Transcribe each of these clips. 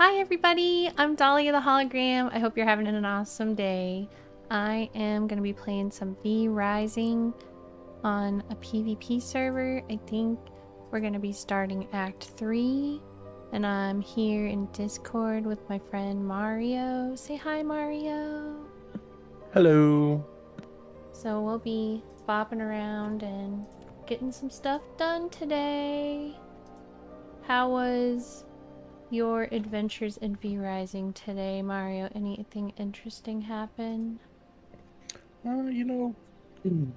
Hi everybody, I'm Dahlia the Hologram. I hope you're having an awesome day. I am going to be playing some V Rising on a PvP server. I think we're going to be starting Act 3. And I'm here in Discord with my friend Mario. Say hi, Mario. Hello. So we'll be bopping around and getting some stuff done today. How was your adventures in V Rising today, Mario? Anything interesting happen? Uh, you know, mm,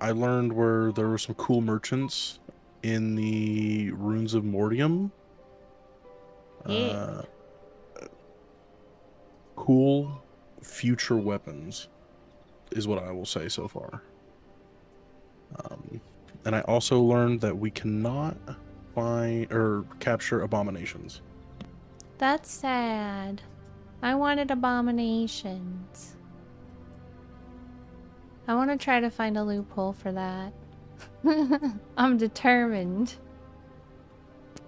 I learned where there were some cool merchants in the ruins of Mortium. Yeah. Uh, cool future weapons is what I will say so far. Um, and I also learned that we cannot find or capture abominations. That's sad. I wanted abominations. I want to try to find a loophole for that. I'm determined.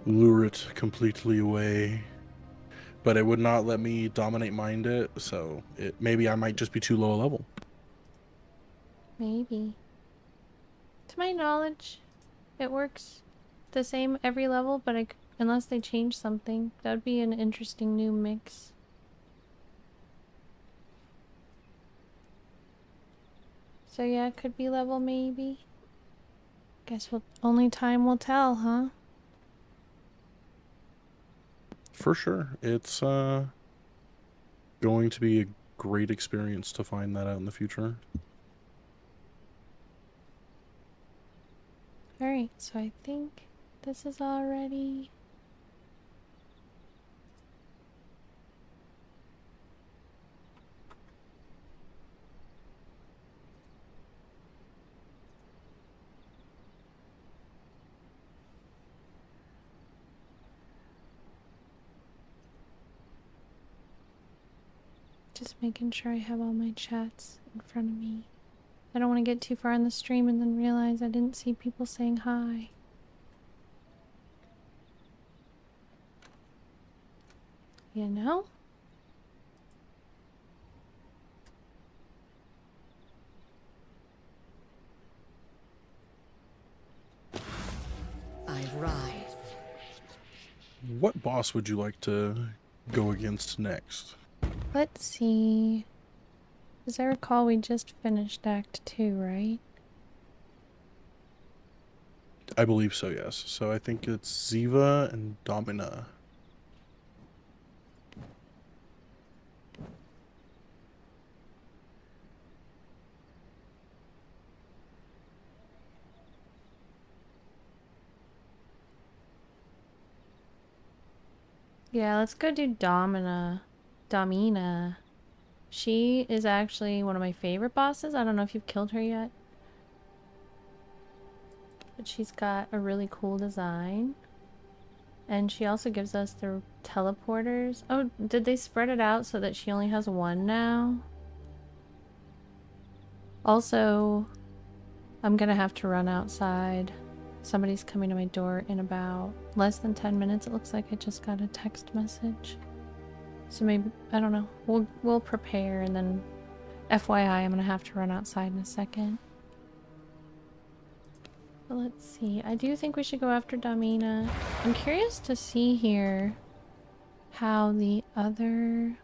Lure it completely away. But it would not let me dominate mind it, so maybe I might just be too low a level. Maybe. To my knowledge, it works the same every level, but unless they change something, that would be an interesting new mix. So yeah, it could be level maybe. Guess only time will tell, huh? For sure. It's going to be a great experience to find that out in the future. Alright, so I think this is already... Just making sure I have all my chats in front of me. I don't want to get too far in the stream and then realize I didn't see people saying hi. You know? I rise. What boss would you like to go against next? Let's see. As I recall, we just finished Act 2, right? I believe so, yes. So I think it's Ziva and Domina. Yeah, let's go do Domina. She is actually one of my favorite bosses. I don't know if you've killed her yet. But she's got a really cool design. And she also gives us the teleporters. Oh, did they spread it out so that she only has one now? Also, I'm gonna have to run outside. Somebody's coming to my door in about less than 10 minutes. It looks like I just got a text message. So maybe, I don't know. We'll prepare, and then FYI, I'm gonna have to run outside in a second. But let's see. I do think we should go after Damina. I'm curious to see here how the other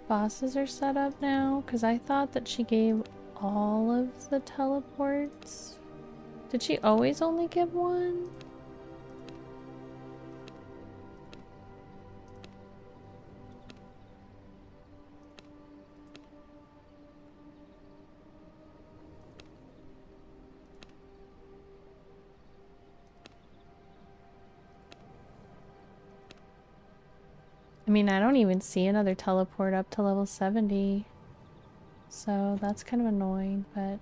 bosses are set up now, because I thought that she gave all of the teleports. Did she always only give one? I mean, I don't even see another teleport up to level 70. So that's kind of annoying, but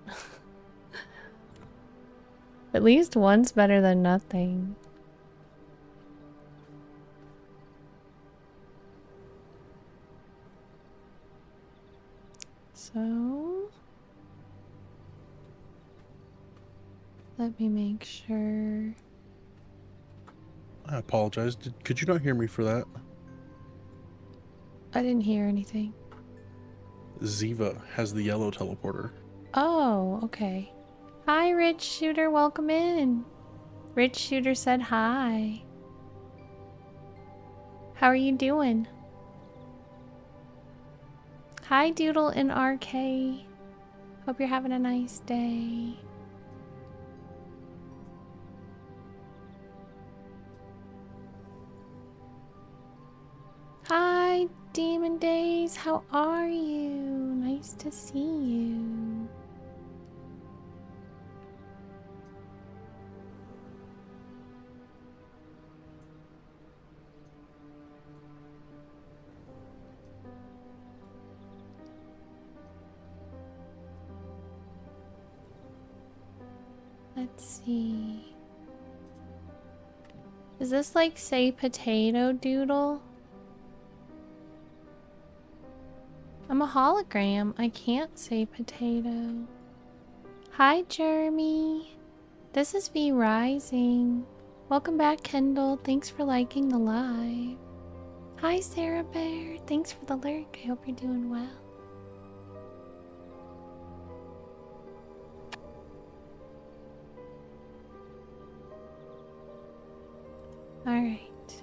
at least one's better than nothing. So let me make sure. I apologize. Could you not hear me for that? I didn't hear anything. Ziva has the yellow teleporter. Oh, okay. Hi, Rich Shooter. Welcome in. Rich Shooter said hi. How are you doing? Hi, Doodle and RK. Hope you're having a nice day. Hi, Demon Days. How are you? Nice to see you. Let's see. Is this like say potato doodle? I'm a hologram. I can't say potato. Hi, Jeremy. This is V Rising. Welcome back, Kendall. Thanks for liking the live. Hi, Sarah Bear. Thanks for the lurk. I hope you're doing well. Alright.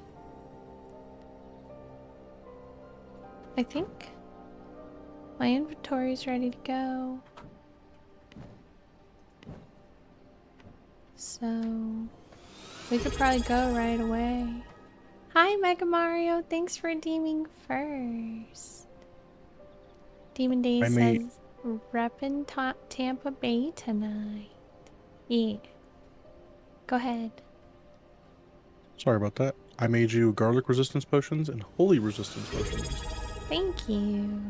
I think my inventory is ready to go. So we could probably go right away. Hi, Mega Mario. Thanks for redeeming first. Demon Days says, reppin' Tampa Bay tonight. Yeah. Go ahead. Sorry about that. I made you garlic resistance potions and holy resistance potions. Thank you.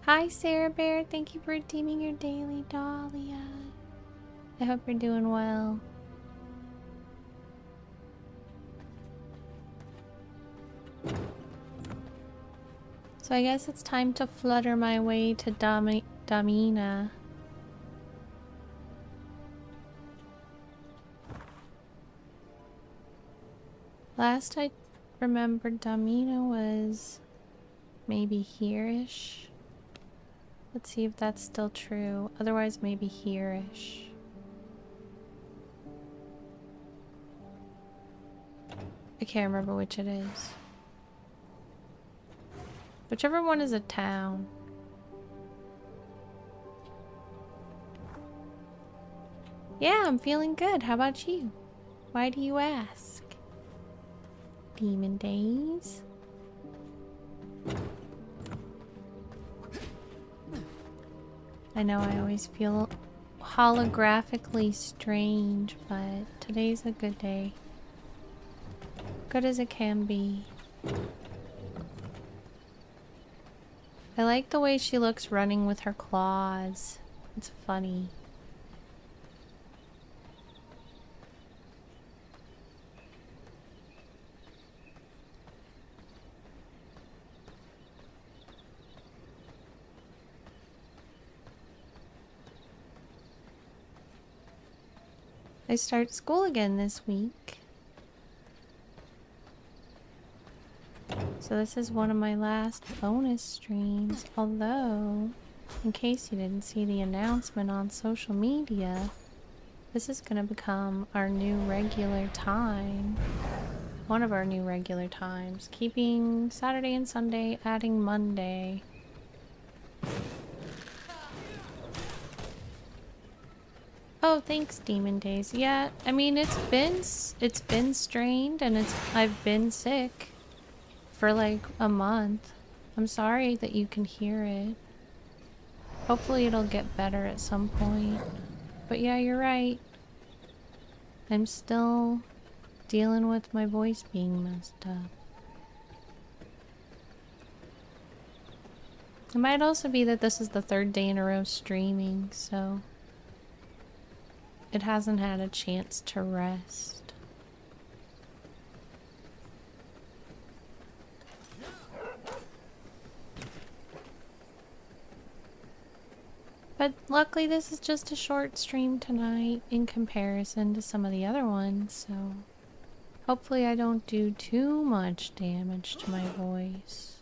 Hi, Sarah Bear. Thank you for redeeming your daily Dahlia. I hope you're doing well. So I guess it's time to flutter my way to Damina. Last I remembered, Damina was maybe here-ish. Let's see if that's still true. Otherwise, maybe here-ish. I can't remember which it is. Whichever one is a town. Yeah, I'm feeling good. How about you? Why do you ask? Demon Days? I know I always feel holographically strange, but today's a good day. Good as it can be. I like the way she looks running with her claws. It's funny. I start school again this week. So this is one of my last bonus streams, although, in case you didn't see the announcement on social media, this is gonna become our new regular time. One of our new regular times. Keeping Saturday and Sunday, adding Monday. Oh, thanks, Demon Days. Yeah, I mean it's been strained and I've been sick for like a month. I'm sorry that you can hear it. Hopefully it'll get better at some point. But yeah, you're right. I'm still dealing with my voice being messed up. It might also be that this is the third day in a row streaming, so it hasn't had a chance to rest. But luckily this is just a short stream tonight in comparison to some of the other ones, so Hopefully I don't do too much damage to my voice.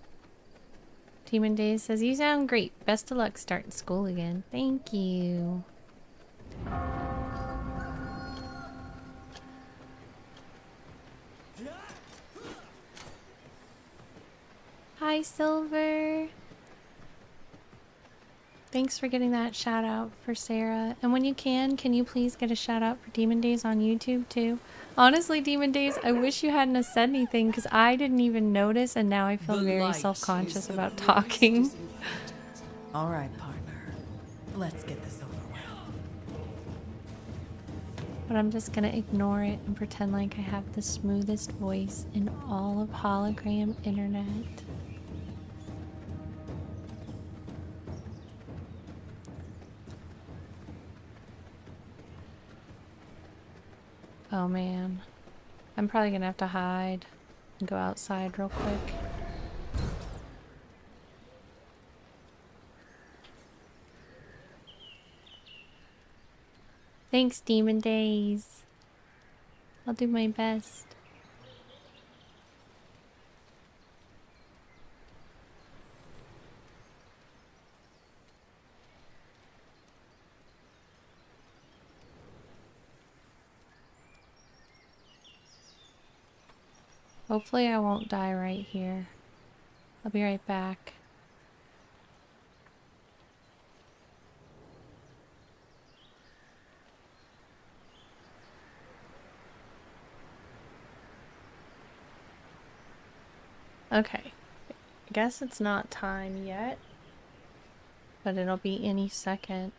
Demon Days says, you sound great. Best of luck starting school again. Thank you. Hi, Silver. Thanks for getting that shout out for Sarah. And when you can you please get a shout out for Demon Days on YouTube too? Honestly, Demon Days, I wish you hadn't have said anything because I didn't even notice and now I feel very self-conscious about talking. All right, partner. Let's get this over with. But I'm just gonna ignore it and pretend like I have the smoothest voice in all of hologram internet. Oh man, I'm probably gonna have to hide and go outside real quick. Thanks, Demon Days. I'll do my best. Hopefully I won't die right here. I'll be right back. Okay. I guess it's not time yet, but it'll be any second.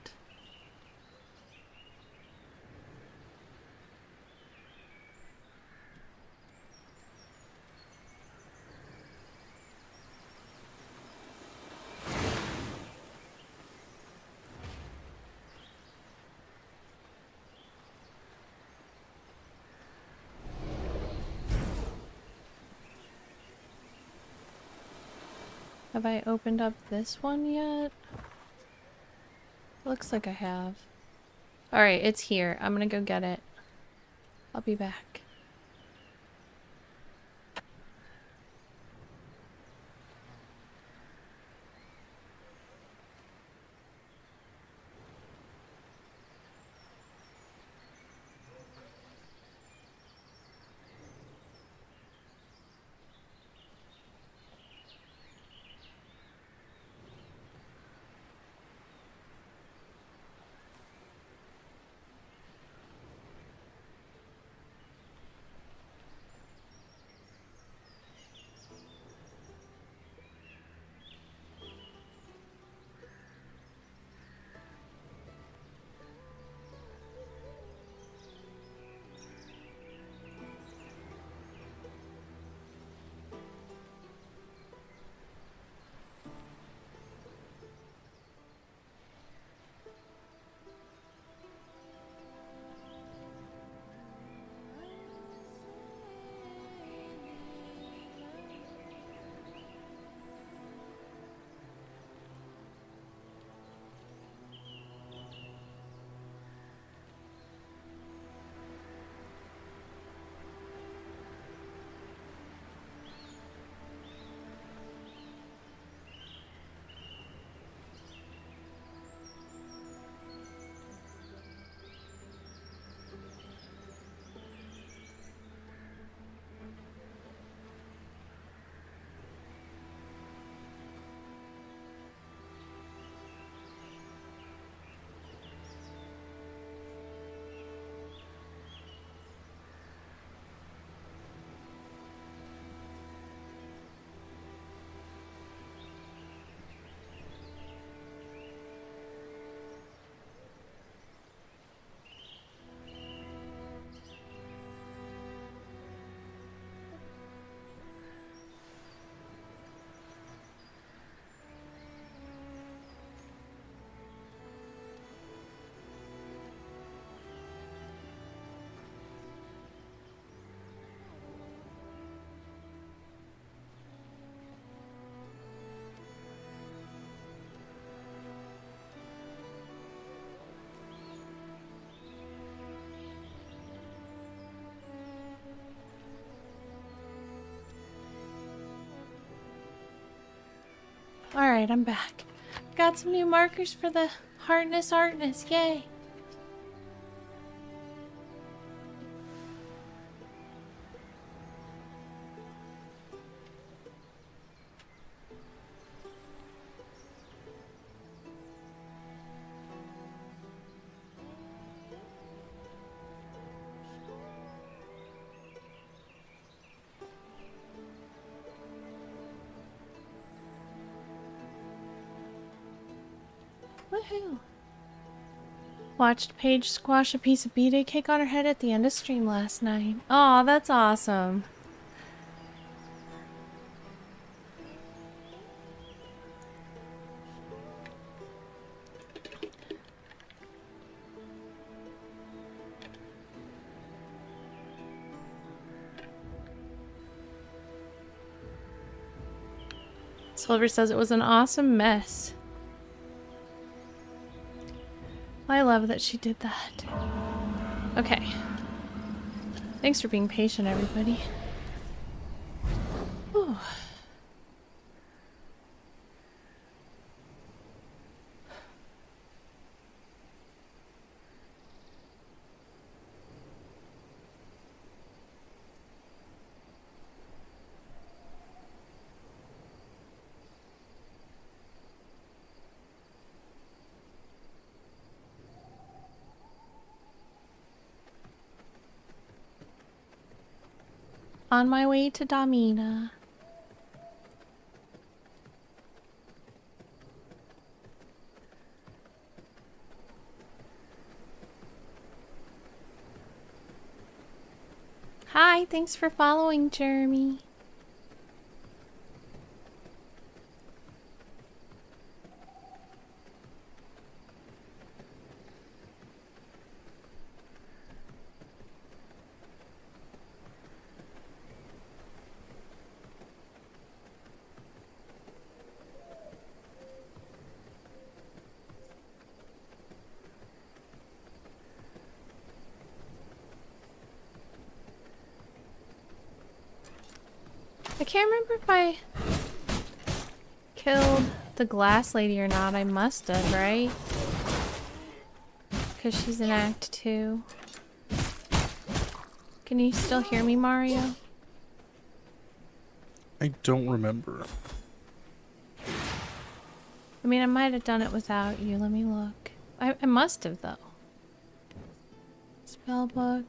Have I opened up this one yet? Looks like I have. Alright, it's here. I'm gonna go get it. I'll be back. Alright, I'm back. Got some new markers for the hardness artness. Yay! Woohoo! Watched Paige squash a piece of B-Day cake on her head at the end of stream last night. Aw, that's awesome. Silver says it was an awesome mess. I love that she did that. Okay. Thanks for being patient, everybody. Whew. On my way to Damina. Hi, thanks for following, Jeremy. I can't remember if I killed the glass lady or not. I must have, right? Because she's in Act 2. Can you still hear me, Mario? I don't remember. I mean, I might have done it without you. Let me look. I must have, though. Spellbook.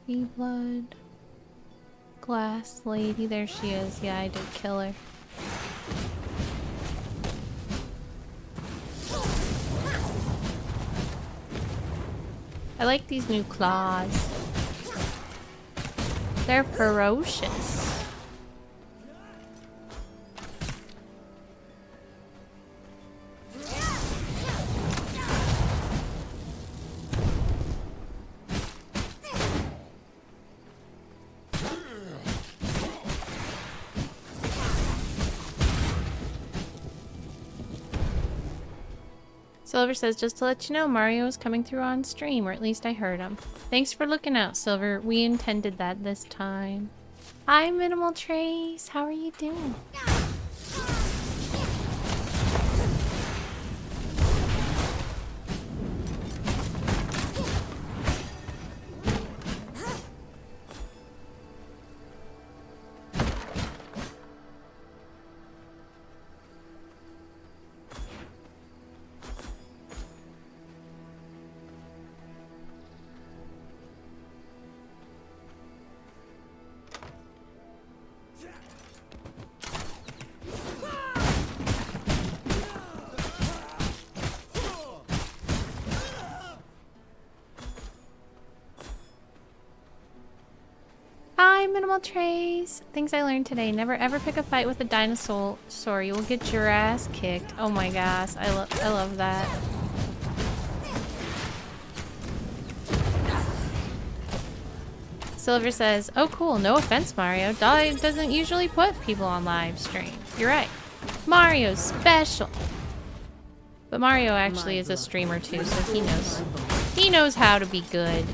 E-blood. Glass lady. There she is. Yeah, I did kill her. I like these new claws. They're ferocious. Silver says, just to let you know, Mario is coming through on stream, or at least I heard him. Thanks for looking out, Silver. We intended that this time. Hi, Minimal Trace. How are you doing? Minimal Trace. Things I learned today. Never ever pick a fight with a dinosaur. Sorry, you will get your ass kicked. Oh my gosh. I love that. Silver says, oh cool, no offense Mario. Dahlia doesn't usually put people on live stream. You're right. Mario's special. But Mario actually is a streamer too, so he knows how to be good.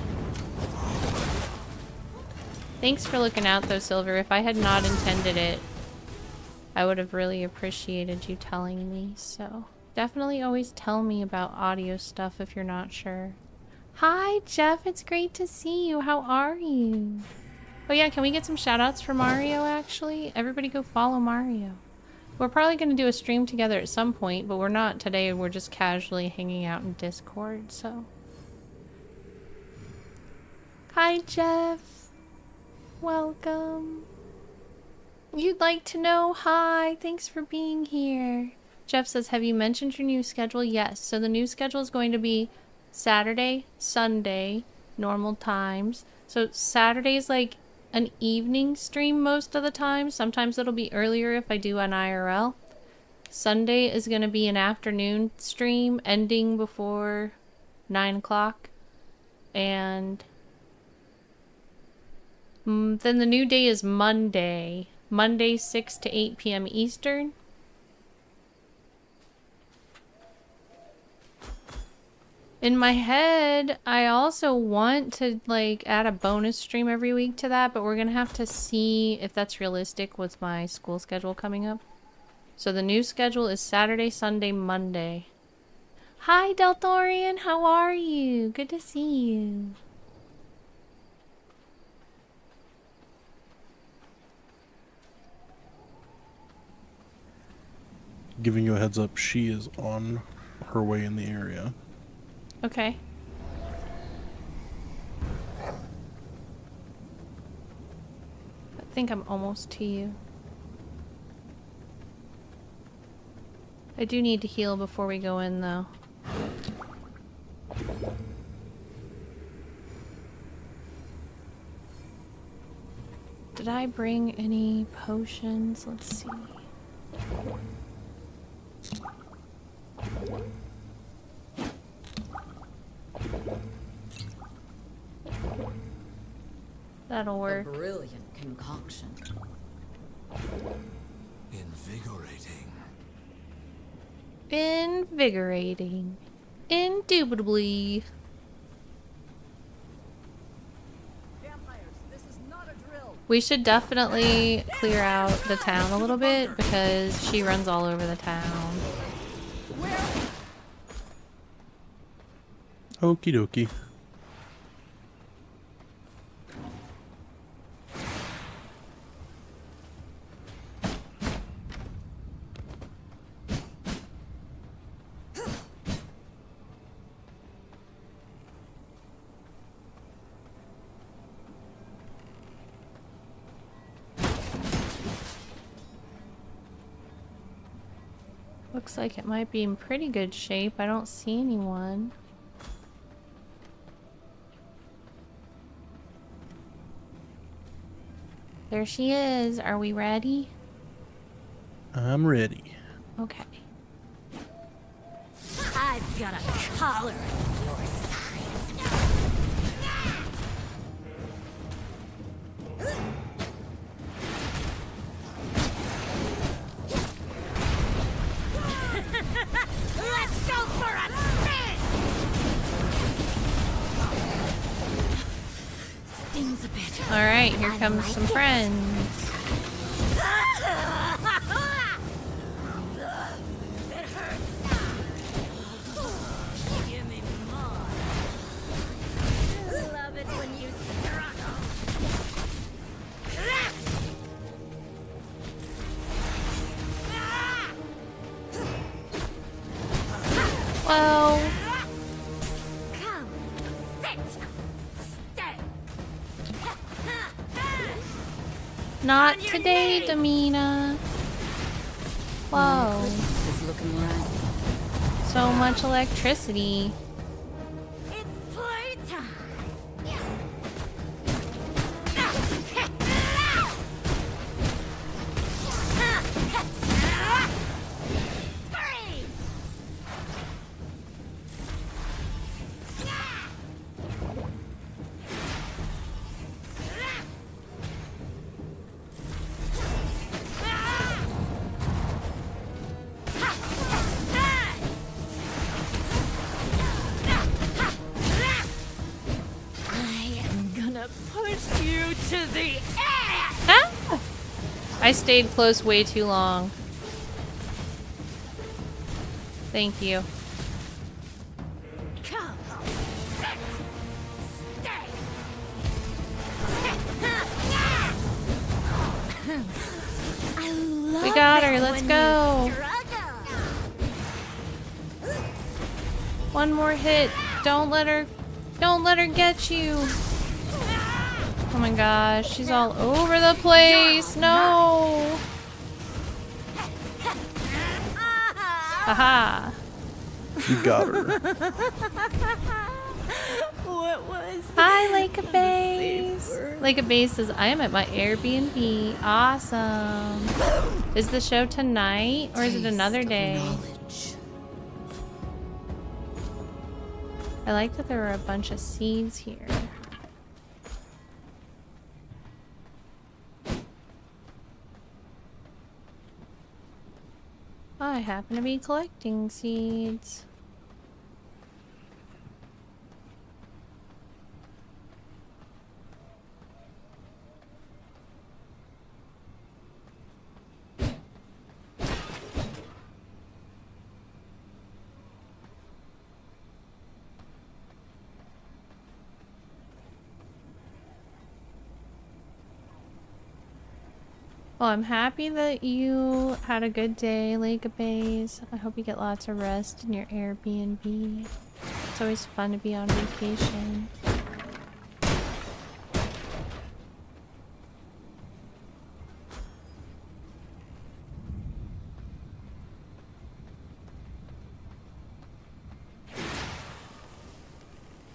Thanks for looking out though, Silver. If I had not intended it, I would have really appreciated you telling me, so definitely always tell me about audio stuff if you're not sure. Hi, Jeff. It's great to see you. How are you? Oh yeah, can we get some shoutouts for Mario, actually? Everybody go follow Mario. We're probably going to do a stream together at some point, but we're not today. We're just casually hanging out in Discord, so. Hi, Jeff. Welcome. You'd like to know? Hi, thanks for being here. Jeff says, have you mentioned your new schedule? Yes, so the new schedule is going to be Saturday, Sunday, normal times. So Saturday's like an evening stream most of the time. Sometimes it'll be earlier if I do an IRL. Sunday is going to be an afternoon stream ending before 9 o'clock. And then the new day is Monday. Monday 6 to 8 p.m. Eastern. In my head, I also want to like add a bonus stream every week to that, but we're gonna have to see if that's realistic with my school schedule coming up. So the new schedule is Saturday, Sunday, Monday. Hi, Deltorian, how are you? Good to see you. Giving you a heads up, she is on her way in the area. Okay. I think I'm almost to you. I do need to heal before we go in, though. Did I bring any potions? Let's see. That'll work. A brilliant concoction. Invigorating. Invigorating. Indubitably. We should definitely clear out the town a little bit because she runs all over the town. Okie dokie. Looks like it might be in pretty good shape. I don't see anyone. There she is. Are we ready? I'm ready. Okay. I've got a collar on your sides. Let's go for a spin! Stings a bit. Alright, here comes some friends. It hurts. Give me more. Love it when you struggle. Well, Come, sit, stay. not today, Damina. Whoa, Is looking right. so much electricity. It's playtime. Scream! I am gonna push you to the edge. Ah! I I stayed close way too long. Thank you. Come. I love We got her, it let's when go. you struggle. One more hit. Don't let her get you. Oh my gosh, she's all over the place. No. Haha. You got her. What was Hi, Lake of Base. Lake of Base says, I am at my Airbnb. Awesome. Is the show tonight or is it another day? I like that there are a bunch of seeds here. I happen to be collecting seeds. Well, I'm happy that you had a good day, Lake of Bays. I hope you get lots of rest in your Airbnb. It's always fun to be on vacation.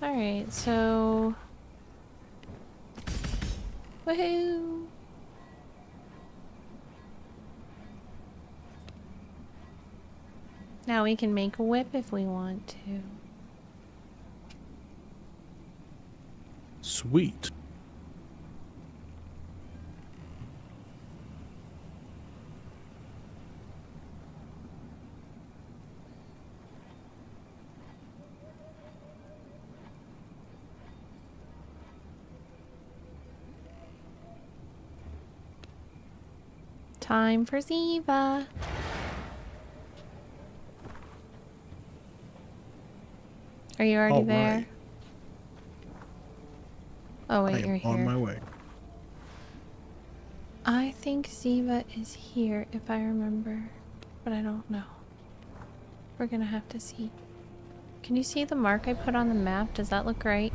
Alright, so... Woohoo! Now we can make a whip if we want to. Sweet. Time for Ziva. Are you already there? Right. Oh I wait, am you're here. on my way. I think Ziva is here if I remember, but I don't know. We're gonna have to see. Can you see the mark I put on the map? Does that look right?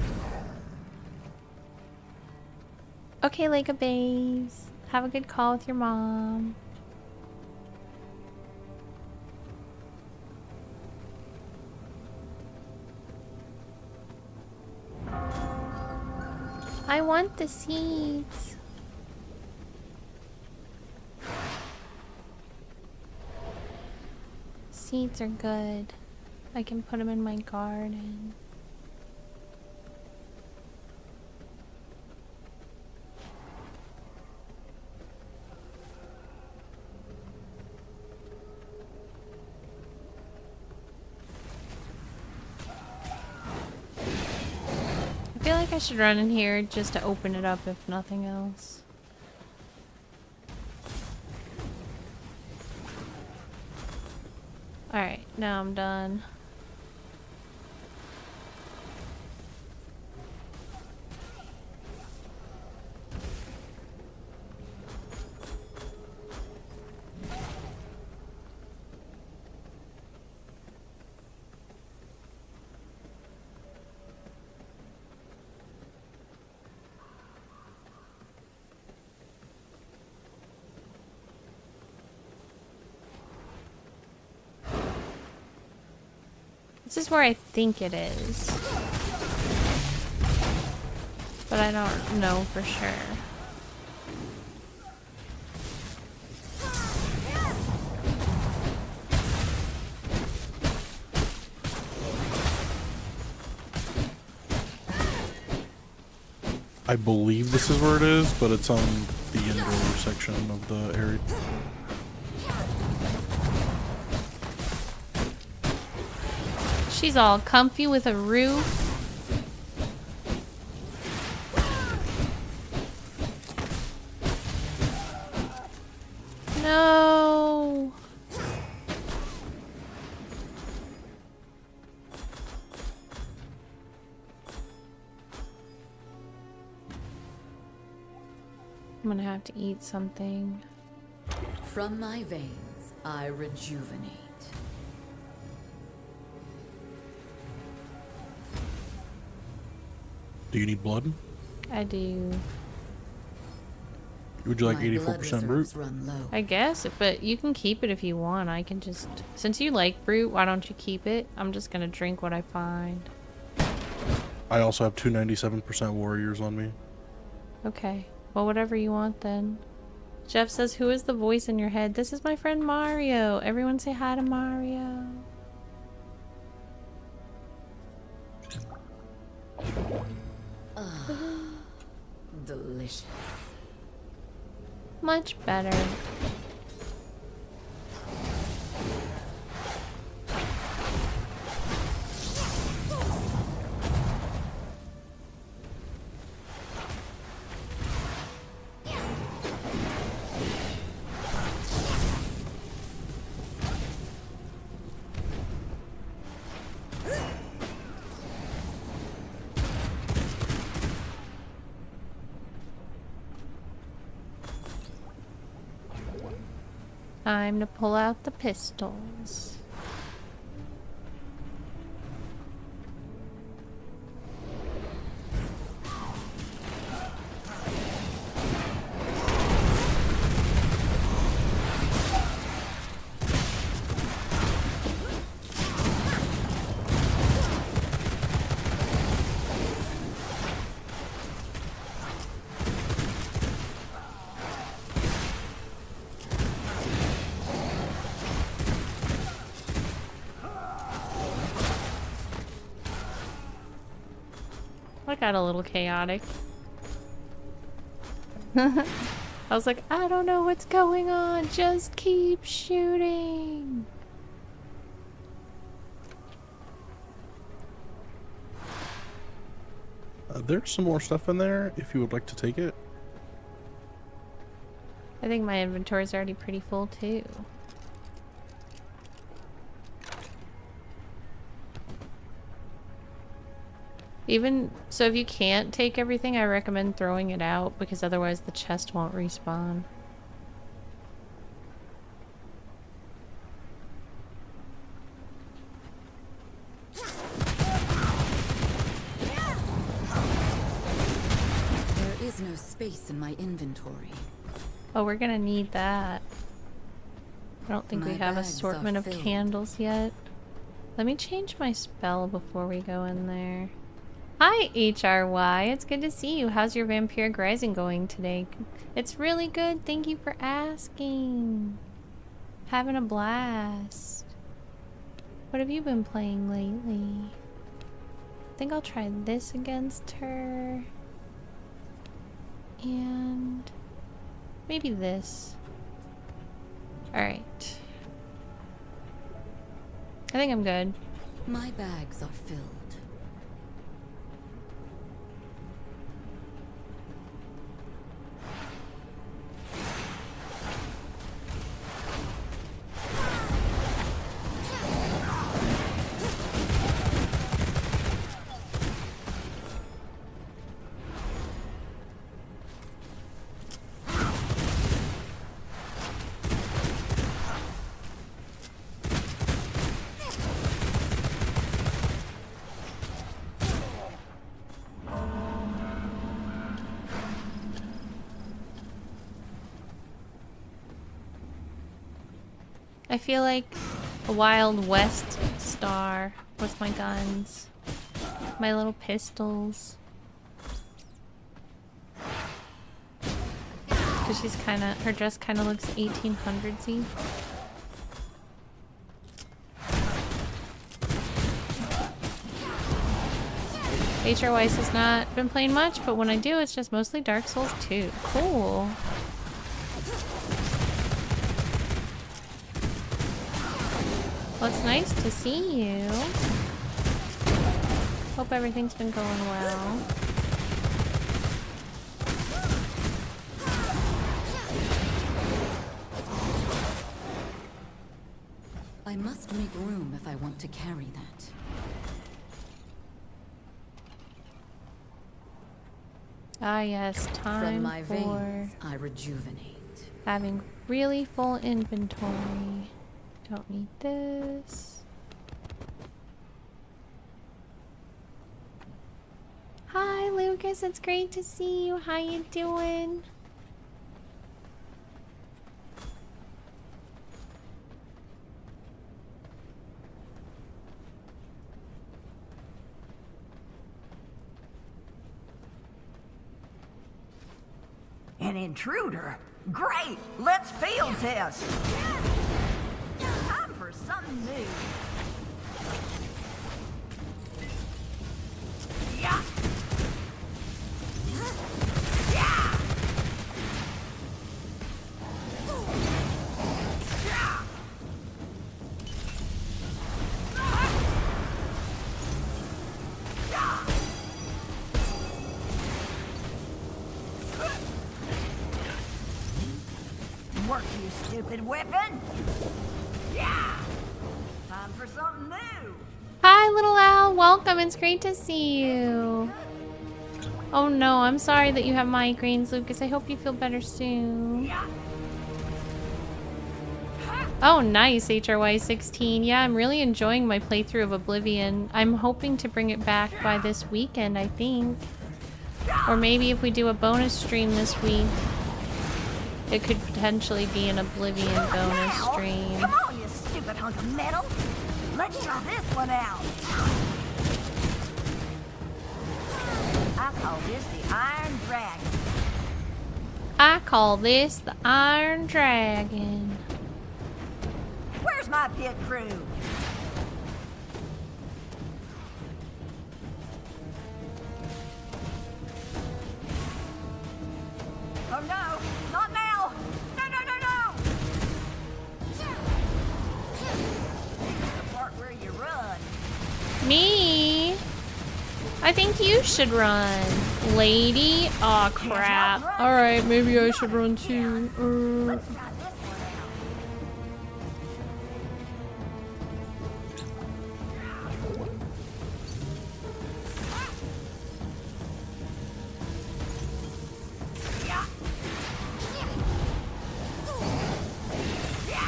Okay, Lake of Bays. Have a good call with your mom. I want the seeds. Seeds are good. I can put them in my garden. I feel like I should run in here just to open it up if nothing else. Alright, now I'm done. This is where I think it is. But I don't know for sure. I believe this is where it is, but it's on the indoor section of the area. She's all comfy with a roof. No. I'm gonna have to eat something. From my veins, I rejuvenate. Do you need blood? I do. Would you like My 84% blood brute? reserves run low. I guess, but you can keep it if you want. I can just... Since you like brute, why don't you keep it? I'm just gonna drink what I find. I also have 297% warriors on me. Okay. Well, whatever you want then. Jeff says, who is the voice in your head? This is my friend Mario. Everyone say hi to Mario. Delicious. Much better. Time to pull out the pistols. I got a little chaotic. I was like, I don't know what's going on. Just keep shooting. There's some more stuff in there if you would like to take it. I think my inventory is already pretty full too. Even so, if you can't take everything, I recommend throwing it out because otherwise the chest won't respawn. There is no space in my inventory. Oh, we're gonna need that. I don't think we My have bags assortment are of filled. candles yet. Let me change my spell before we go in there. Hi, HRY. It's good to see you. How's your Vampiric Rising going today? It's really good. Thank you for asking. Having a blast. What have you been playing lately? I think I'll try this against her. And maybe this. Alright. I think I'm good. My bags are filled. I feel like a Wild West star with my guns. My little pistols. Cause she's kinda, her dress kinda looks 1800s-y. HR Weiss has not been playing much, but when I do, it's just mostly Dark Souls 2. Cool. Well, it's nice to see you. Hope everything's been going well. must make room if I want to carry that. Ah, yes, From time my for veins, I rejuvenate. having really full inventory. Don't need this. Hi, Lucas. It's great to see you. How you doing? An intruder? Great! Let's field test! Time for something new. Yeah! Yeah! Yeah! Work, you stupid weapon! Yeah! Time for something new! Hi, little Al. Welcome. It's great to see you. Oh no, I'm sorry that you have migraines, Lucas. I hope you feel better soon. Yeah! Oh, nice, HRY16. Yeah, I'm really enjoying my playthrough of Oblivion. I'm hoping to bring it back by this weekend, I think. Or maybe if we do a bonus stream this week, it could potentially be an Oblivion bonus Now, stream. come on, you stupid hunk of metal! Let's try this one out! I call this the Iron Dragon. I call this the Iron Dragon. Where's my pit crew? Oh no! Not now! No, no, no, no! The part where you run. Me? I think you should run, lady. Aw, crap. Alright, maybe I should run too. Let's try this one out. Yeah. Yeah.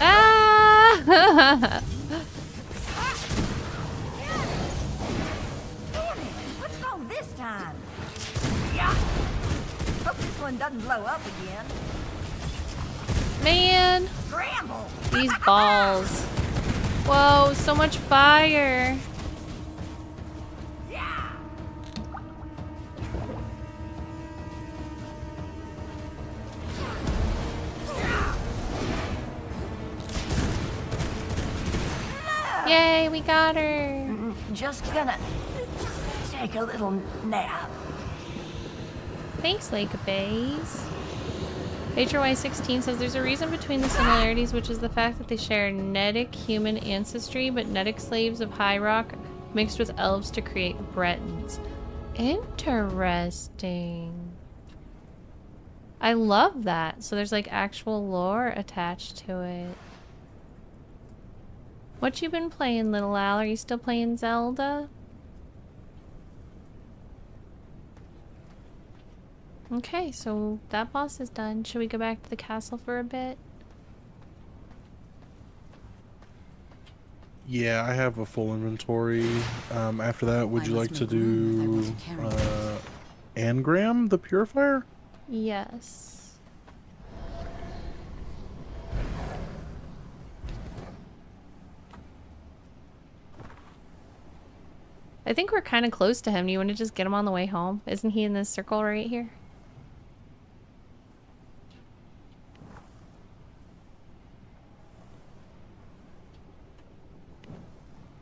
Ah! Damn it! What's wrong this time? Yeah. Hope this one doesn't blow up again. Man, Scramble! these balls. Whoa, so much fire. Yeah. Yay, we got her. Just gonna take a little nap. Thanks, Lake Bays. HRY16 says there's a reason between the similarities, which is the fact that they share Nedic human ancestry, but Nedic slaves of High Rock mixed with elves to create Bretons. Interesting. I love that. So there's like actual lore attached to it. What you been playing, little Al? Are you still playing Zelda? Okay, so that boss is done. Should we go back to the castle for a bit? Yeah, I have a full inventory. After that, would I you must like to make room if I do want to carry it. Angram, the Purifier? Yes. I think we're kind of close to him. Do you want to just get him on the way home? Isn't he in this circle right here?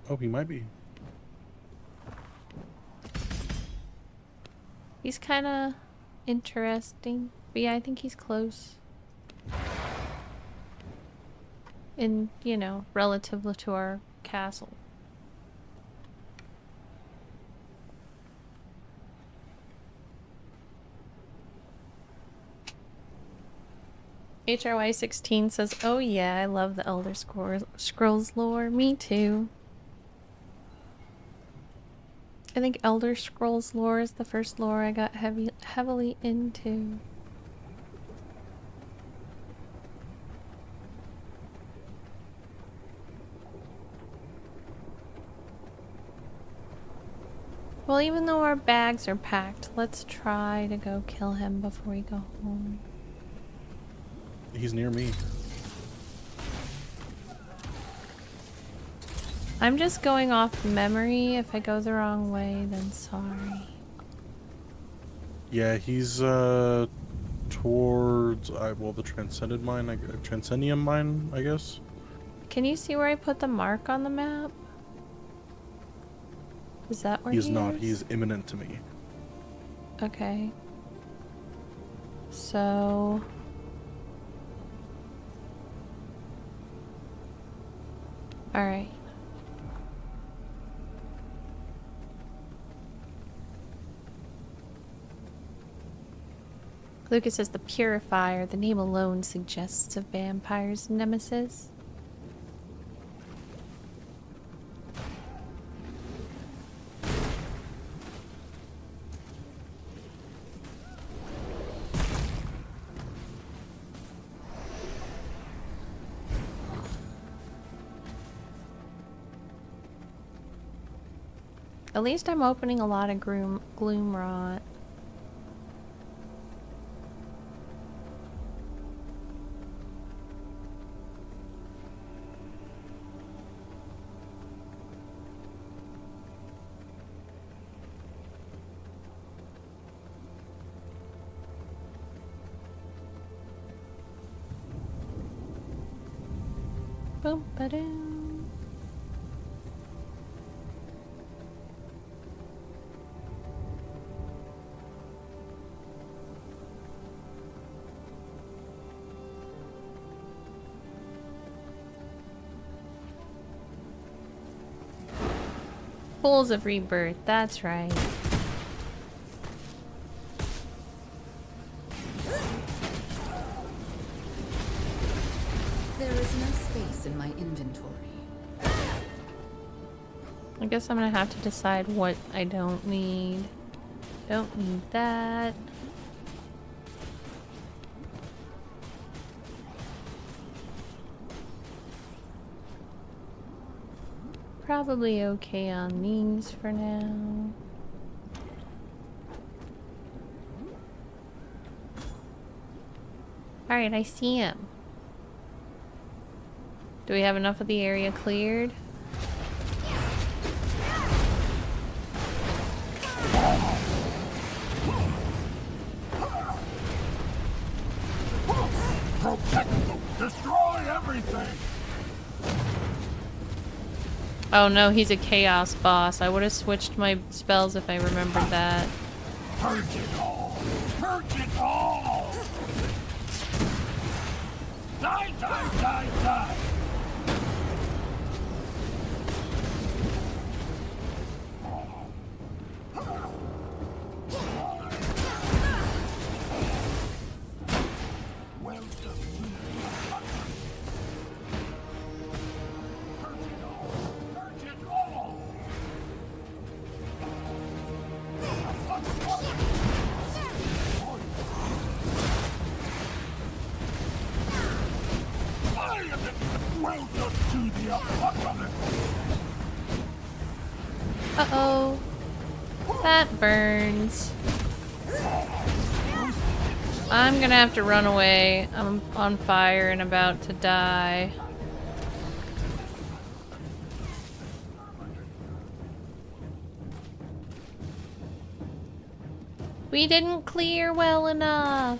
Oh, he might be. He's kind of interesting. But yeah, I think he's close. In, you know, relative to our castle. HRY16 says, oh yeah, I love the Elder Scrolls lore. Me too. I think Elder Scrolls lore is the first lore I got heavily into. Well, even though our bags are packed, let's try to go kill him before we go home. He's near me. I'm just going off memory. If I go the wrong way, then sorry. Yeah, he's towards well, the Transcended mine, Transcendium mine, I guess. Can you see where I put the mark on the map? Is that where He is he not. is? He is imminent to me. Okay. So... Alright. Lucas says the Purifier. The name alone suggests a vampire's nemesis. At least I'm opening a lot of gloom rot. Boom, ba-doom. Pools of Rebirth, that's right. There is no space in my inventory. I guess I'm gonna have to decide what I don't need. Don't need that. Probably okay on these for now. Alright, I see him. Do we have enough of the area cleared? Destroy everything! Oh no, he's a chaos boss. I would have switched my spells if I remembered that. Purge it all! Purge it all! Die, die, die, die! Uh-oh. That burns. I'm gonna have to run away. I'm on fire and about to die. We didn't clear well enough.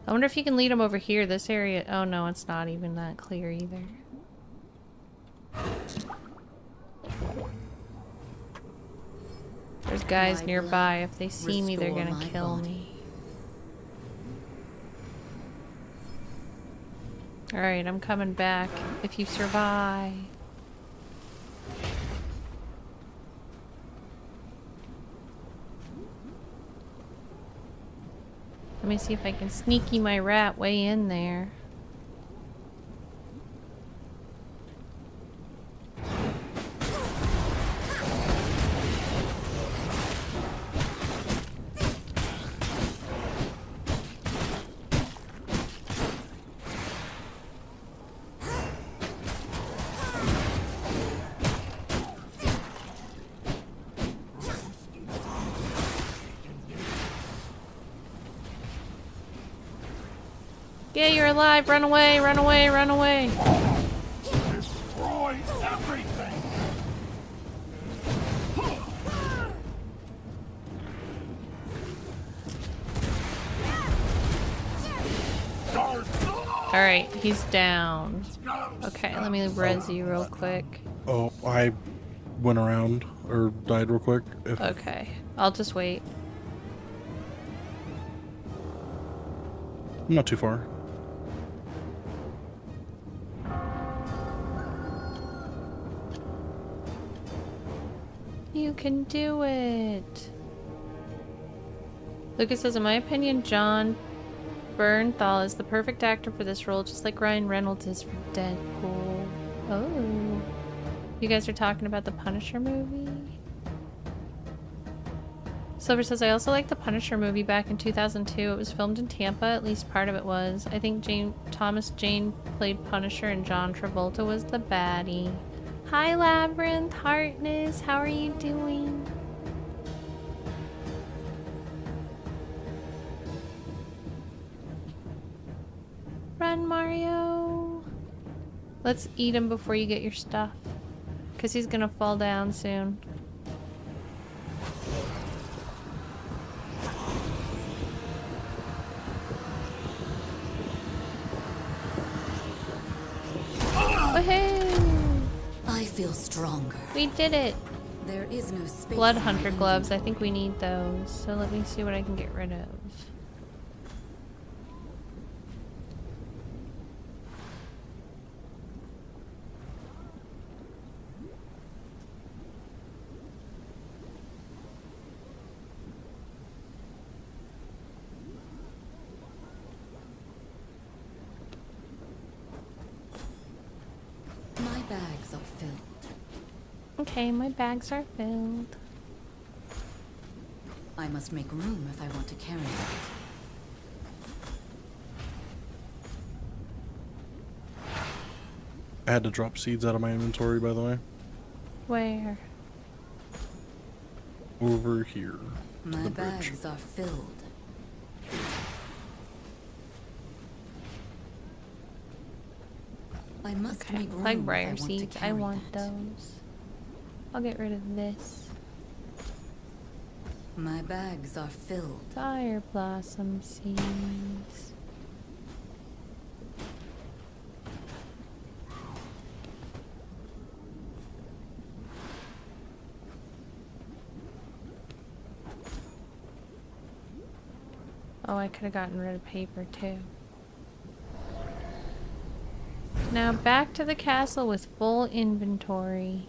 I wonder if you can lead them over here. This area... Oh no, it's not even that clear either. There's guys nearby. If they see me, they're gonna kill me. Alright, I'm coming back. If you survive. Let me see if I can sneaky my rat way in there. Yeah, you're alive. Run away, run away, run away. Destroy everything! Alright, he's down. Okay, let me res you real quick. Oh, I went around or died real quick. Okay, I'll just wait. I'm not too far. You can do it. Lucas says, in my opinion, John Bernthal is the perfect actor for this role, just like Ryan Reynolds is for Deadpool. Oh. You guys are talking about the Punisher movie? Silver says, I also like the Punisher movie back in 2002. It was filmed in Tampa, at least part of it was. I think Thomas Jane played Punisher and John Travolta was the baddie. Hi Labyrinth, Hartness, how are you doing? Run, Mario. Let's eat him before you get your stuff. Because he's gonna fall down soon. Woohoo! I feel stronger. We did it! There is no space. Blood Hunter gloves. I think we need those. So let me see what I can get rid of. My bags are filled. Okay, my bags are filled. I must make room if I want to carry it. I had to drop seeds out of my inventory, by the way. Where? Over here. To My the bridge. bags are filled. I must Okay, make room like if I briar want to seeds. I carry want that. those. I'll get rid of this. My bags are filled. Fire blossom seeds. Oh, I could have gotten rid of paper too. Now back to the castle with full inventory.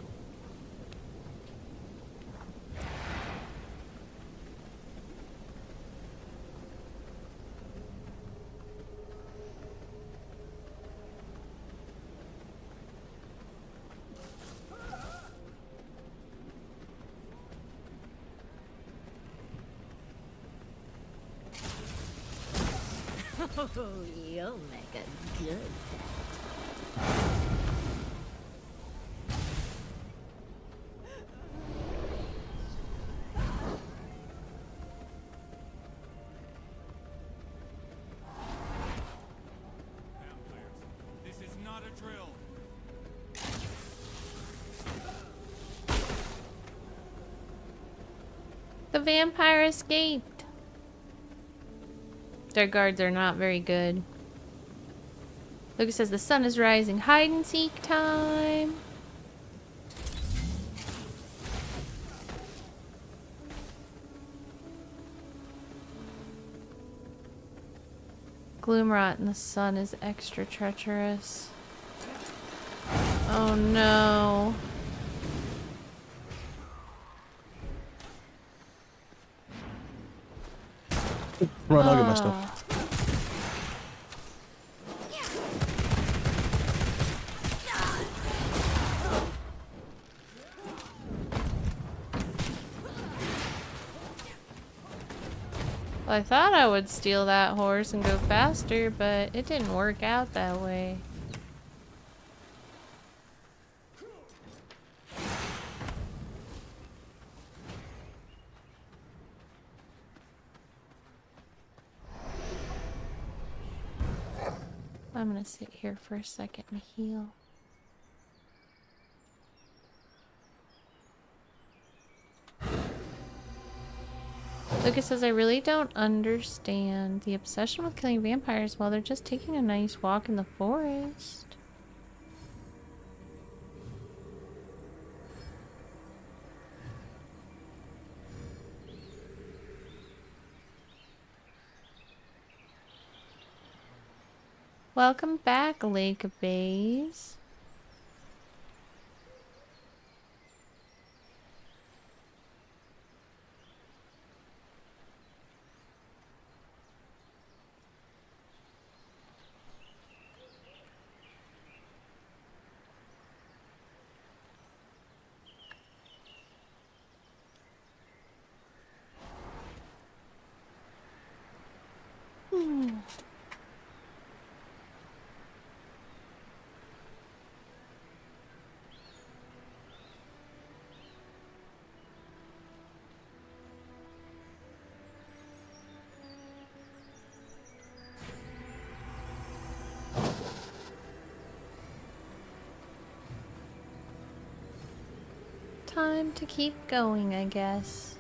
Oh, you'll make a good This is not a drill. The vampire escaped. Their guards are not very good. Lucas says the sun is rising. Hide and seek time. Gloomrot in the sun is extra treacherous. Oh no. Run, I'll get my stuff. I thought I would steal that horse and go faster, but it didn't work out that way. I'm gonna sit here for a second and heal. Lucas says, I really don't understand the obsession with killing vampires while they're just taking a nice walk in the forest. Welcome back, Lake of Bays. Time to keep going, I guess.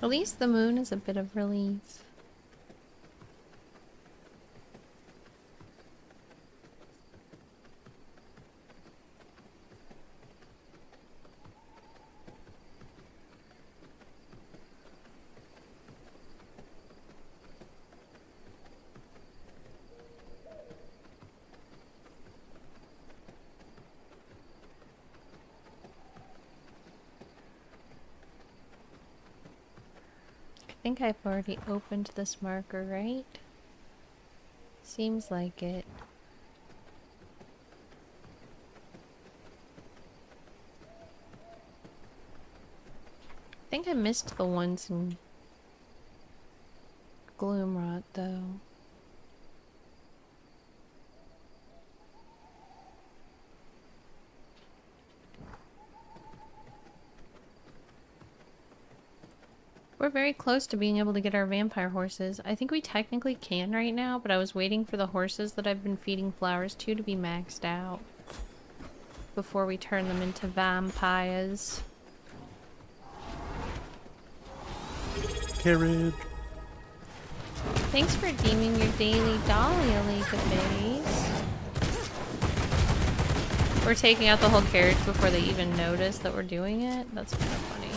At least the moon is a bit of relief. I think I've already opened this marker, right? Seems like it. I think I missed the ones in Gloomrot, though. We're very close to being able to get our vampire horses. I think we technically can right now, but I was waiting for the horses that I've been feeding flowers to be maxed out before we turn them into vampires. Carriage. Thanks for redeeming your daily Dahlia Lake of Bays. We're taking out the whole carriage before they even notice that we're doing it? That's kind of funny.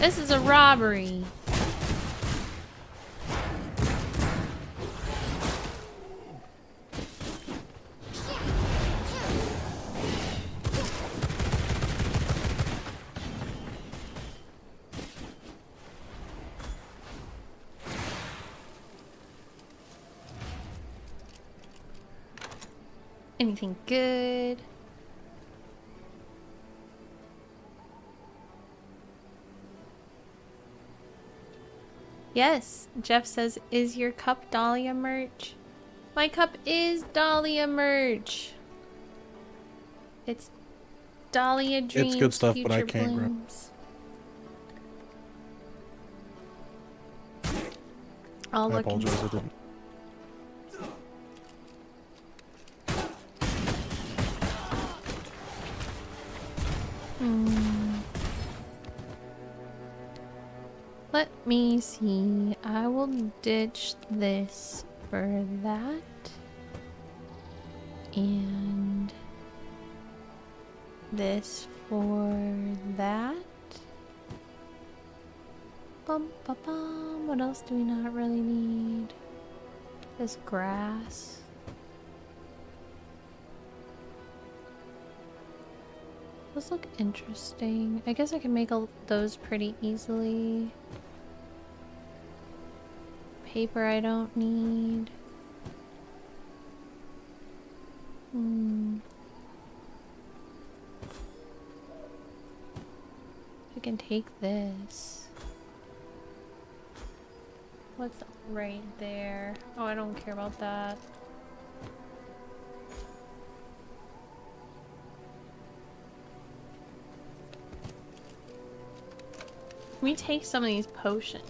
This is a robbery. Anything good? Yes, Jeff says, is your cup Dahlia merch? My cup is Dahlia merch. It's Dahlia Dreams. It's good stuff, but I Future can't grab. Blooms. I'll I look into apologize, I didn't. Let me see. I will ditch this for that. And this for that. Bum, ba, bum. What else do we not really need? This grass. Those look interesting. I guess I can make those pretty easily. paper I don't need. I can take this. What's right there? Oh, I don't care about that. Let me take some of these potions.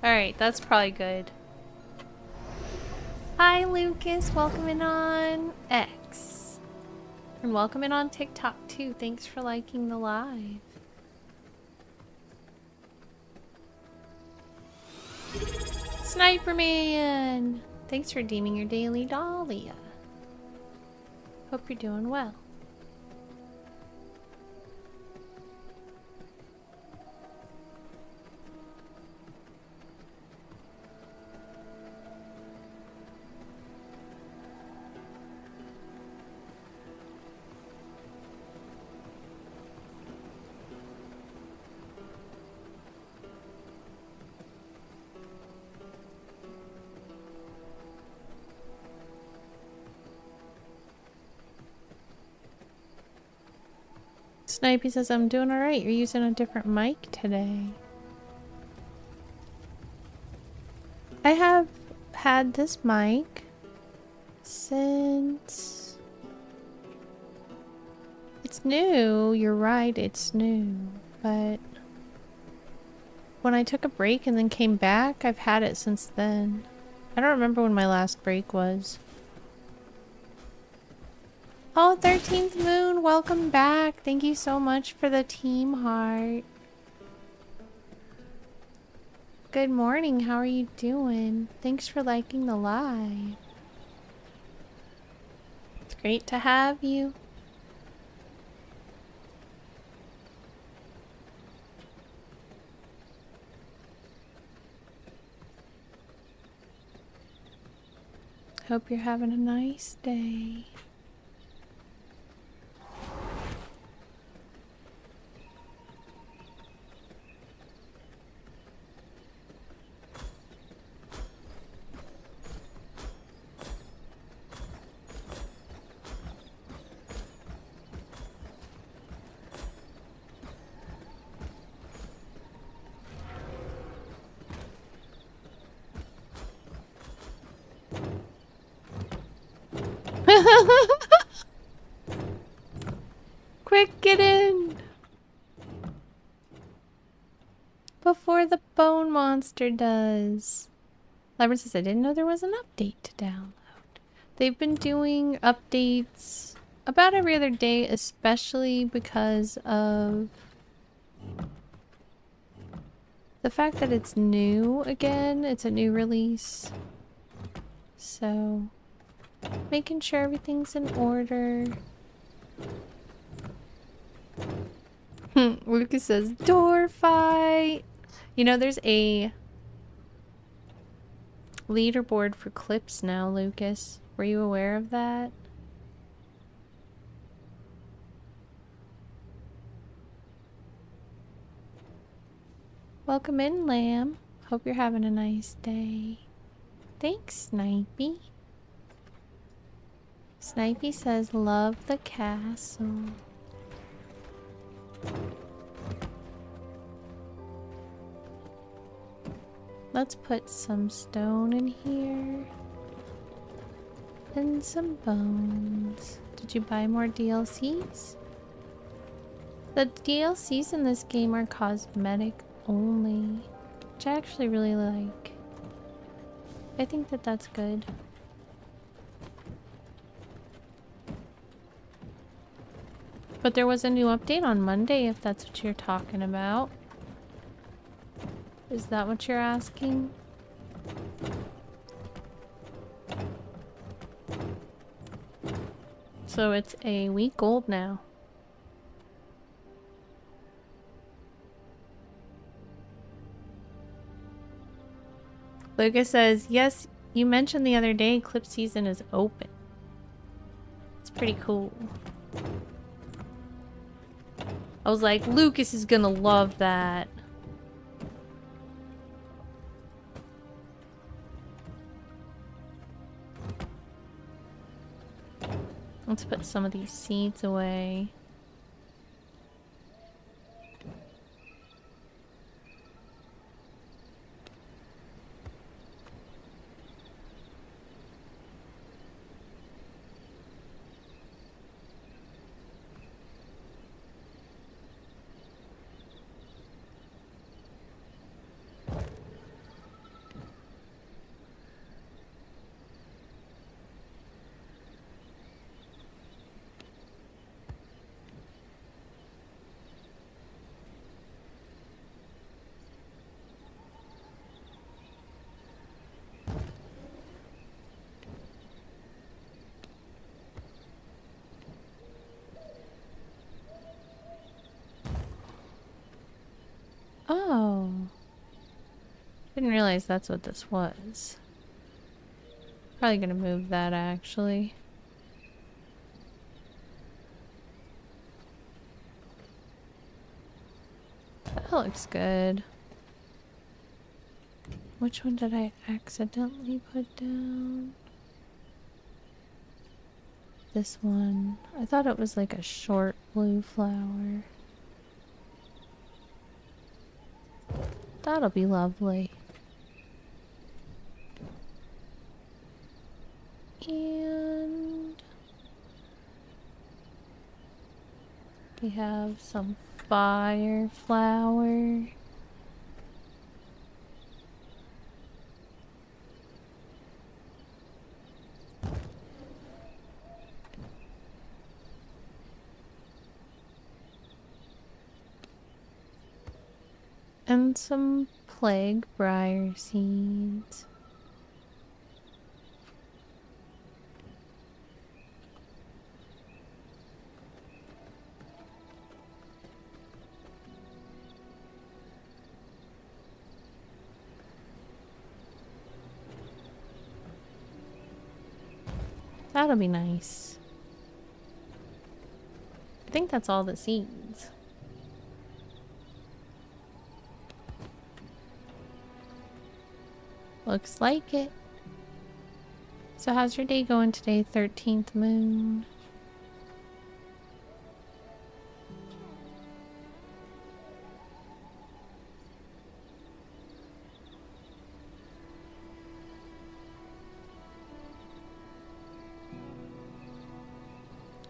Alright, that's probably good. Hi Lucas, welcome in on X. And welcome in on TikTok too. Thanks for liking the live. Sniper Man! Thanks for redeeming your daily Dahlia. Hope you're doing well. Snipey says, I'm doing alright. You're using a different mic today. I have had this mic since... It's new. You're right, it's new. But when I took a break and then came back, I've had it since then. I don't remember when my last break was. Oh, 13th Moon, welcome back. Thank you so much for the team heart. Good morning, how are you doing? Thanks for liking the live. It's great to have you. Hope you're having a nice day. Quick, get in! Before the bone monster does. Lyra says, I didn't know there was an update to download. They've been doing updates about every other day, especially because of the fact that it's new again. It's a new release. So, making sure everything's in order. Lucas says, door fight! You know, there's a leaderboard for clips now, Lucas. Were you aware of that? Welcome in, Lamb. Hope you're having a nice day. Thanks, Snipey. Snipey says, love the castle. Let's put some stone in here. And some bones. Did you buy more DLCs? The DLCs in this game are cosmetic only, which I actually really like. I think that that's good. But there was a new update on Monday, if that's what you're talking about. Is that what you're asking? So it's a week old now. Lucas says, yes, you mentioned the other day Eclipse season is open. It's pretty cool. I was like, Lucas is gonna love that. Let's put some of these seeds away. Oh. Didn't realize that's what this was. Probably gonna move that actually. That looks good. Which one did I accidentally put down? This one. I thought it was like a short blue flower. That'll be lovely. And we have some fire flower. And some plague briar seeds. That'll be nice. I think that's all the seeds. Looks like it. So how's your day going today, 13th moon?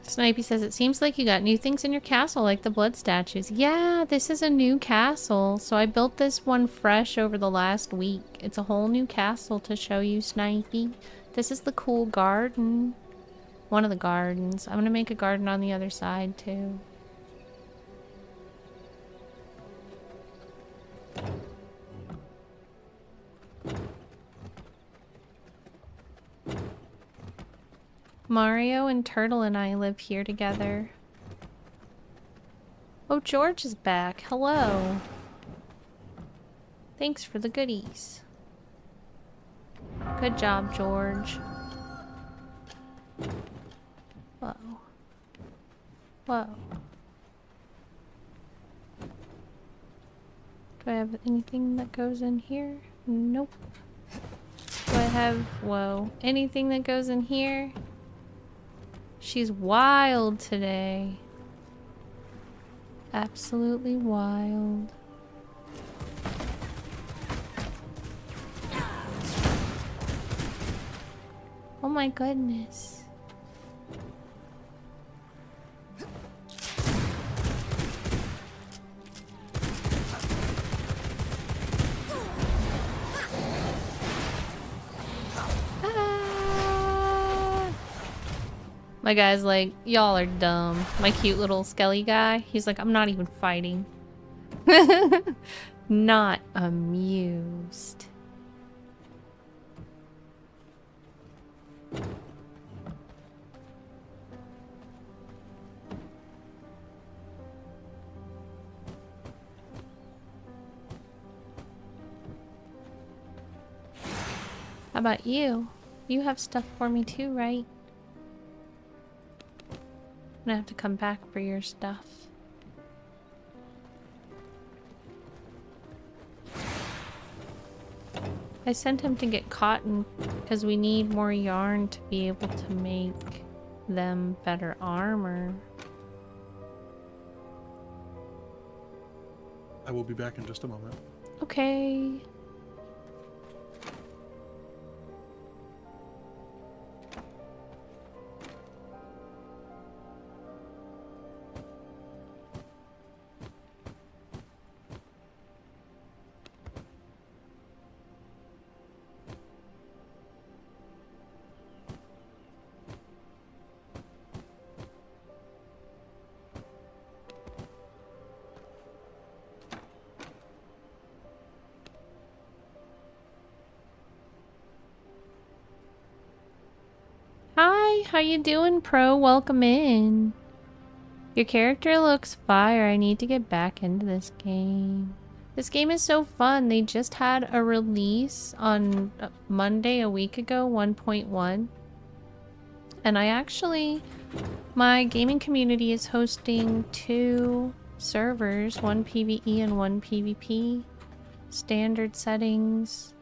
Snipey says, it seems like you got new things in your castle, like the blood statues. Yeah, this is a new castle. So I built this one fresh over the last week. It's a whole new castle to show you, Snipey. This is the cool garden. One of the gardens. I'm going to make a garden on the other side, too. Mario and Turtle and I live here together. Oh, George is back. Hello. Thanks for the goodies. Good job, George. Whoa. Whoa. Do I have anything that goes in here? Nope. Do I have, whoa, anything that goes in here? She's wild today. Absolutely wild. Oh my goodness. My guy's like, y'all are dumb. My cute little skelly guy, he's like, I'm not even fighting. Not amused. How about you? You have stuff for me too, right? I'm gonna have to come back for your stuff. I sent him to get cotton because we need more yarn to be able to make them better armor. I will be back in just a moment. Okay. Hi, how you doing, Pro? Welcome in. Your character looks fire. I need to get back into this game. This game is so fun. They just had a release on Monday a week ago, 1.1. And my gaming community is hosting 2 servers, one PvE and one PvP. Standard settings,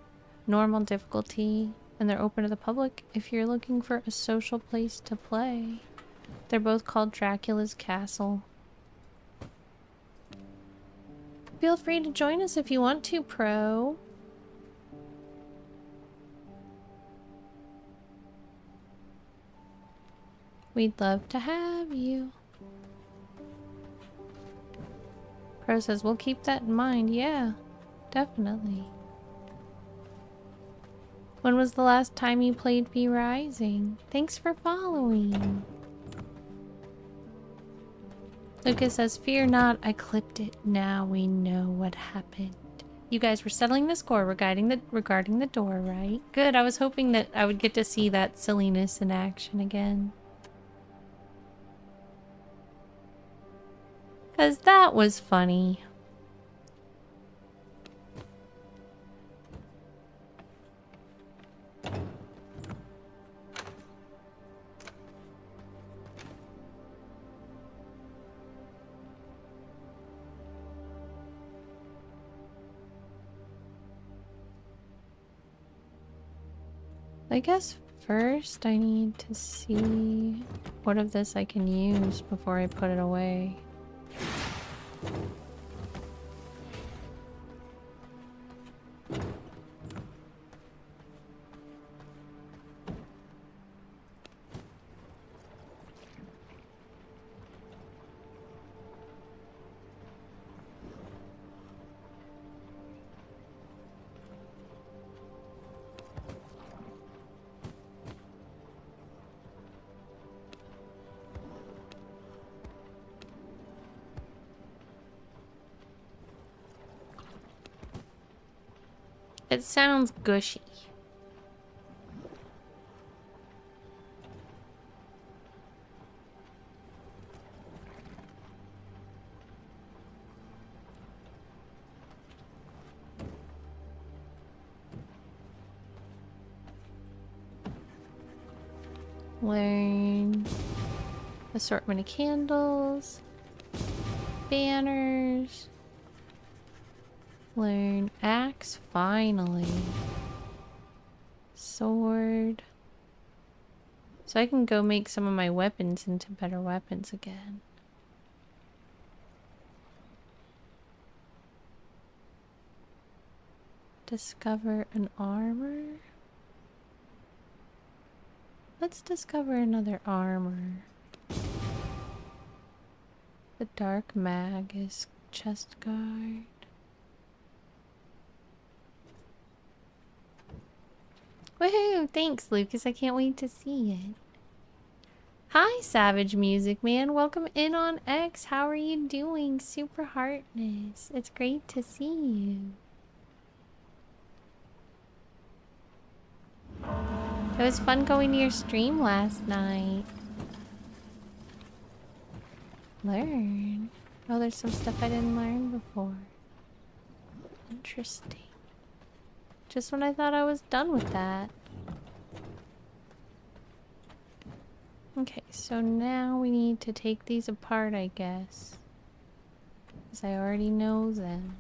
normal difficulty. And they're open to the public if you're looking for a social place to play. They're both called Dracula's Castle. Feel free to join us if you want to, Pro. We'd love to have you. Pro says, we'll keep that in mind. Yeah, definitely. When was the last time you played V Rising? Thanks for following. Lucas says, fear not, I clipped it. Now we know what happened. You guys were settling the score regarding the door, right? Good, I was hoping that I would get to see that silliness in action again. 'Cause that was funny. I guess first I need to see what of this I can use before I put it away. It sounds gushy. Learn assortment of candles, banners. Learn axe, finally. Sword. So I can go make some of my weapons into better weapons again. Discover an armor. Let's discover another armor. The Dark Magus chest guard. Woohoo! Thanks, Lucas. I can't wait to see it. Hi, Savage Music Man. Welcome in on X. How are you doing? Super Heartness. It's great to see you. It was fun going to your stream last night. Learn. Oh, there's some stuff I didn't learn before. Interesting. Just when I thought I was done with that. Okay, so now we need to take these apart, I guess. Because I already know them.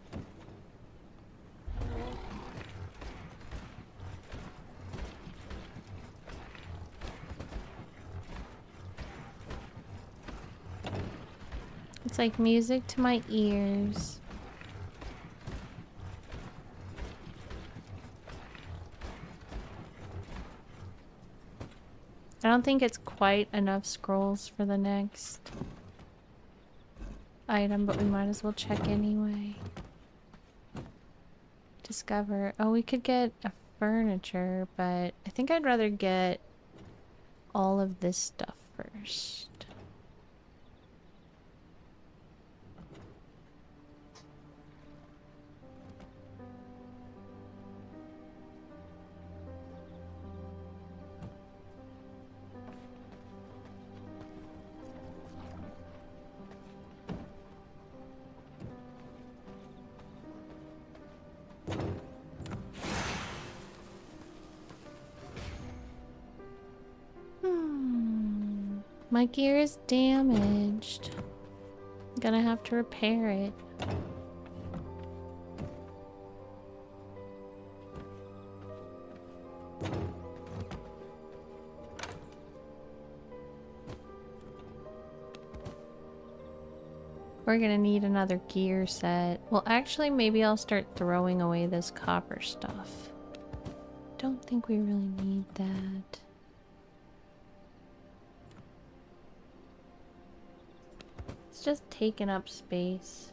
It's like music to my ears. I don't think it's quite enough scrolls for the next item, but we might as well check anyway. Discover. Oh, we could get a furniture, but I think I'd rather get all of this stuff first. My gear is damaged. I'm gonna have to repair it. We're gonna need another gear set. Well, actually, maybe I'll start throwing away this copper stuff. Don't think we really need that. It's just taking up space.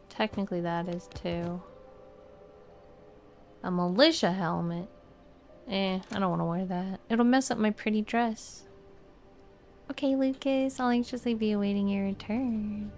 Technically that is too. A militia helmet. I don't want to wear that. It'll mess up my pretty dress. Okay, Lucas, I'll anxiously be awaiting your return.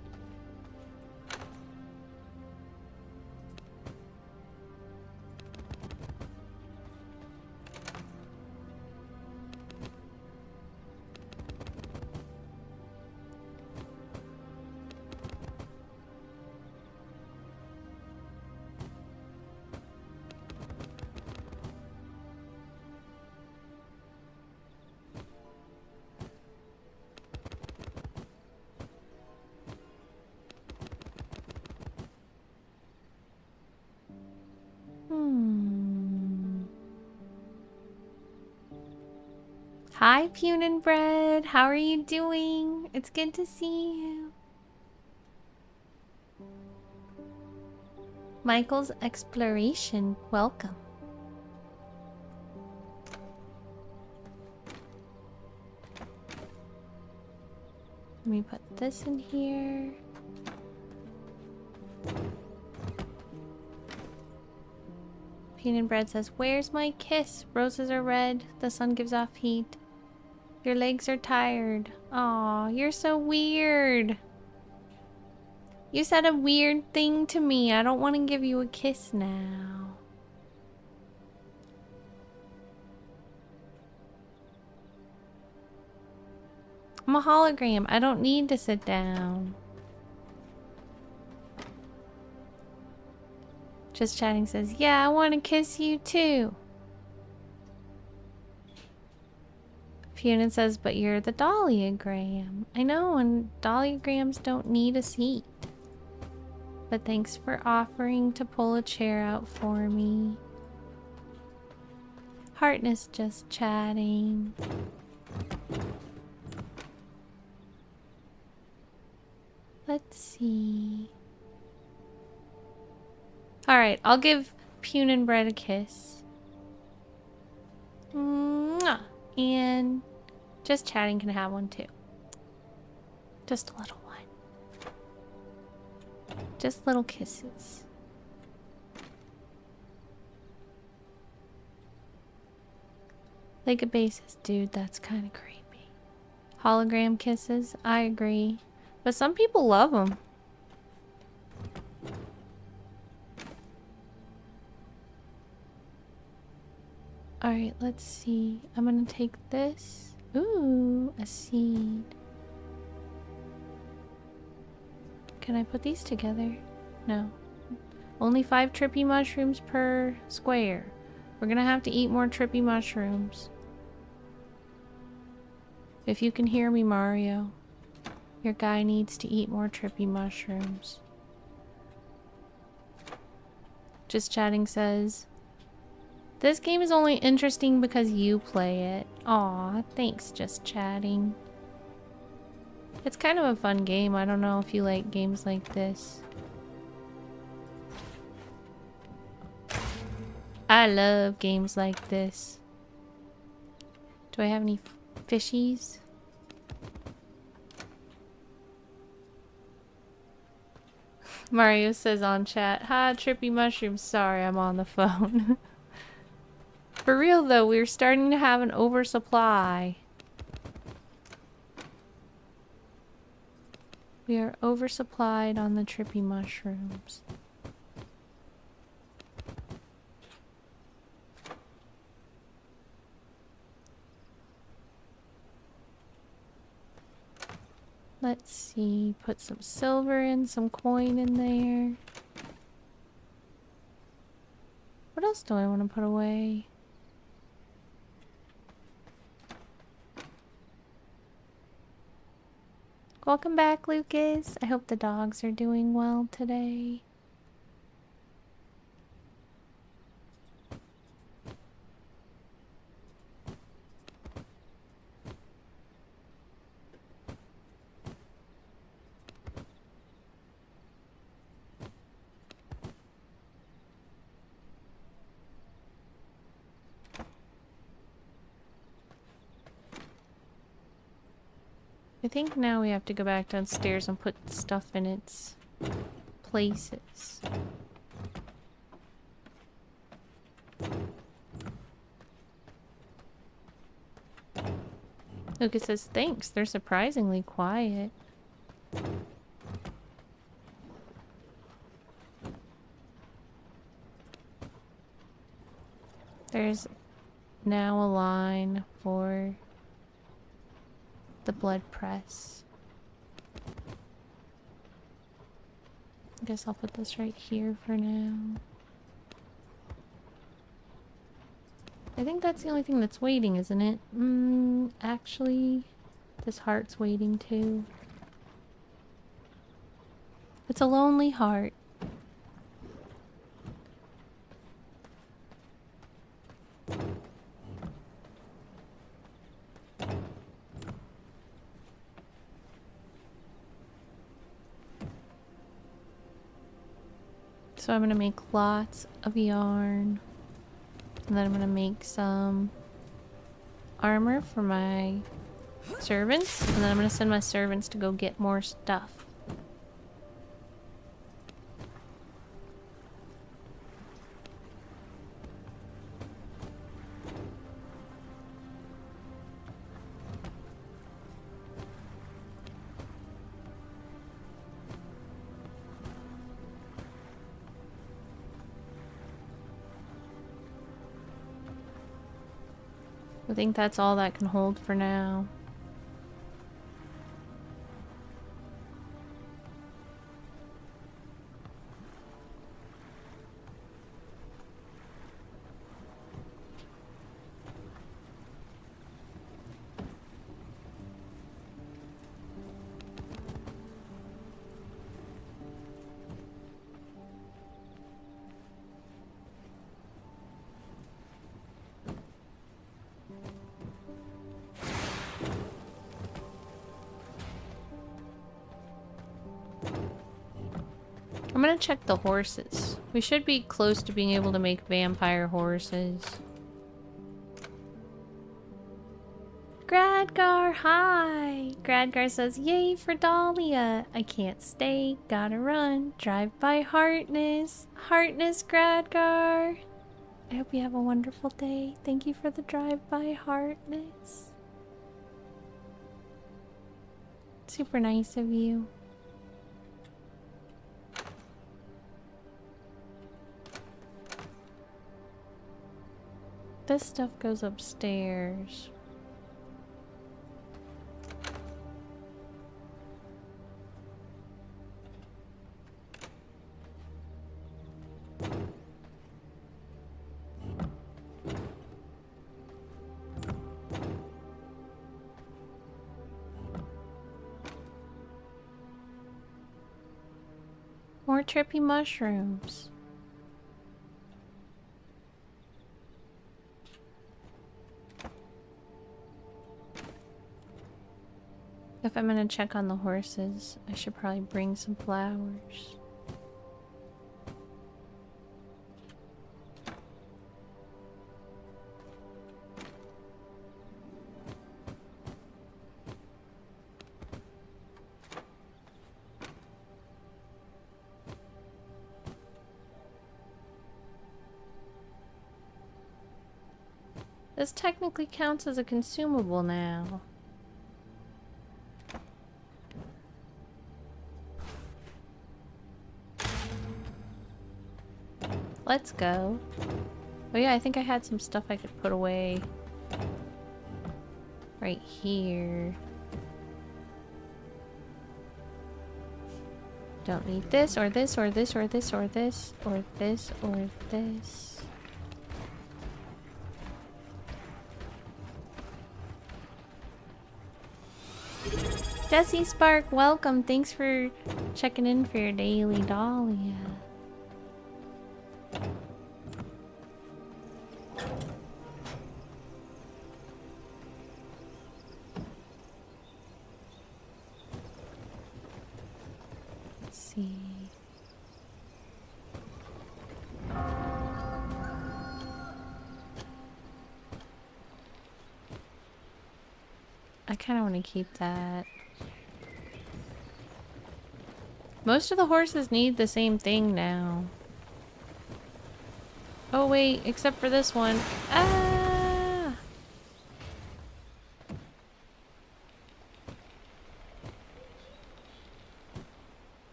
Hi, Punin Bread. How are you doing? It's good to see you. Michael's Exploration. Welcome. Let me put this in here. Punin Bread says, "Where's my kiss? Roses are red. The sun gives off heat. Your legs are tired. Aw, you're so weird. You said a weird thing to me. I don't want to give you a kiss now." I'm a hologram. I don't need to sit down. Just Chatting says, "Yeah, I want to kiss you too." Punin says, "But you're the Dahliagram." I know, and Dahliagrams don't need a seat. But thanks for offering to pull a chair out for me. Hartness just chatting. Let's see. Alright, I'll give Punin Bread a kiss. Mwah. And Just Chatting can have one too. Just a little one. Just little kisses. Like a bassist, dude, that's kind of creepy. Hologram kisses, I agree. But some people love them. Alright, let's see. I'm gonna take this. Ooh, a seed. Can I put these together? No. Only 5 trippy mushrooms per square. We're gonna have to eat more trippy mushrooms. If you can hear me, Mario, your guy needs to eat more trippy mushrooms. Just Chatting says, this game is only interesting because you play it. Aw, thanks, Just Chatting. It's kind of a fun game. I don't know if you like games like this. I love games like this. Do I have any fishies? Mario says on chat, ha, trippy mushrooms, sorry, I'm on the phone. For real though, we're starting to have an oversupply. We are oversupplied on the trippy mushrooms. Let's see, put some silver in, some coin in there. What else do I want to put away? Welcome back, Lucas. I hope the dogs are doing well today. I think now we have to go back downstairs and put stuff in its places. Lucas says, thanks, they're surprisingly quiet. There's now a line for the blood press. I guess I'll put this right here for now. I think that's the only thing that's waiting, isn't it? Actually, this heart's waiting too. It's a lonely heart. So I'm gonna make lots of yarn. And then I'm gonna make some armor for my servants. And then I'm gonna send my servants to go get more stuff. I think that's all that can hold for now. I'm gonna check the horses. We should be close to being able to make vampire horses. Gradgar, hi! Gradgar says, yay for Dahlia! I can't stay, gotta run. Drive by Heartness. Heartness, Gradgar! I hope you have a wonderful day. Thank you for the drive by Heartness. Super nice of you. This stuff goes upstairs. More trippy mushrooms. If I'm gonna check on the horses, I should probably bring some flowers. This technically counts as a consumable now. Let's go. Oh yeah, I think I had some stuff I could put away right here. Don't need this or this or this or this or this or this or this. Jesse Spark, welcome. Thanks for checking in for your daily Dahlia. Let's see. I kind of want to keep that. Most of the horses need the same thing now. Oh wait, except for this one. Ah!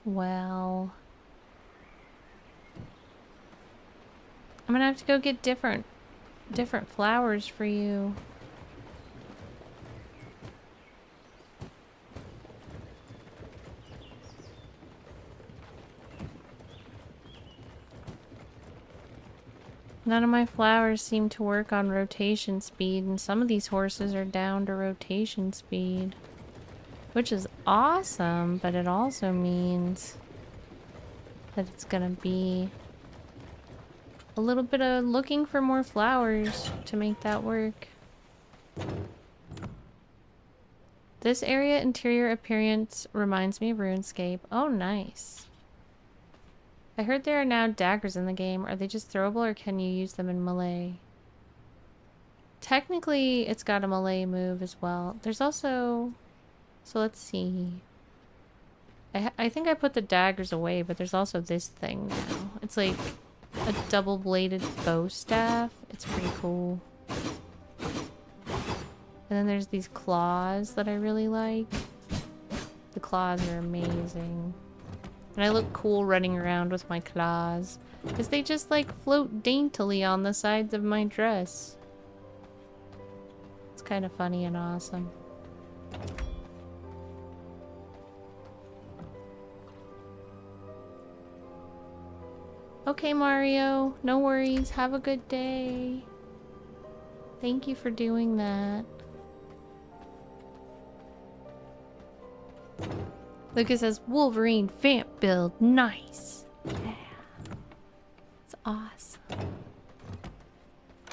Well, I'm gonna have to go get different flowers for you. None of my flowers seem to work on rotation speed, and some of these horses are down to rotation speed. Which is awesome, but it also means that it's gonna be a little bit of looking for more flowers to make that work. This area interior appearance reminds me of RuneScape. Oh, nice. I heard there are now daggers in the game. Are they just throwable or can you use them in melee? Technically, it's got a melee move as well. There's also... So let's see. I think I put the daggers away, but there's also this thing now. It's like a double-bladed bow staff. It's pretty cool. And then there's these claws that I really like. The claws are amazing. And I look cool running around with my claws. Because they just like float daintily on the sides of my dress. It's kind of funny and awesome. Okay, Mario. No worries. Have a good day. Thank you for doing that. Lucas says, Wolverine vamp build. Nice. Yeah. It's awesome.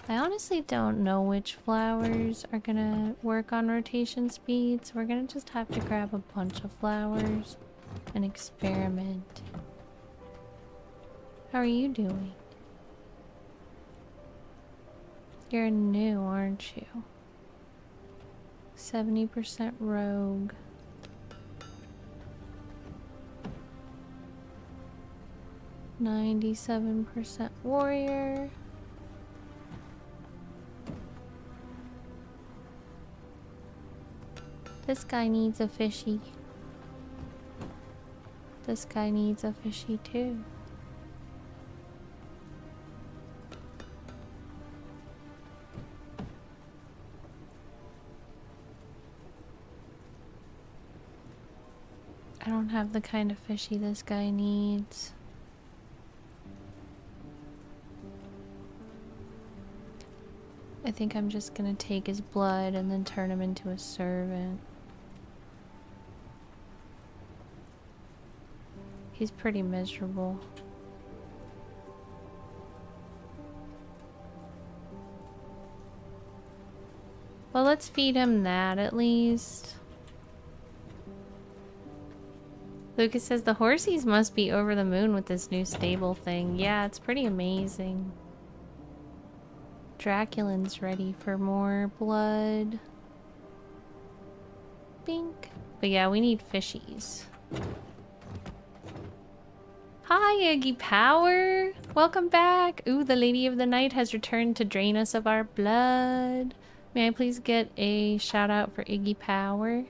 I honestly don't know which flowers are gonna work on rotation speed, so we're gonna just have to grab a bunch of flowers and experiment. How are you doing? You're new, aren't you? 70% rogue. 97% warrior. This guy needs a fishy. This guy needs a fishy too. I don't have the kind of fishy this guy needs. I think I'm just gonna take his blood and then turn him into a servant. He's pretty miserable. Well, let's feed him that at least. Lucas says the horsies must be over the moon with this new stable thing. Yeah, it's pretty amazing. Draculin's ready for more blood. Bink. But yeah, we need fishies. Hi, Iggy Power! Welcome back! Ooh, the Lady of the Night has returned to drain us of our blood. May I please get a shout out for Iggy Power?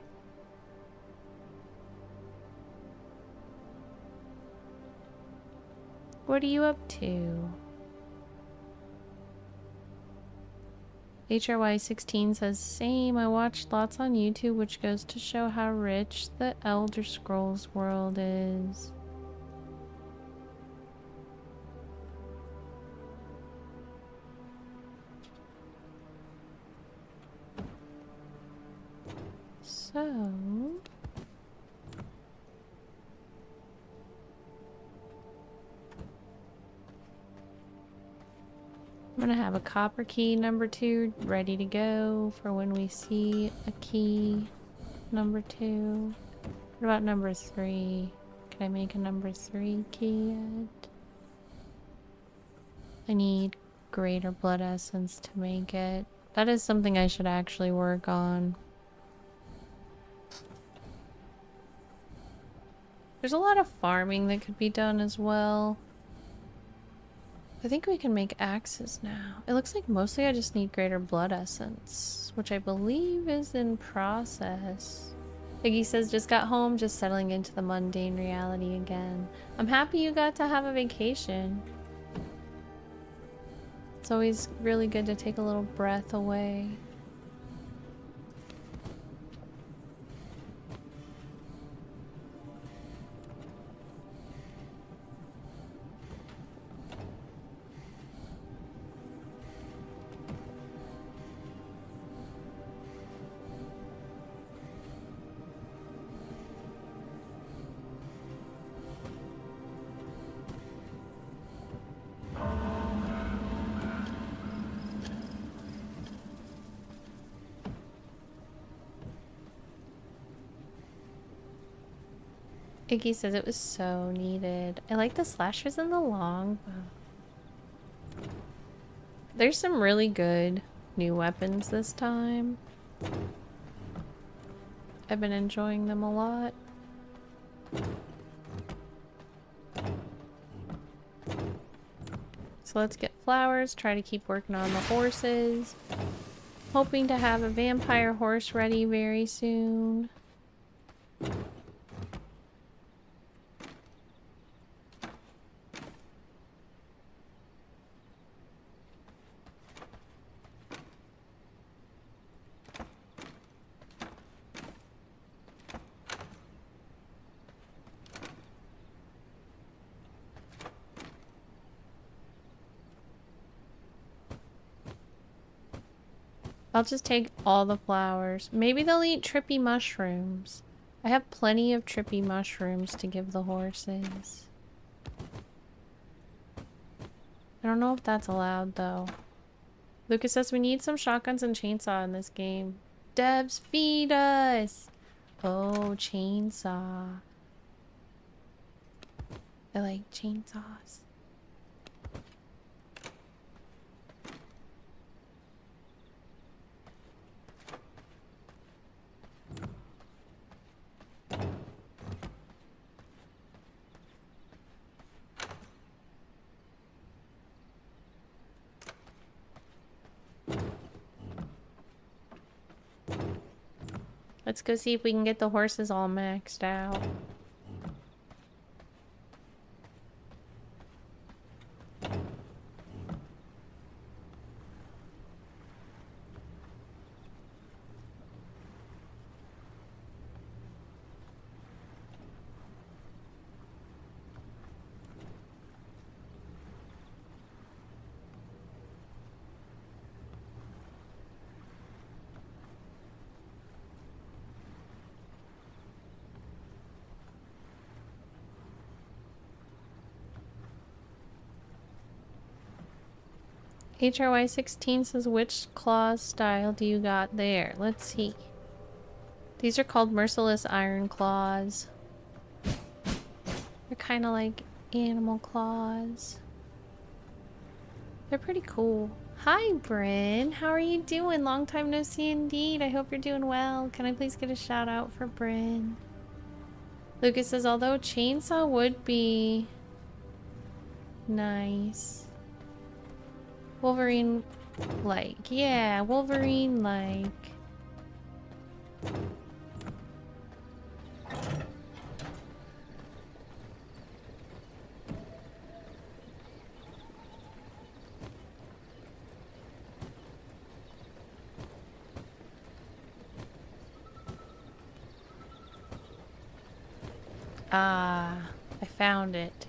What are you up to? HRY16 says, same, I watched lots on YouTube, which goes to show how rich the Elder Scrolls world is. So... I'm gonna have a copper key number 2 ready to go for when we see a key number 2. What about number 3? Can I make a number 3 key yet? I need greater blood essence to make it. That is something I should actually work on. There's a lot of farming that could be done as well. I think we can make axes now. It looks like mostly I just need greater blood essence, which I believe is in process. Iggy says, just got home, just settling into the mundane reality again. I'm happy you got to have a vacation. It's always really good to take a little breath away. Iggy says it was so needed. I like the slashers and the longbow. There's some really good new weapons this time. I've been enjoying them a lot. So let's get flowers, try to keep working on the horses. Hoping to have a vampire horse ready very soon. I'll just take all the flowers. Maybe they'll eat trippy mushrooms. I have plenty of trippy mushrooms to give the horses. I don't know if that's allowed though. Lucas says we need some shotguns and chainsaw in this game. Devs, feed us! Oh, chainsaw. I like chainsaws. Let's go see if we can get the horses all maxed out. HRY16 says, which claw style do you got there? Let's see. These are called Merciless Iron Claws. They're kind of like animal claws. They're pretty cool. Hi, Bryn. How are you doing? Long time no see indeed. I hope you're doing well. Can I please get a shout out for Bryn? Lucas says, although chainsaw would be nice. Wolverine-like. Yeah, Wolverine-like. Ah, I found it.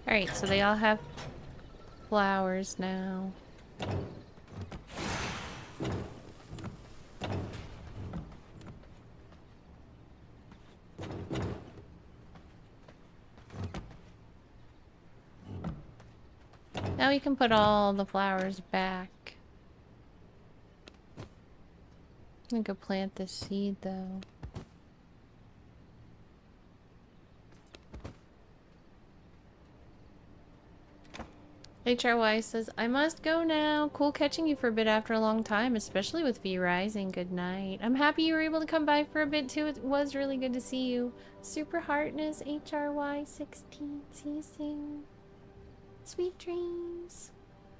Alright, so they all have flowers now. Now we can put all the flowers back. I'm gonna go plant this seed though. HRY says, I must go now. Cool catching you for a bit after a long time, especially with V Rising. Good night. I'm happy you were able to come by for a bit too. It was really good to see you. Super Heartness, HRY16. See you soon. Sweet dreams.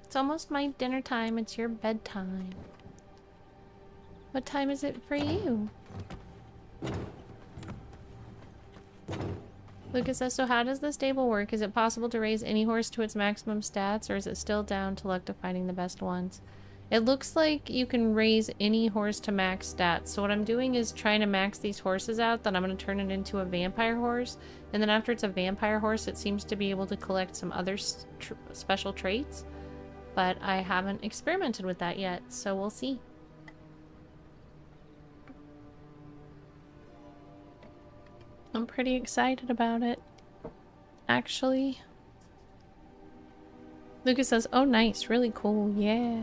It's almost my dinner time. It's your bedtime. What time is it for you? Lucas says, so how does the stable work? Is it possible to raise any horse to its maximum stats, or is it still down to luck to finding the best ones? It looks like you can raise any horse to max stats. So what I'm doing is trying to max these horses out, then I'm going to turn it into a vampire horse. And then after it's a vampire horse, it seems to be able to collect some other special traits. But I haven't experimented with that yet, so we'll see. I'm pretty excited about it, actually. Lucas says, oh nice, really cool, yeah.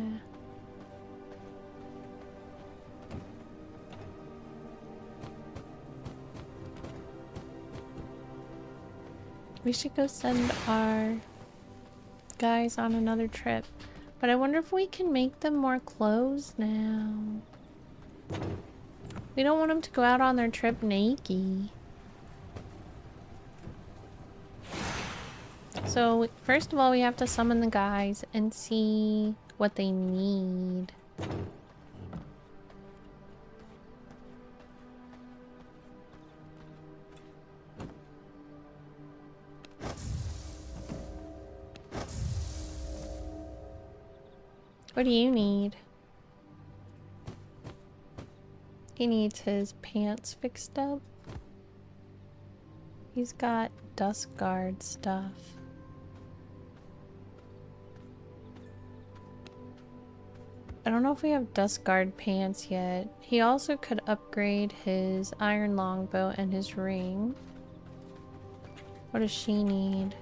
We should go send our guys on another trip. But I wonder if we can make them more clothes now. We don't want them to go out on their trip naked. So, first of all, we have to summon the guys and see what they need. What do you need? He needs his pants fixed up. He's got Dusk Guard stuff. I don't know if we have Dusk Guard pants yet. He also could upgrade his iron longbow and his ring. What does she need?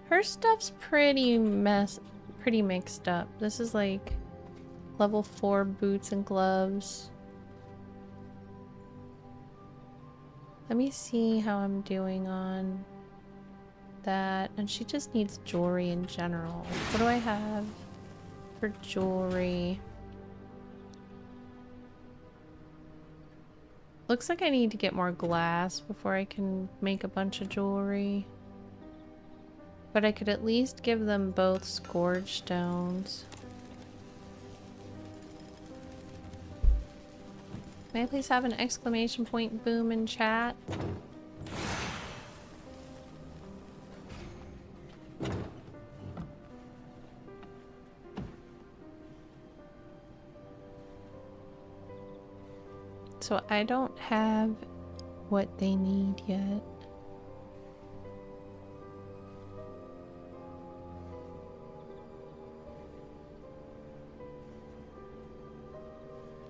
Her stuff's pretty mixed up. This is like level 4 boots and gloves. Let me see how I'm doing on that. And she just needs jewelry in general. What do I have for jewelry? Looks like I need to get more glass before I can make a bunch of jewelry. But I could at least give them both scourge stones. May I please have an exclamation point boom in chat? So I don't have what they need yet.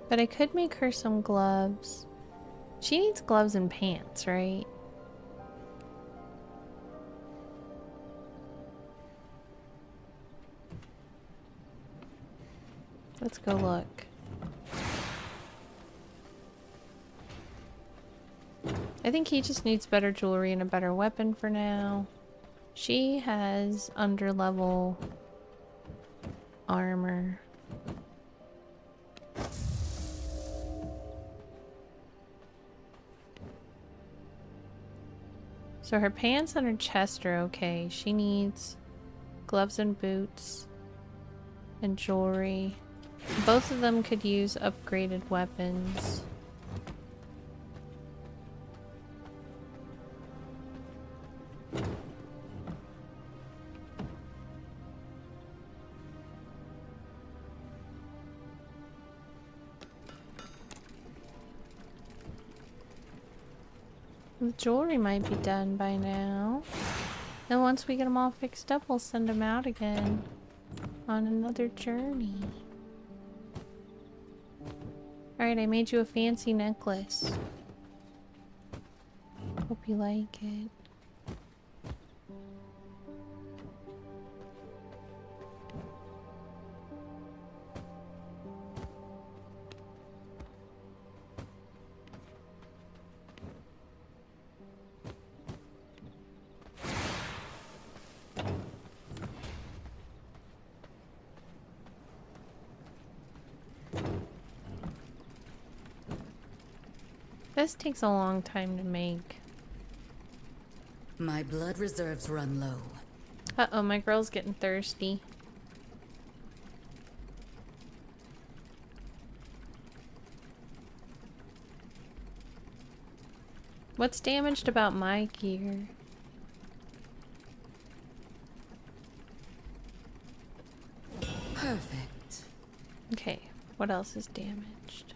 But I could make her some gloves. She needs gloves and pants, right? Let's go look. I think he just needs better jewelry and a better weapon for now. She has underlevel armor. So her pants and her chest are okay. She needs gloves and boots and jewelry. Both of them could use upgraded weapons. The jewelry might be done by now. And once we get them all fixed up, we'll send them out again on another journey. Alright, I made you a fancy necklace. Hope you like it. This takes a long time to make. My blood reserves run low. Uh-oh, my girl's getting thirsty. What's damaged about my gear? Perfect. Okay, what else is damaged?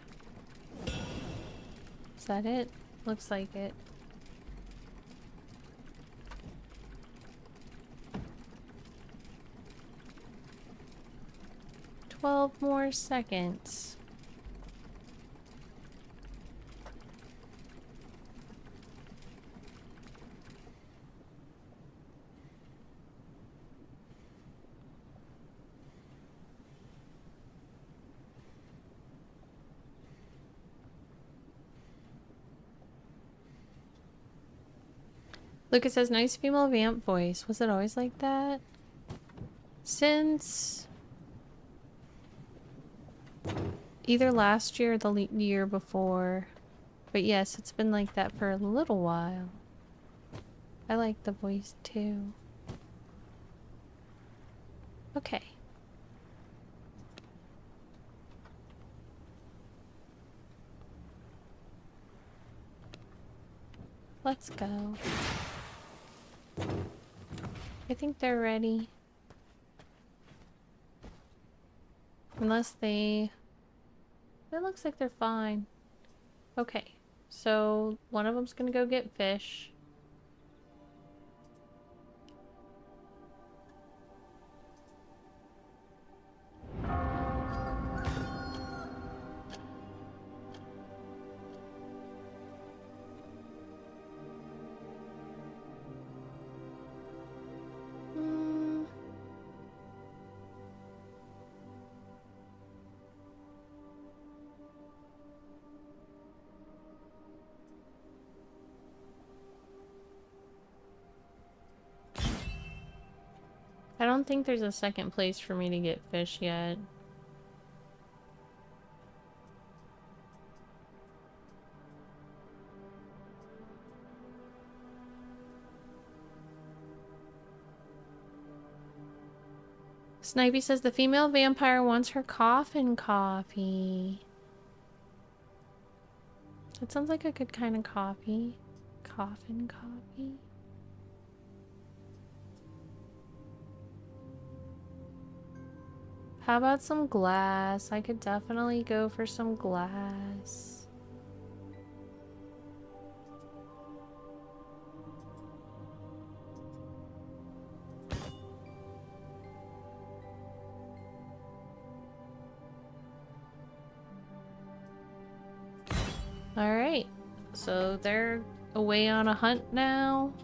Is that it? Looks like it. "12 more seconds." Lucas says, "Nice female vamp voice. Was it always like that?" Since either last year or the year before. But yes, it's been like that for a little while. I like the voice too. Okay. Let's go. I think they're ready. Unless they... It looks like they're fine. Okay, so one of them's gonna go get fish. I don't think there's a second place for me to get fish yet. Snipey says the female vampire wants her coffin coffee. That sounds like a good kind of coffee. Coffin coffee. How about some glass? I could definitely go for some glass. Alright, so they're away on a hunt now.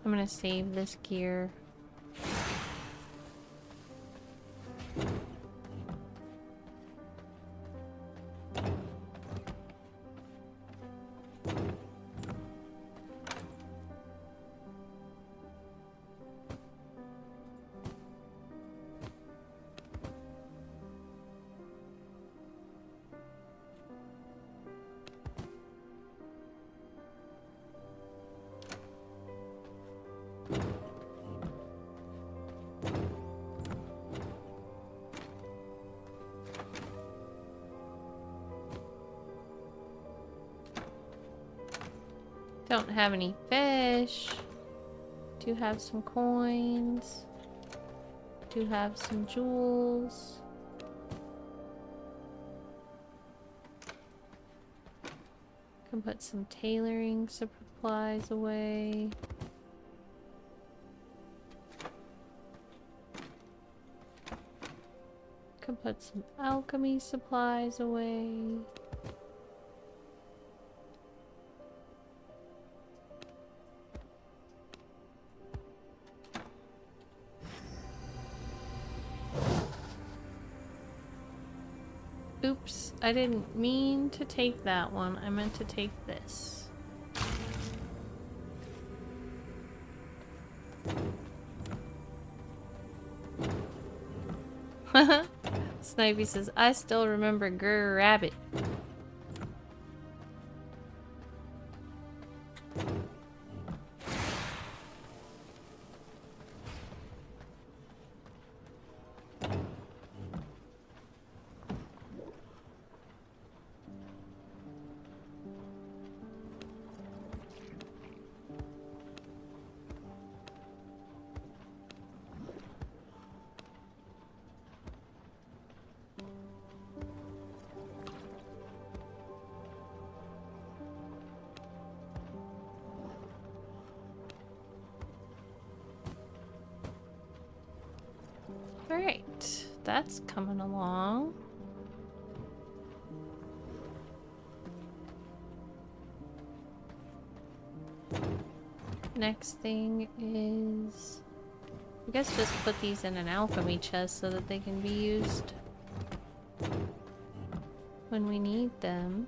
I'm gonna save this gear. Don't have any fish. Do have some coins. Do have some jewels. Can put some tailoring supplies away. Can put some alchemy supplies away. Oops, I didn't mean to take that one. I meant to take this. Snipey says, I still remember Gir Rabbit. Alright, that's coming along. Next thing is, I guess just put these in an alchemy chest so that they can be used when we need them.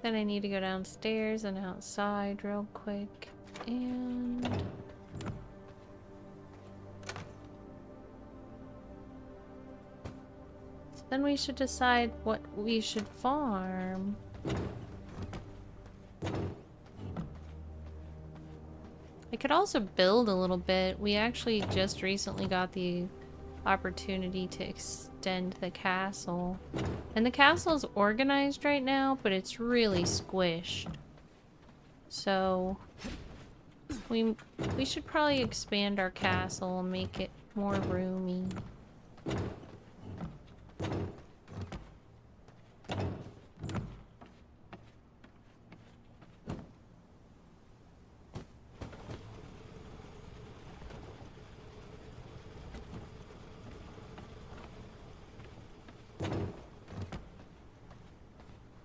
Then I need to go downstairs and outside real quick, and then we should decide what we should farm. I could also build a little bit. We actually just recently got the opportunity to extend the castle. And the castle is organized right now, but it's really squished. So we should probably expand our castle and make it more roomy.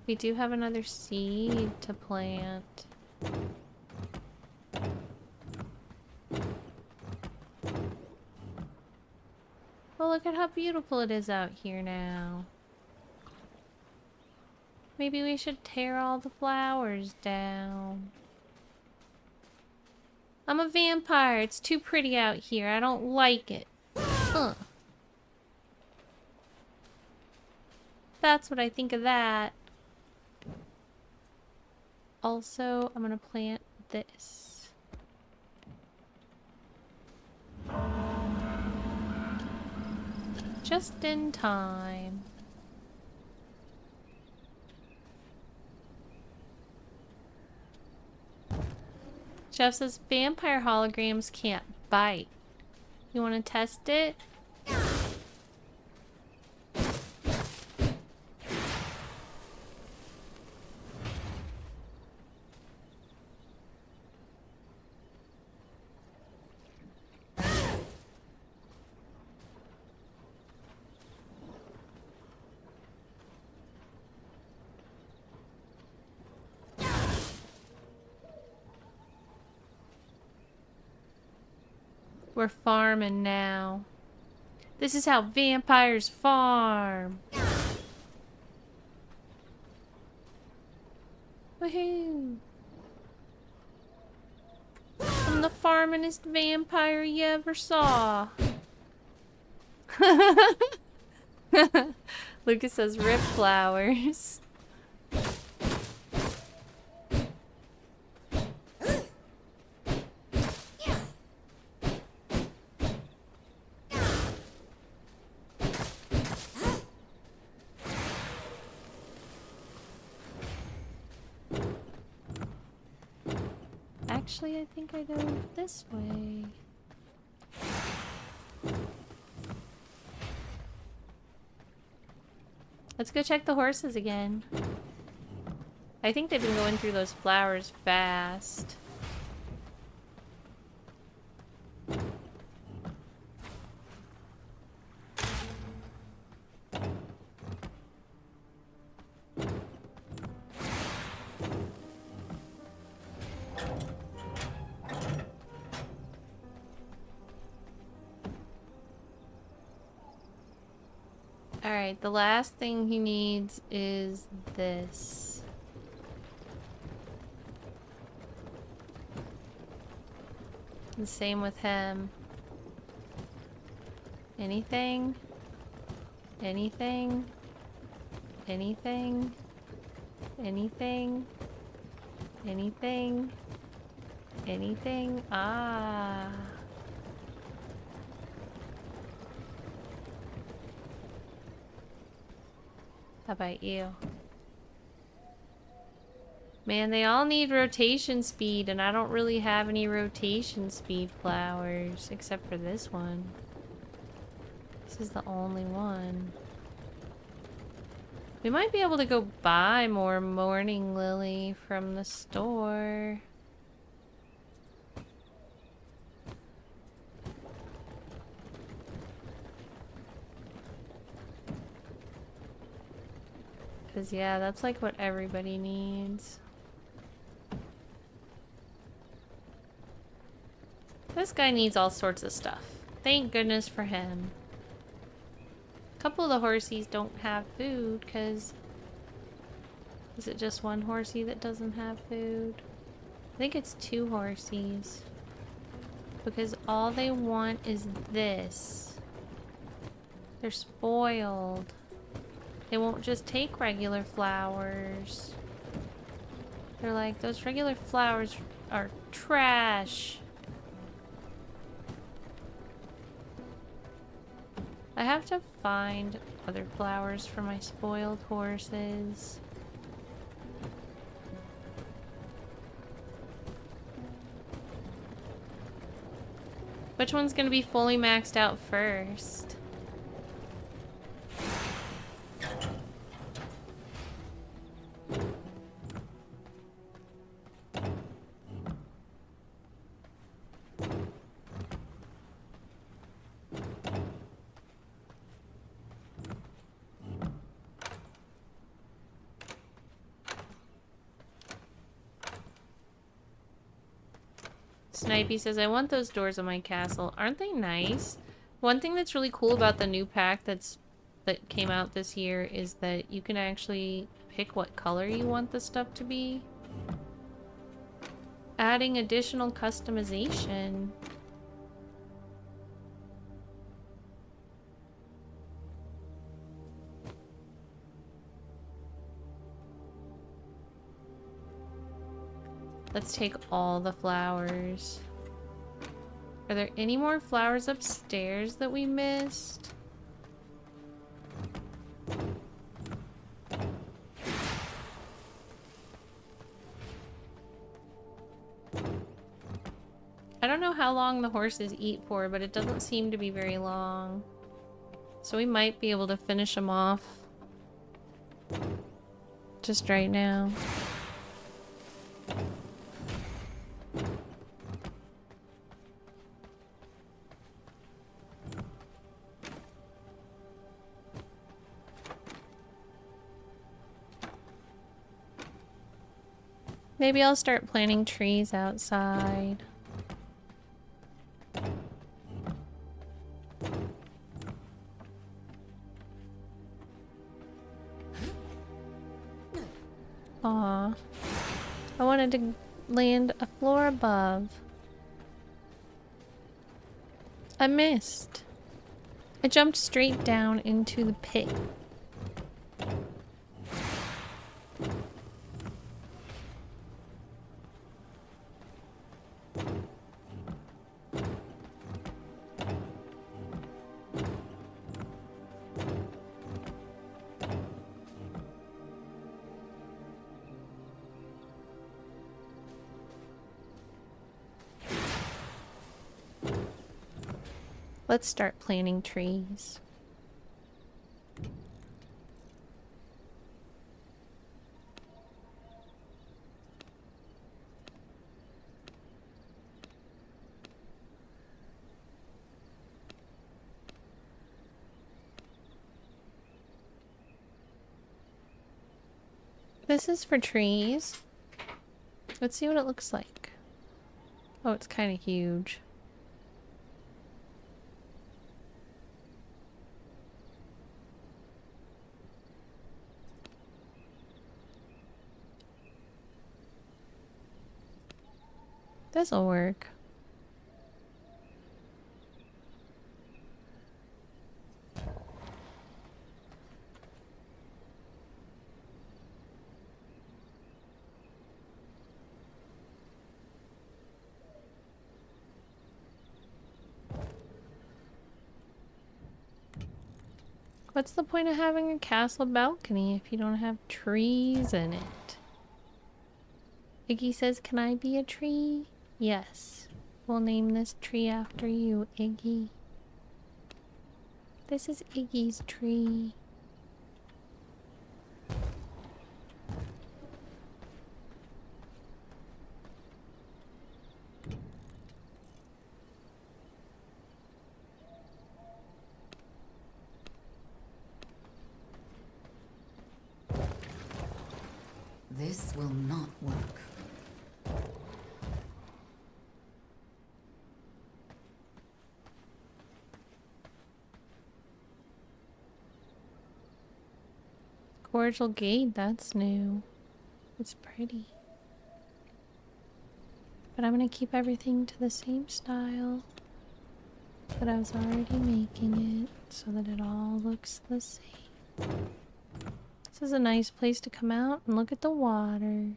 We do have another seed to plant. Well, look at how beautiful it is out here now. Maybe we should tear all the flowers down. I'm a vampire. It's too pretty out here. I don't like it. That's what I think of that. Also, I'm gonna plant this. Just in time. Jeff says vampire holograms can't bite. You want to test it? We're farming now. This is how vampires farm. Woohoo! I'm the farmingest vampire you ever saw. Lucas says rip flowers. Actually, I think I go this way. Let's go check the horses again. I think they've been going through those flowers fast. Alright, the last thing he needs is this. The same with him. Anything? Anything? Anything? Anything? Anything? Anything? Ah. How about you? Man, they all need rotation speed, and I don't really have any rotation speed flowers, except for this one. This is the only one. We might be able to go buy more morning lily from the store. Cause yeah, that's like what everybody needs. This guy needs all sorts of stuff. Thank goodness for him. A couple of the horsies don't have food, cause... Is it just one horsey that doesn't have food? I think it's 2 horsies. Because all they want is this. They're spoiled. They won't just take regular flowers. They're like, those regular flowers are trash. I have to find other flowers for my spoiled horses. Which one's gonna be fully maxed out first? Snipey says, I want those doors on my castle. Aren't they nice? One thing that's really cool about the new pack that came out this year is that you can actually pick what color you want the stuff to be. Adding additional customization. Let's take all the flowers. Are there any more flowers upstairs that we missed? I don't know how long the horses eat for, but it doesn't seem to be very long. So we might be able to finish them off just right now. Maybe I'll start planting trees outside. Aw. I wanted to land a floor above. I missed. I jumped straight down into the pit. Let's start planting trees. This is for trees. Let's see what it looks like. Oh, it's kind of huge. This'll work. What's the point of having a castle balcony if you don't have trees in it? Iggy says, can I be a tree? Yes. We'll name this tree after you, Iggy. This is Iggy's tree. This will not work. Cordial gate, that's new. It's pretty. But I'm gonna keep everything to the same style that I was already making it so that it all looks the same. This is a nice place to come out and look at the water.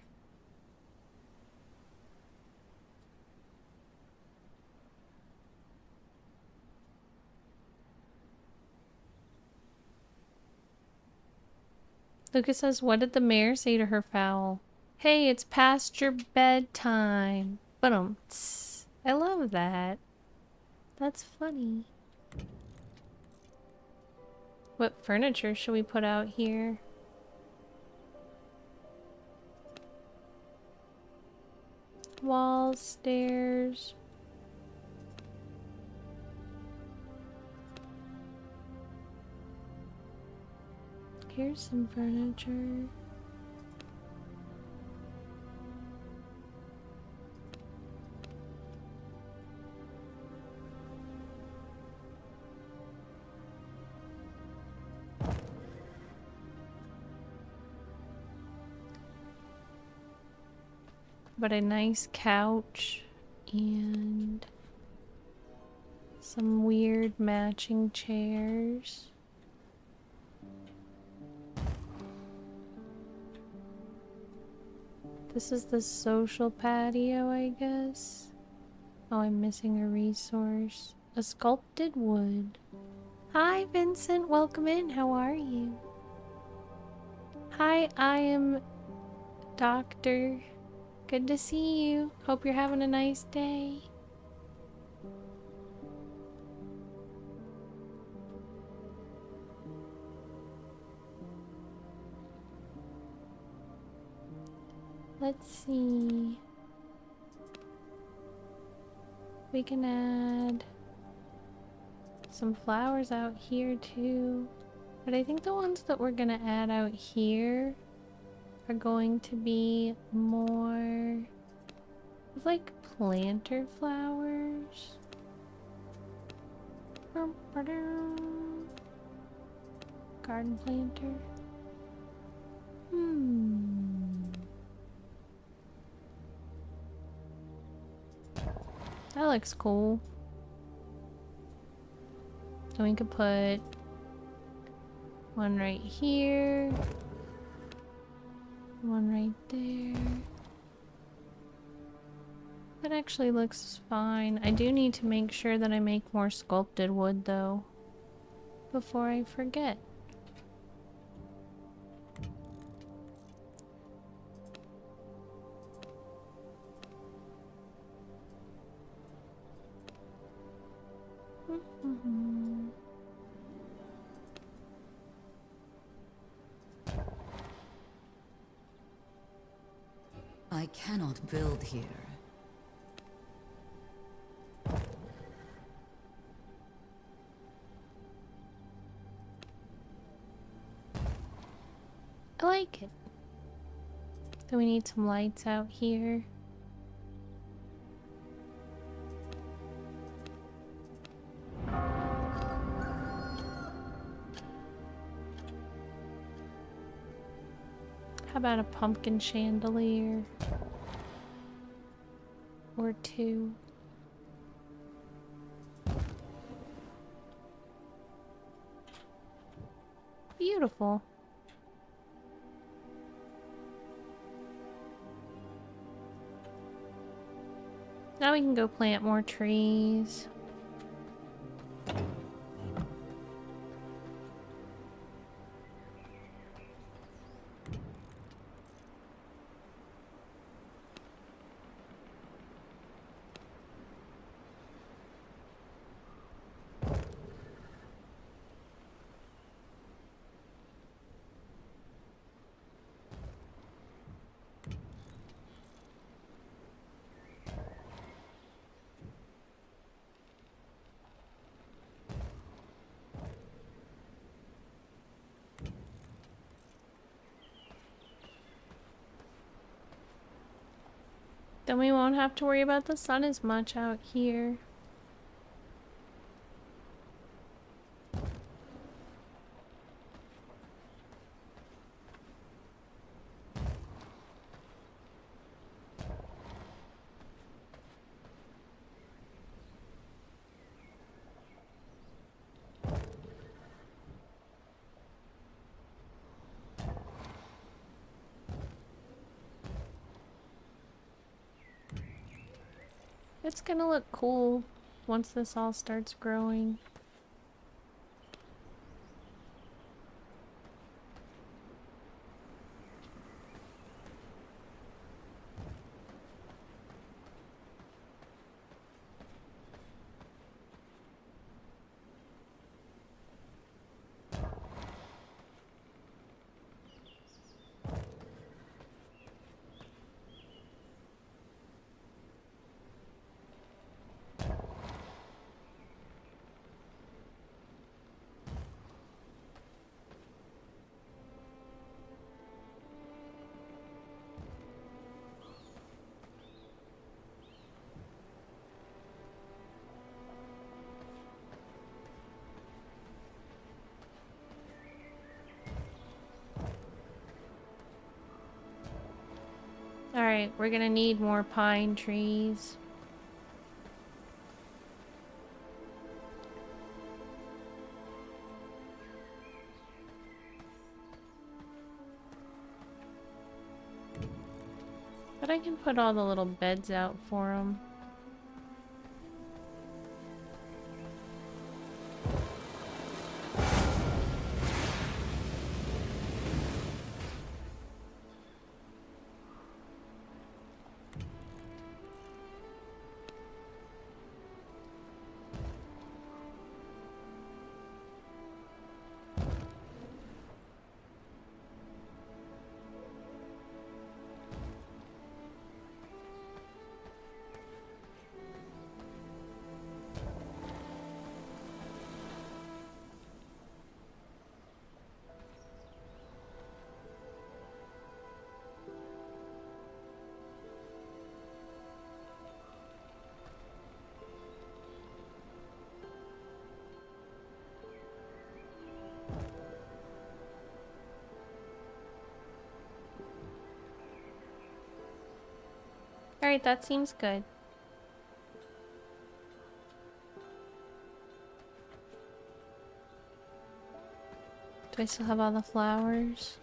Lucas says, what did the mayor say to her fowl? Hey, it's past your bedtime. But I love that. That's funny. What furniture should we put out here? Walls, stairs. Here's some furniture. but a nice couch and some weird matching chairs. This is the social patio, I guess. Oh, I'm missing a resource. A sculpted wood. Hi, Vincent. Welcome in. How are you? Hi, I am Doctor. Good to see you. Hope you're having a nice day. Let's see. We can add some flowers out here too. But I think the ones that we're gonna add out here are going to be more of like planter flowers. Garden planter. That looks cool. So we could put one right here, one right there. That actually looks fine. I do need to make sure that I make more sculpted wood though, before I forget. I cannot build here. I like it. So we need some lights out here. How about a pumpkin chandelier? Or two. Beautiful. Now we can go plant more trees. Then we won't have to worry about the sun as much out here. It's gonna look cool once this all starts growing. Alright, we're gonna need more pine trees. But I can put all the little beds out for them. Alright, that seems good. Do I still have all the flowers?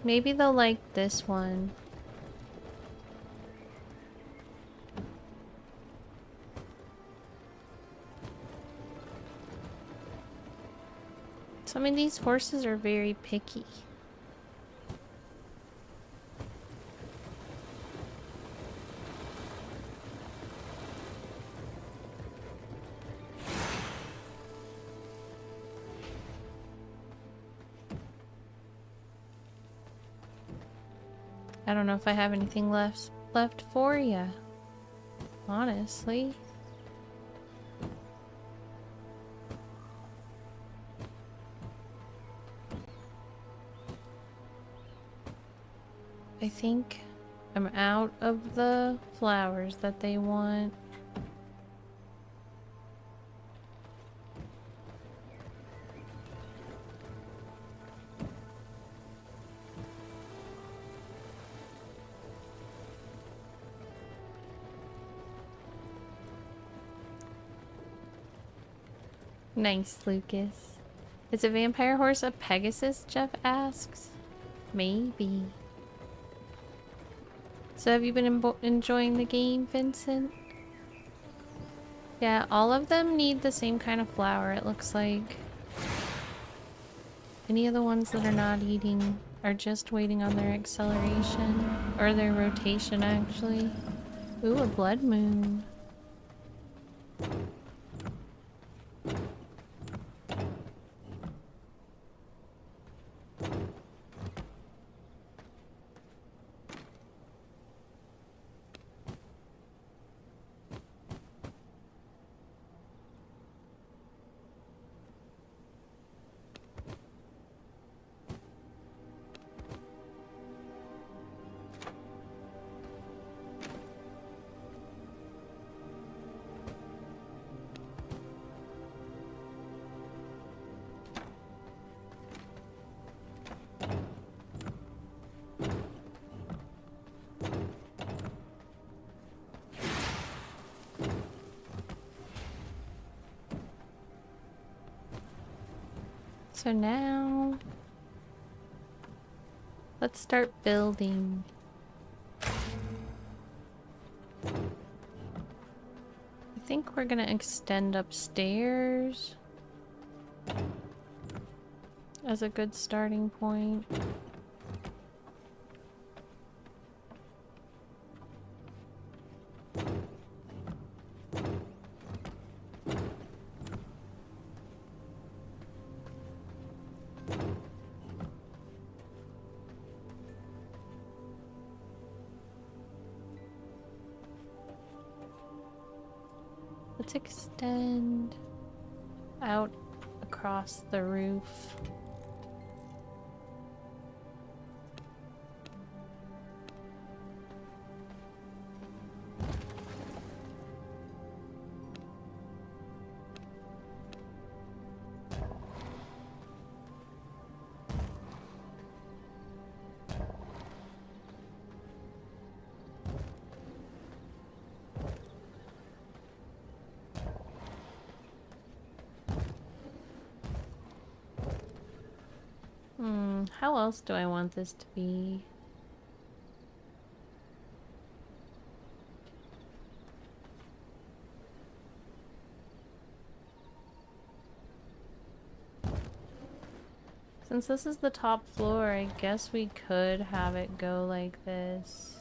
Maybe they'll like this one. Some of these horses are very picky. I don't know if I have anything left for you. Honestly. I think I'm out of the flowers that they want. Nice, Lucas. Is a vampire horse a Pegasus? Jeff asks. Maybe. So have you been enjoying the game, Vincent? Yeah, all of them need the same kind of flower, it looks like. Any of the ones that are not eating are just waiting on their acceleration. Or their rotation, actually. Ooh, a blood moon. So now, let's start building. I think we're gonna extend upstairs as a good starting point. Let's extend out across the roof. How else do I want this to be? Since this is the top floor, I guess we could have it go like this.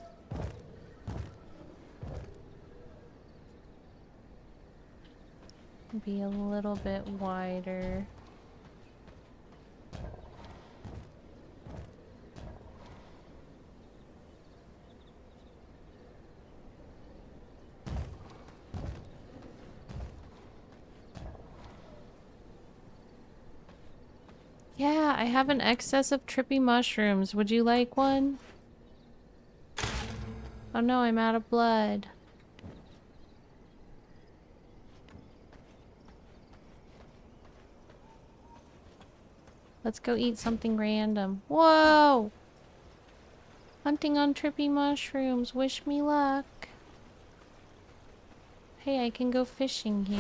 Be a little bit wider. Yeah, I have an excess of trippy mushrooms. Would you like one? Oh no, I'm out of blood. Let's go eat something random. Whoa! Hunting on trippy mushrooms. Wish me luck. Hey, I can go fishing here.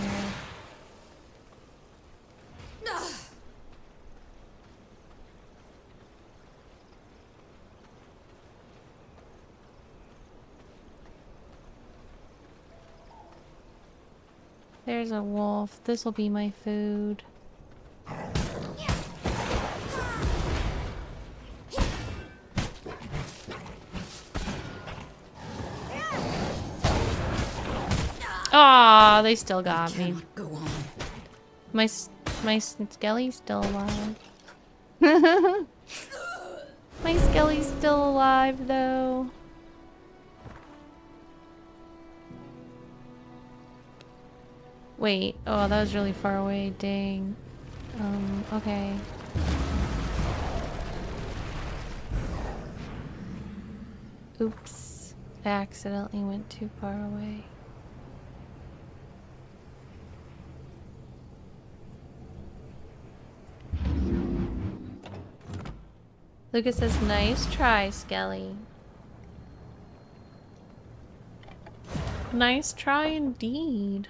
There's a wolf. This'll be my food. Ah, they still got me. Go on. My skelly's still alive. My skelly's still alive though. Wait, oh, that was really far away, dang. Okay. Oops. I accidentally went too far away. Lucas says, nice try, Skelly. Nice try indeed.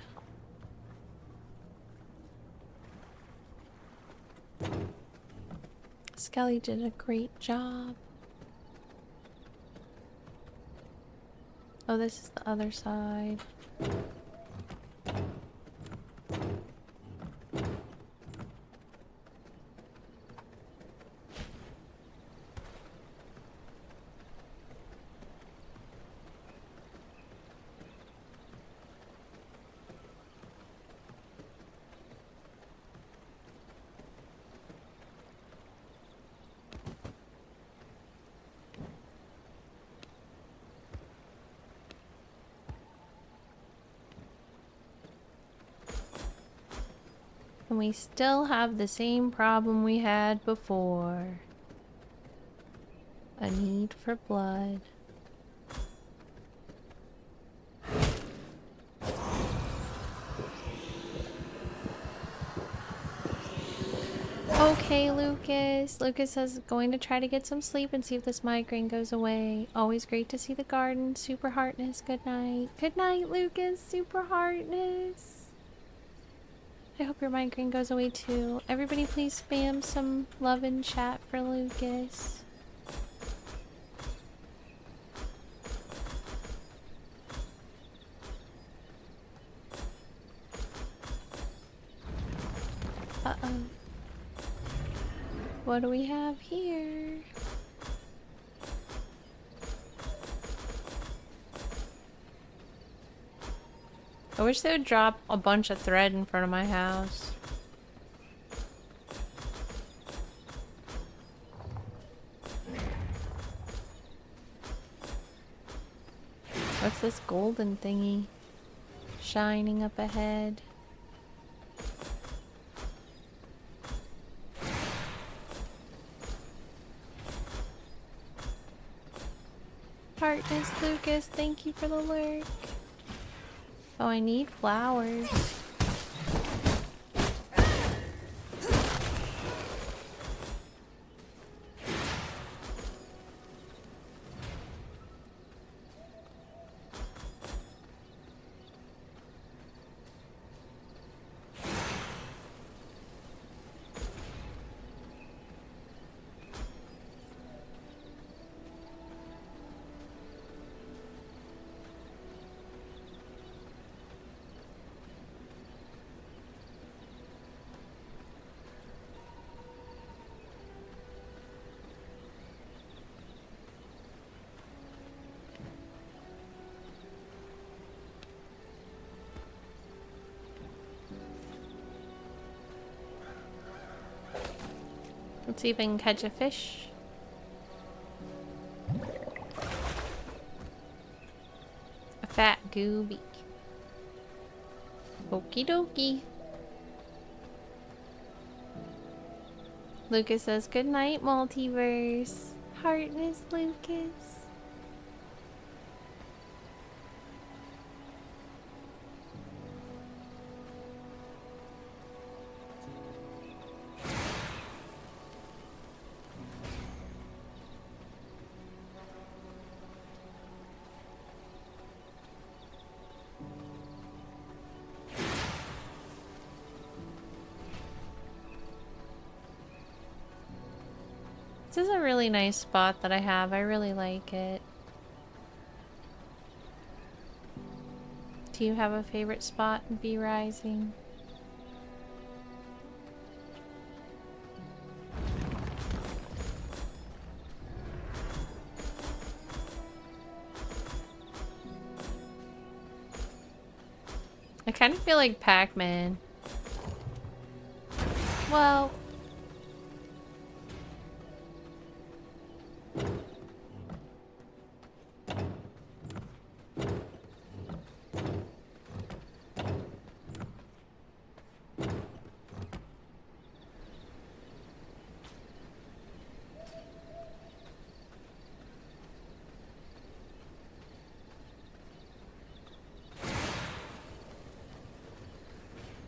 Skelly did a great job. Oh, this is the other side. And we still have the same problem we had before. A need for blood. Okay, Lucas. Lucas says going to try to get some sleep and see if this migraine goes away. Always great to see the garden. Super heartness. Good night. Good night, Lucas. Super heartness. I hope your migraine goes away too. Everybody please spam some love in chat for Lucas. Uh-oh. What do we have here? I wish they would drop a bunch of thread in front of my house. What's this golden thingy shining up ahead? Miss Lucas, thank you for the lurk. Oh, I need flowers. Let's see if I can catch a fish. A fat gooby. Okie dokie. Lucas says, good night, multiverse. Heartness, Lucas. This is a really nice spot that I have. I really like it. Do you have a favorite spot in V Rising? I kind of feel like Pac-Man. Well...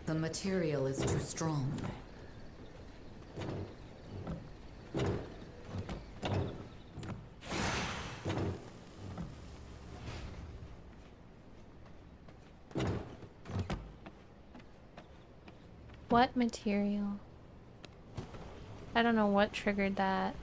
The material is too strong. What material? I don't know what triggered that.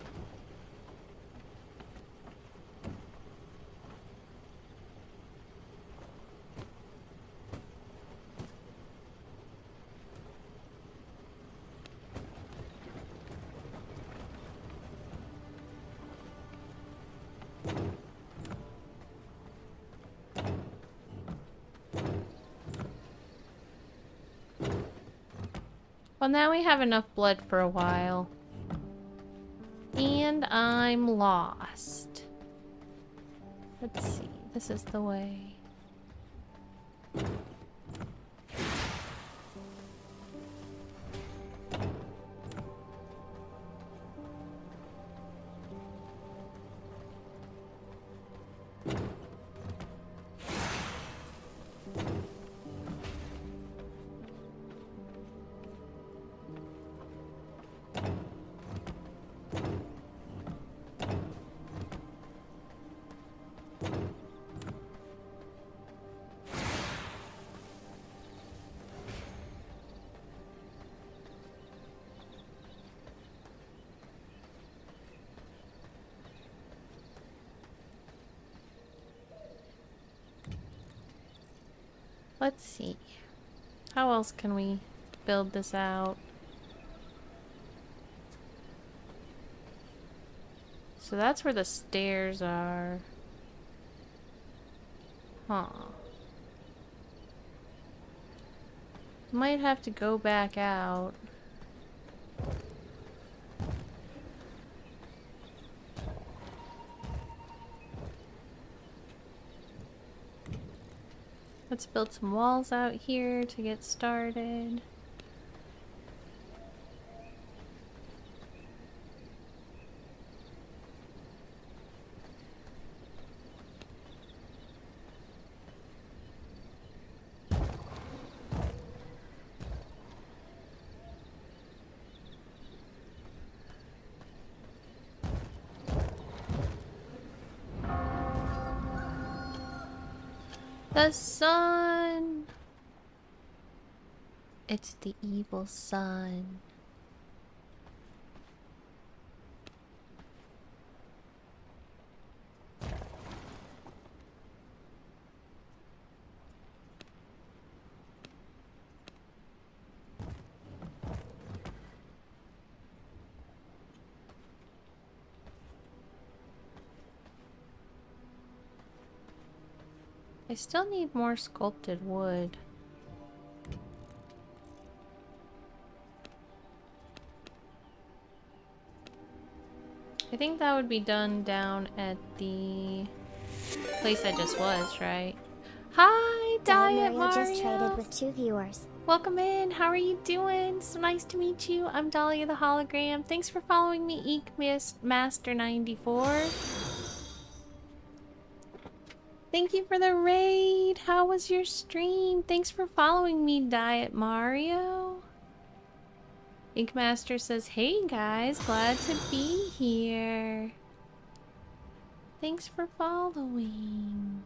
Well, now we have enough blood for a while. And I'm lost. Let's see. This is the way. Let's see. How else can we build this out? So that's where the stairs are. Huh. Might have to go back out. Let's build some walls out here to get started. The sun! It's the evil sun. I still need more sculpted wood. I think that would be done down at the place I just was, right? Hi, Diet Mario! Just traded with 2 viewers. Welcome in. How are you doing? So nice to meet you. I'm Dahlia the Hologram. Thanks for following me, Eek Master 94. Thank you for the raid. How was your stream? Thanks for following me, Diet Mario. Ink Master says, hey guys, glad to be here. Thanks for following.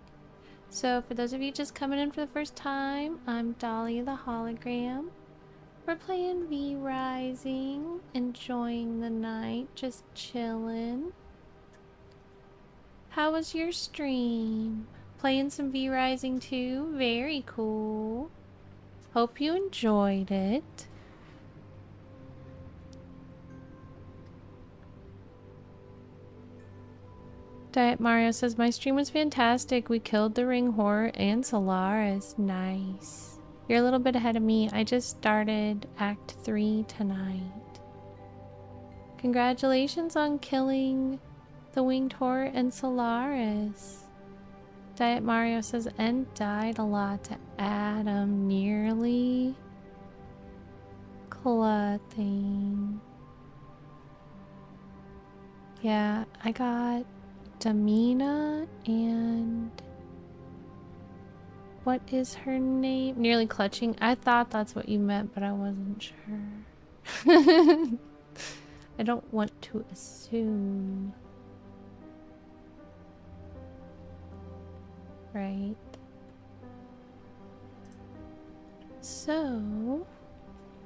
So for those of you just coming in for the first time, I'm Dahlia the Hologram. We're playing V Rising, enjoying the night, just chilling. How was your stream? Playing some V Rising 2? Very cool. Hope you enjoyed it. Diet Mario says, my stream was fantastic. We killed the Ring Horror and Solaris. Nice. You're a little bit ahead of me. I just started Act 3 tonight. Congratulations on killing the Winged Horror and Solaris. Diet Mario says, and died a lot to Adam. Nearly. Clothing. Yeah, I got Damina and what is her name? Nearly Clutching. I thought that's what you meant, but I wasn't sure. I don't want to assume. Right. So,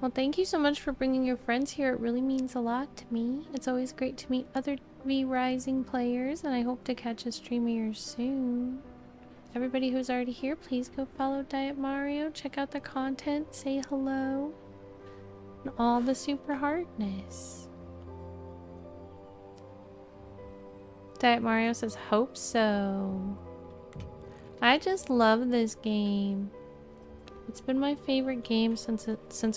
well, thank you so much for bringing your friends here. It really means a lot to me. It's always great to meet other V Rising players, and I hope to catch a stream of yours soon. Everybody who's already here, please go follow Diet Mario, check out the content, say hello, and all the super heartness. Diet Mario says, hope so. I just love this game. It's been my favorite game since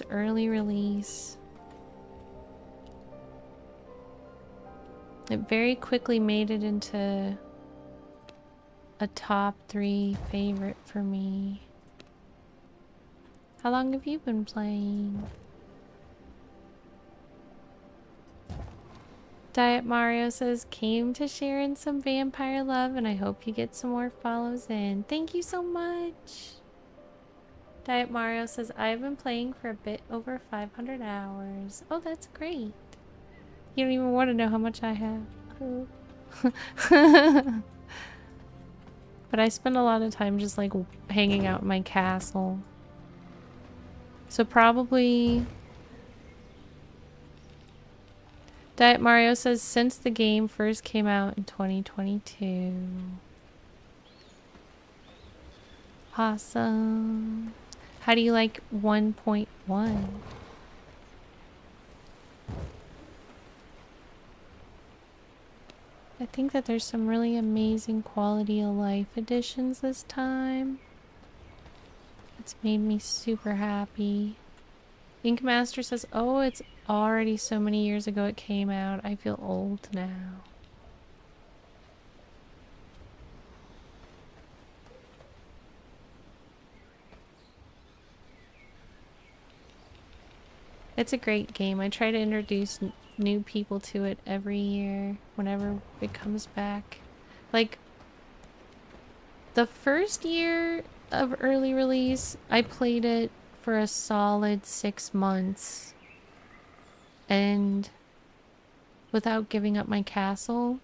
early release. It very quickly made it into a top 3 favorite for me. How long have you been playing? Diet Mario says, came to share in some vampire love, and I hope you get some more follows in. Thank you so much. Diet Mario says, I've been playing for a bit over 500 hours. Oh, that's great. You don't even want to know how much I have. But I spend a lot of time just like hanging out in my castle. So probably... Diet Mario says, since the game first came out in 2022. Awesome. How do you like 1.1? I think that there's some really amazing quality of life additions this time. It's made me super happy. Ink Master says, oh, it's already so many years ago it came out. I feel old now. It's a great game. I try to introduce new people to it every year whenever it comes back. Like, the first year of early release, I played it for a solid 6 months. And without giving up my castle.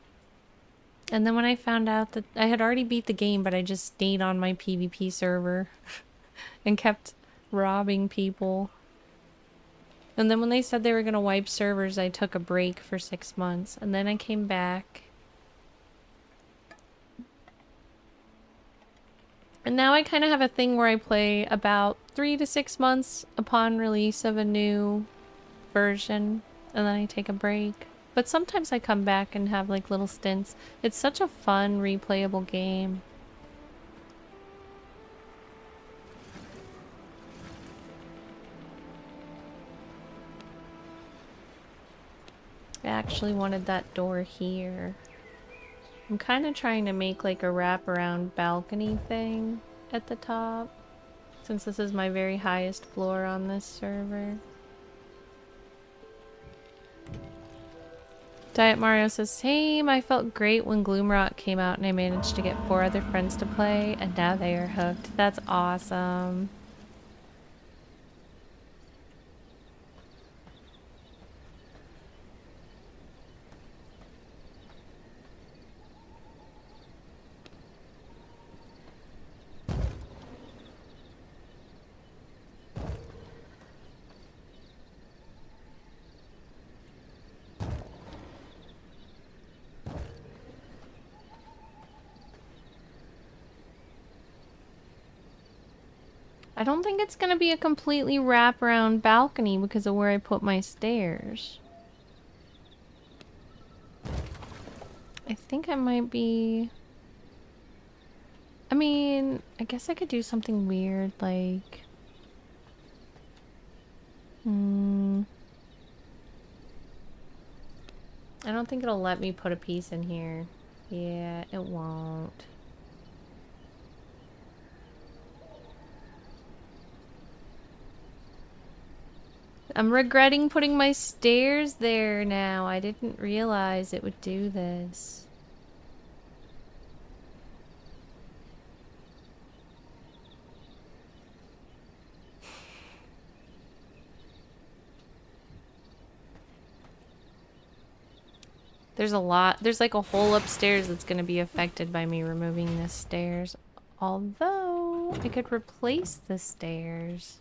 And then when I found out that I had already beat the game, but I just stayed on my PvP server and kept robbing people. And then when they said they were going to wipe servers, I took a break for 6 months. And then I came back. And now I kind of have a thing where I play about 3 to 6 months upon release of a new version. And then I take a break. But sometimes I come back and have like little stints. It's such a fun, replayable game. I actually wanted that door here. I'm kind of trying to make like a wraparound balcony thing at the top, since this is my very highest floor on this server. Diet Mario says, same, I felt great when Gloomrock came out and I managed to get 4 other friends to play, and now they are hooked. That's awesome. I don't think it's gonna be a completely wraparound balcony because of where I put my stairs. I think I might be... I mean, I guess I could do something weird like... I don't think it'll let me put a piece in here. Yeah, it won't. I'm regretting putting my stairs there now. I didn't realize it would do this. There's a lot. There's like a whole upstairs that's going to be affected by me removing the stairs. Although, I could replace the stairs.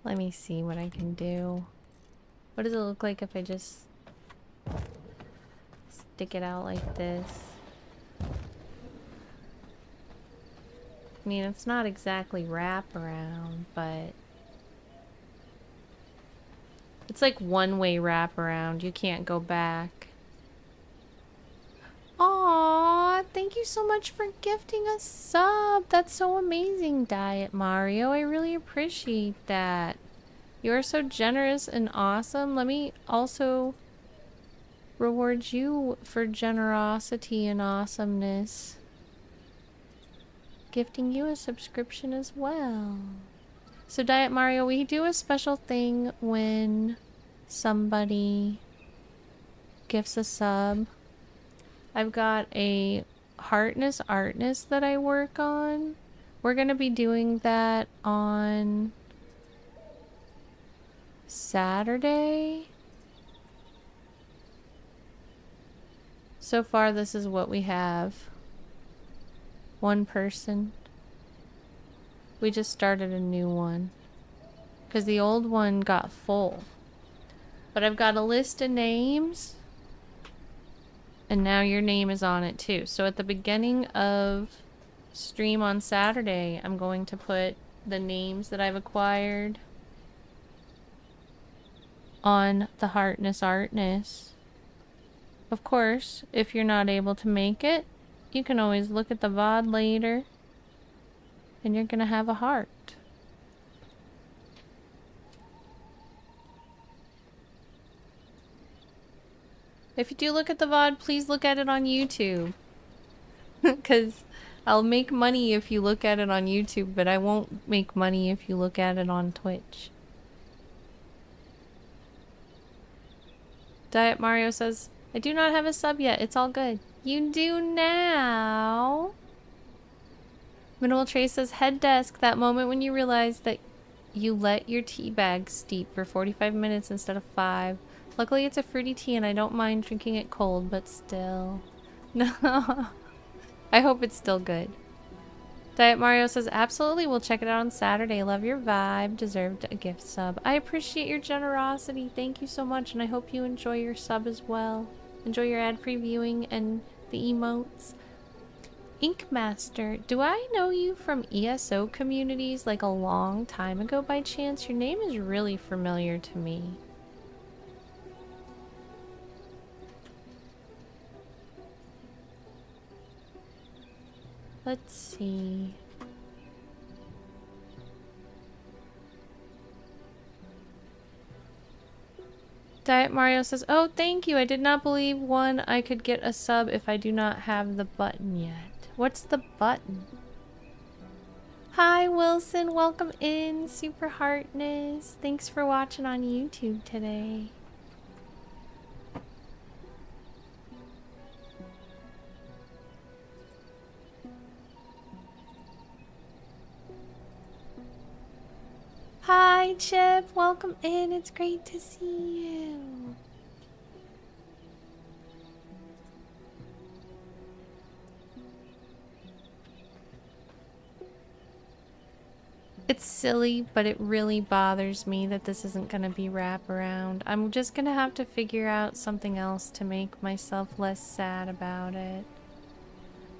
Let me see what I can do. What does it look like if I just stick it out like this? I mean, it's not exactly wraparound, but it's like one-way wraparound. You can't go back. Aww, thank you so much for gifting a sub. That's so amazing, Diet Mario. I really appreciate that. You are so generous and awesome. Let me also reward you for generosity and awesomeness. Gifting you a subscription as well. So Diet Mario, we do a special thing when somebody gifts a sub. I've got a Heartness Artness that I work on. We're gonna be doing that on Saturday. So far, this is what we have. One person. We just started a new one because the old one got full. But I've got a list of names. And now your name is on it too. So at the beginning of stream on Saturday, I'm going to put the names that I've acquired on the Heartness Artness. Of course, if you're not able to make it, you can always look at the VOD later and you're gonna have a heart. If you do look at the VOD, please look at it on YouTube. Because I'll make money if you look at it on YouTube, but I won't make money if you look at it on Twitch. Diet Mario says, I do not have a sub yet. It's all good. You do now. Minimal Trace says, head desk, that moment when you realize that you let your tea bag steep for 45 minutes instead of 5. Luckily it's a fruity tea and I don't mind drinking it cold, but still. No. I hope it's still good. Diet Mario says, absolutely, we'll check it out on Saturday. Love your vibe. Deserved a gift sub. I appreciate your generosity. Thank you so much, and I hope you enjoy your sub as well. Enjoy your ad-free viewing and the emotes. Ink Master, do I know you from ESO communities like a long time ago by chance? Your name is really familiar to me. Let's see. Diet Mario says, oh, thank you. I did not believe I could get a sub if I do not have the button yet. What's the button? Hi, Wilson. Welcome in. Super Heartness. Thanks for watching on YouTube today. Hi, Chip. Welcome in. It's great to see you. It's silly, but it really bothers me that this isn't going to be wraparound. I'm just going to have to figure out something else to make myself less sad about it.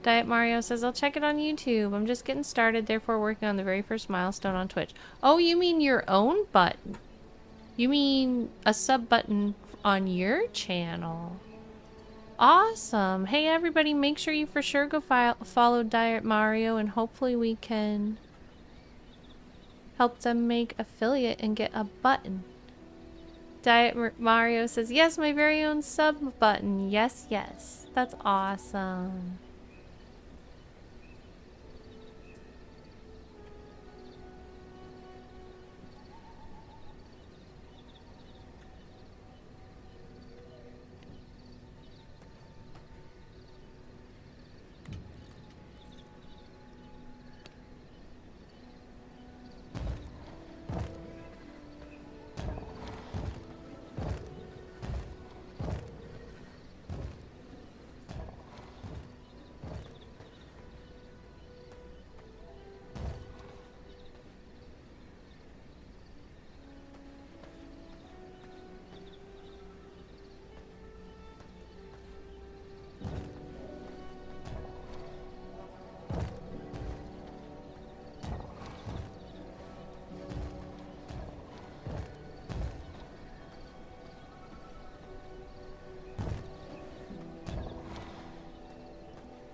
Diet Mario says, I'll check it on YouTube. I'm just getting started, therefore working on the very first milestone on Twitch. Oh, you mean your own button? You mean a sub button on your channel? Awesome. Hey, everybody, make sure you for sure go follow Diet Mario, and hopefully we can help them make affiliate and get a button. Diet Mario says, yes, my very own sub button. Yes, yes. That's awesome.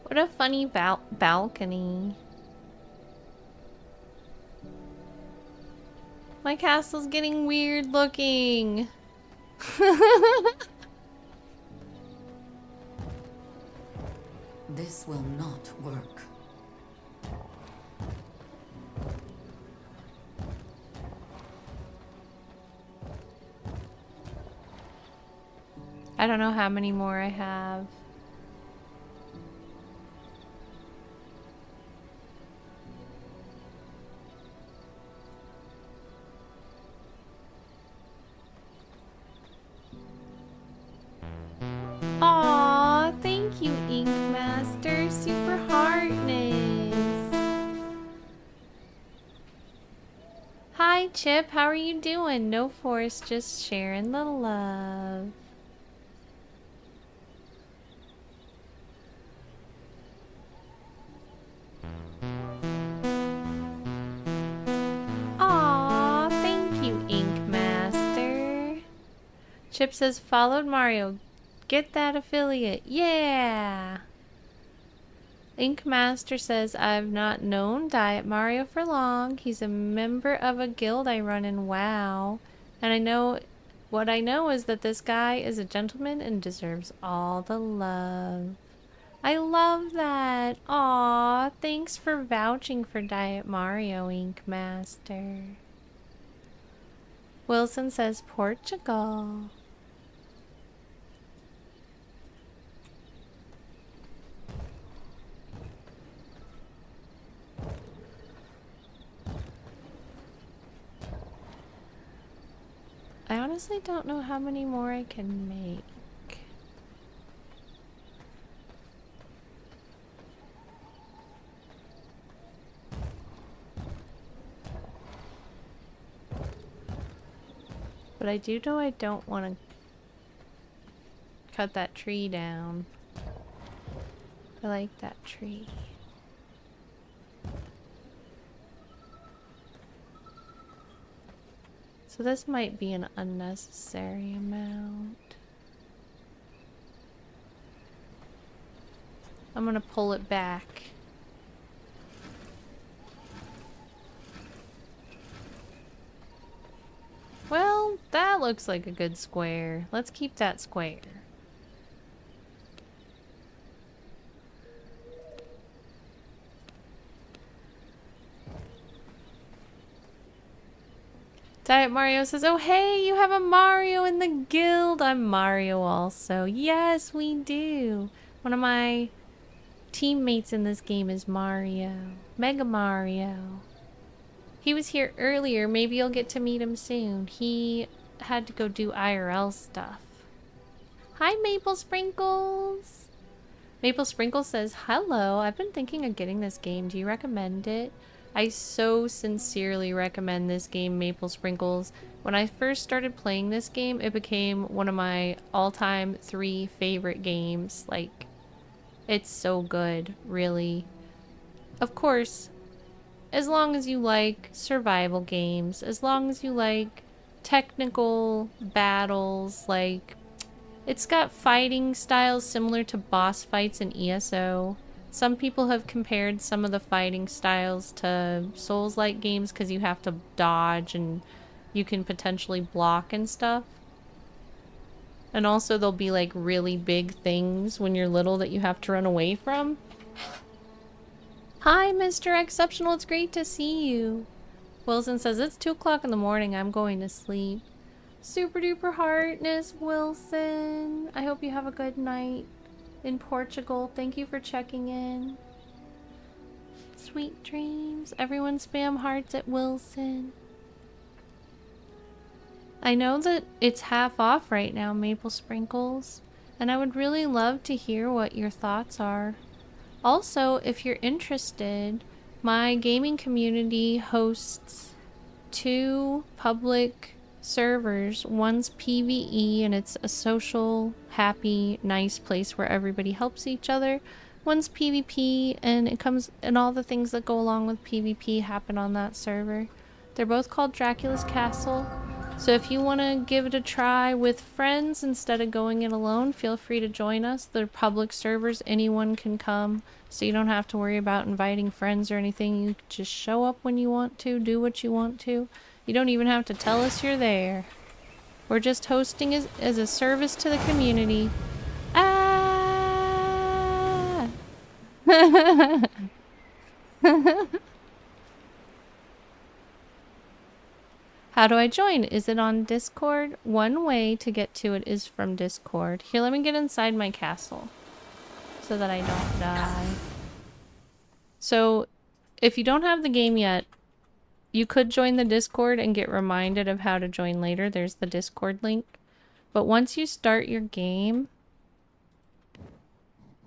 What a funny balcony. My castle's getting weird looking. This will not work. I don't know how many more I have. Aw, thank you, Ink Master. Super Heartness. Hi, Chip. How are you doing? No force, just sharing the love. Aw, thank you, Ink Master. Chip says, followed Mario. Get that affiliate. Yeah! Ink Master says, I've not known Diet Mario for long. He's a member of a guild I run in WoW. And what I know is that this guy is a gentleman and deserves all the love. I love that. Aw, thanks for vouching for Diet Mario, Ink Master. Wilson says, Portugal. honestly don't know how many more I can make. But I do know I don't want to cut that tree down. I like that tree. So this might be an unnecessary amount. I'm gonna pull it back. Well, that looks like a good square. Let's keep that square. Diet Mario says, oh hey, you have a Mario in the guild. I'm Mario also. Yes, we do. One of my teammates in this game is Mario. Mega Mario. He was here earlier. Maybe you'll get to meet him soon. He had to go do IRL stuff. Hi, Maple Sprinkles. Maple Sprinkles says, hello. I've been thinking of getting this game. Do you recommend it? I so sincerely recommend this game, Maple Sprinkles. When I first started playing this game, it became one of my all-time 3 favorite games. Like, it's so good, really. Of course, as long as you like survival games, as long as you like technical battles, like, it's got fighting styles similar to boss fights in ESO. Some people have compared some of the fighting styles to Souls-like games because you have to dodge and you can potentially block and stuff. And also there'll be like really big things when you're little that you have to run away from. Hi, Mr. Exceptional. It's great to see you. Wilson says, it's 2 o'clock in the morning. I'm going to sleep. Super duper heartness, Wilson. I hope you have a good night in Portugal. Thank you for checking in. Sweet dreams. Everyone spam hearts at Wilson. I know that it's half off right now, Maple Sprinkles, and I would really love to hear what your thoughts are. Also, if you're interested, my gaming community hosts 2 public servers. One's PvE and it's a social, happy, nice place where everybody helps each other. One's PvP and it comes, and all the things that go along with PvP happen on that server. They're both called Dracula's Castle. So if you want to give it a try with friends instead of going it alone, feel free to join us. They're public servers, anyone can come, so you don't have to worry about inviting friends or anything. You just show up when you want to, do what you want to. You don't even have to tell us you're there. We're just hosting as a service to the community. Ah! How do I join? Is it on Discord? One way to get to it is from Discord. Here, let me get inside my castle so that I don't die. So, if you don't have the game yet, you could join the Discord and get reminded of how to join later. There's the Discord link. But once you start your game,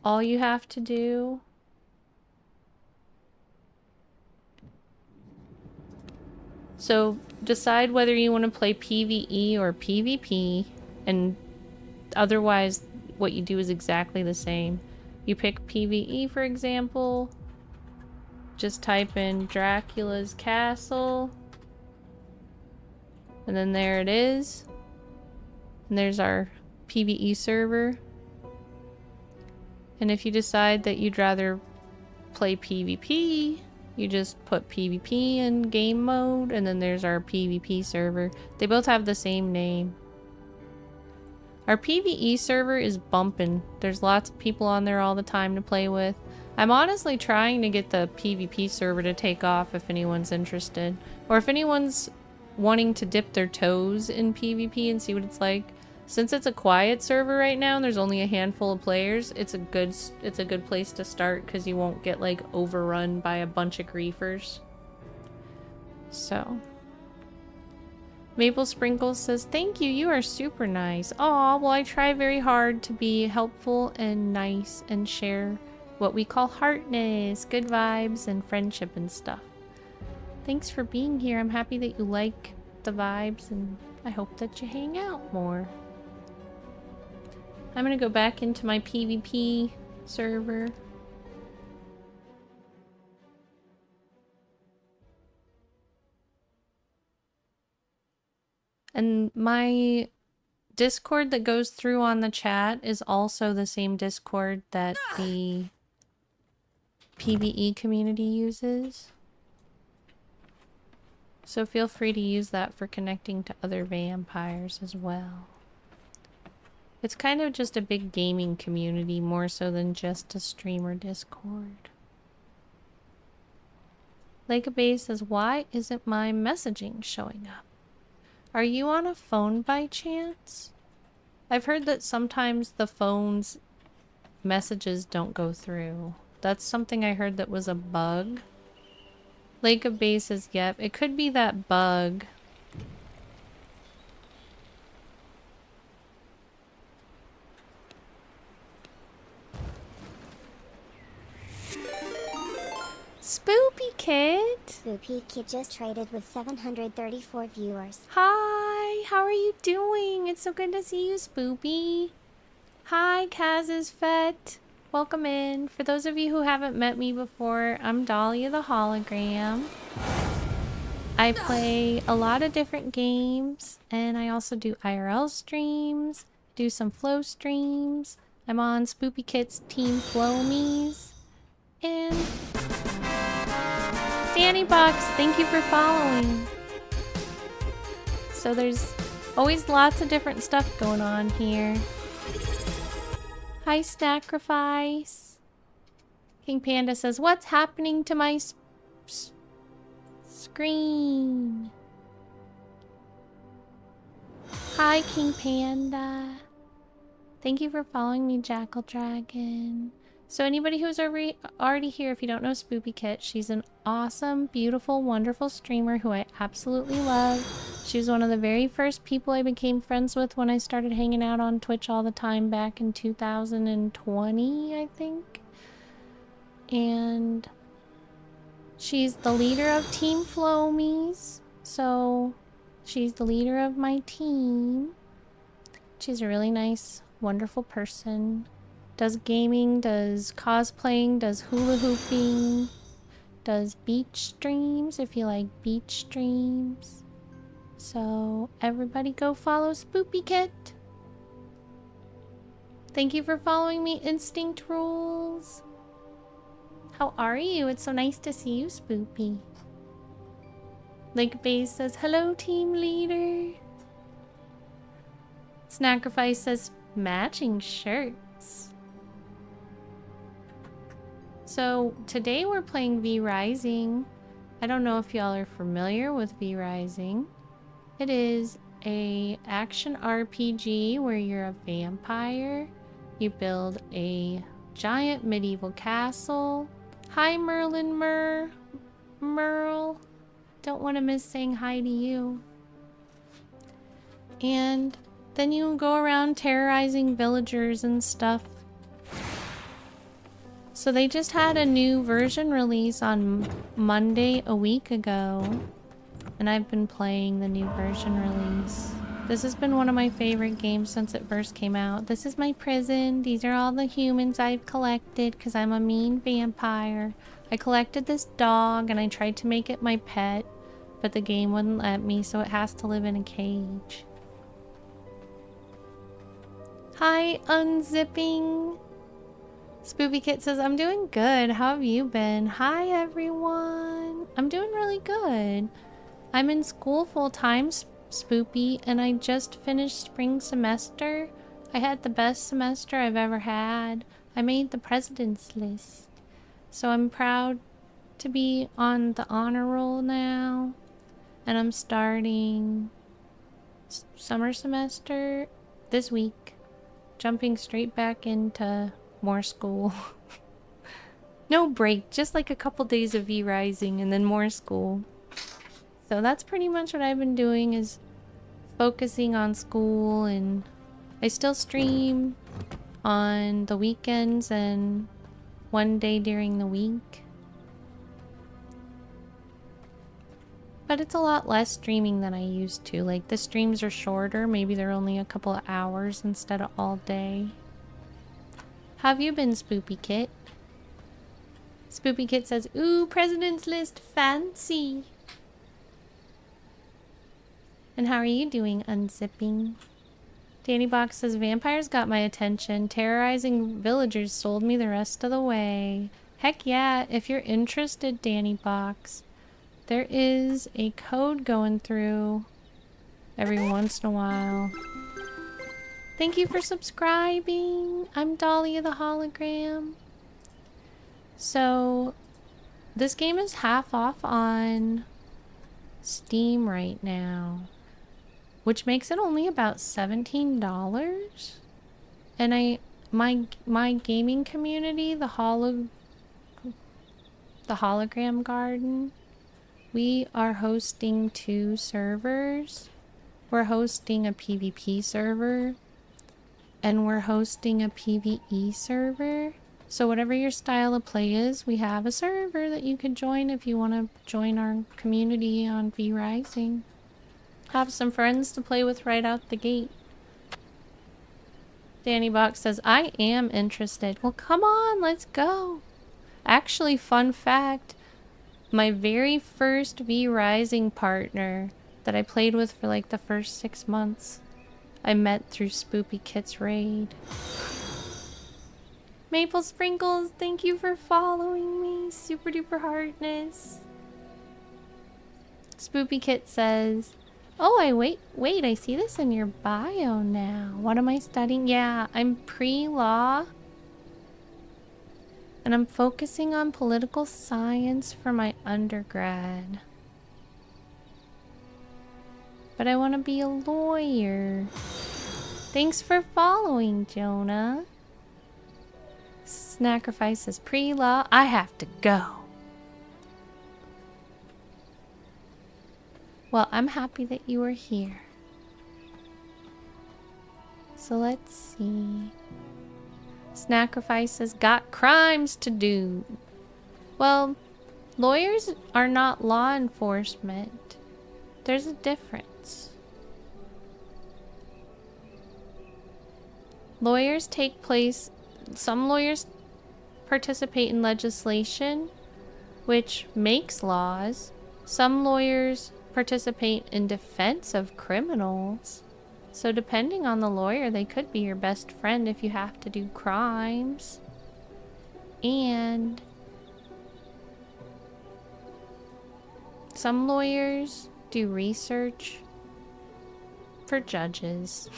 all you have to do so decide whether you want to play PvE or PvP, and otherwise what you do is exactly the same. You pick PvE, for example. Just type in Dracula's Castle. And then there it is. And there's our PvE server. And if you decide that you'd rather play PvP, you just put PvP in game mode, and then there's our PvP server. They both have the same name. Our PvE server is bumping. There's lots of people on there all the time to play with. I'm honestly trying to get the PvP server to take off if anyone's interested. Or if anyone's wanting to dip their toes in PvP and see what it's like. Since it's a quiet server right now and there's only a handful of players, it's a good place to start because you won't get like overrun by a bunch of griefers. So Maple Sprinkles says, thank you, you are super nice. Aw, well I try very hard to be helpful and nice and share what we call heartness, good vibes and friendship and stuff. Thanks for being here. I'm happy that you like the vibes and I hope that you hang out more. I'm gonna go back into my PvP server. And my Discord that goes through on the chat is also the same Discord that the PvE community uses. So feel free to use that for connecting to other vampires as well. It's kind of just a big gaming community more so than just a streamer Discord. Lakabase says, why isn't my messaging showing up? Are you on a phone by chance? I've heard that sometimes the phone's messages don't go through. That's something I heard that was a bug. Lake of Base says, yep, it could be that bug. Spoopy Kid! Spoopy Kid just traded with 734 viewers. Hi, how are you doing? It's so good to see you, Spoopy. Hi, Kaz's Fet. Welcome in. For those of you who haven't met me before, I'm Dahlia the Hologram. I play a lot of different games, and I also do IRL streams, do some flow streams. I'm on Spoopy Kit's Team Flomies. And Danny Box, thank you for following. So there's always lots of different stuff going on here. Hi, Sacrifice. King Panda says, what's happening to my screen? Hi, King Panda. Thank you for following me, Jackal Dragon. So anybody who's already here, if you don't know Spoopy Kit, she's an awesome, beautiful, wonderful streamer who I absolutely love. She was one of the very first people I became friends with when I started hanging out on Twitch all the time back in 2020, I think. And she's the leader of Team Flomies. So she's the leader of my team. She's a really nice, wonderful person. Does gaming, does cosplaying, does hula hooping, does beach streams if you like beach streams. So everybody go follow Spoopy Kit. Thank you for following me, Instinct Rules. How are you? It's so nice to see you, Spoopy. Lake Base says, hello, team leader. Sacrifice says, matching shirts. So today we're playing V Rising. I don't know if y'all are familiar with V Rising. It is a action RPG where you're a vampire. You build a giant medieval castle. Hi Merlin Merle. Don't want to miss saying hi to you. And then you go around terrorizing villagers and stuff. So they just had a new version release on Monday a week ago. And I've been playing the new version release. This has been one of my favorite games since it first came out. This is my prison. These are all the humans I've collected because I'm a mean vampire. I collected this dog and I tried to make it my pet, but the game wouldn't let me, so it has to live in a cage. Hi, Unzipping. Spoopy Kit says, I'm doing good. How have you been? Hi, everyone. I'm doing really good. I'm in school full-time, Spoopy, and I just finished spring semester. I had the best semester I've ever had. I made the president's list. So I'm proud to be on the honor roll now. And I'm starting summer semester this week. Jumping straight back into more school. No break, just like a couple days of V Rising and then more school. So that's pretty much what I've been doing, is focusing on school, and I still stream on the weekends and one day during the week. But it's a lot less streaming than I used to. Like, the streams are shorter. Maybe they're only a couple of hours instead of all day. How have you been, Spoopy Kit? Spoopy Kit says, ooh, President's List, fancy. And how are you doing, Unzipping? Danny Box says, vampires got my attention. Terrorizing villagers sold me the rest of the way. Heck yeah, if you're interested, Danny Box. There is a code going through every once in a while. Thank you for subscribing. I'm Dahlia the Hologram. So, this game is half off on Steam right now, which makes it only about $17. And my gaming community, the Hologram Garden, we are hosting 2 servers. We're hosting a PvP server and we're hosting a PvE server. So whatever your style of play is, we have a server that you can join if you want to join our community on V Rising. Have some friends to play with right out the gate. Danny Box says, I am interested. Well, come on, let's go. Actually, fun fact, my very first V Rising partner that I played with for like the first 6 months, I met through Spoopy Kit's raid. Maple Sprinkles, thank you for following me. Super duper heartness. Spoopy Kit says, oh, wait, I see this in your bio now. What am I studying? Yeah, I'm pre-law. And I'm focusing on political science for my undergrad. But I want to be a lawyer. Thanks for following, Jonah. Snackerfice says, pre-law, I have to go. Well, I'm happy that you are here. So let's see. Snackerfice says, got crimes to do. Well, lawyers are not law enforcement. There's a difference. Lawyers take place... Some lawyers participate in legislation, which makes laws. Some lawyers participate in defense of criminals. So depending on the lawyer, they could be your best friend if you have to do crimes. And some lawyers do research for judges.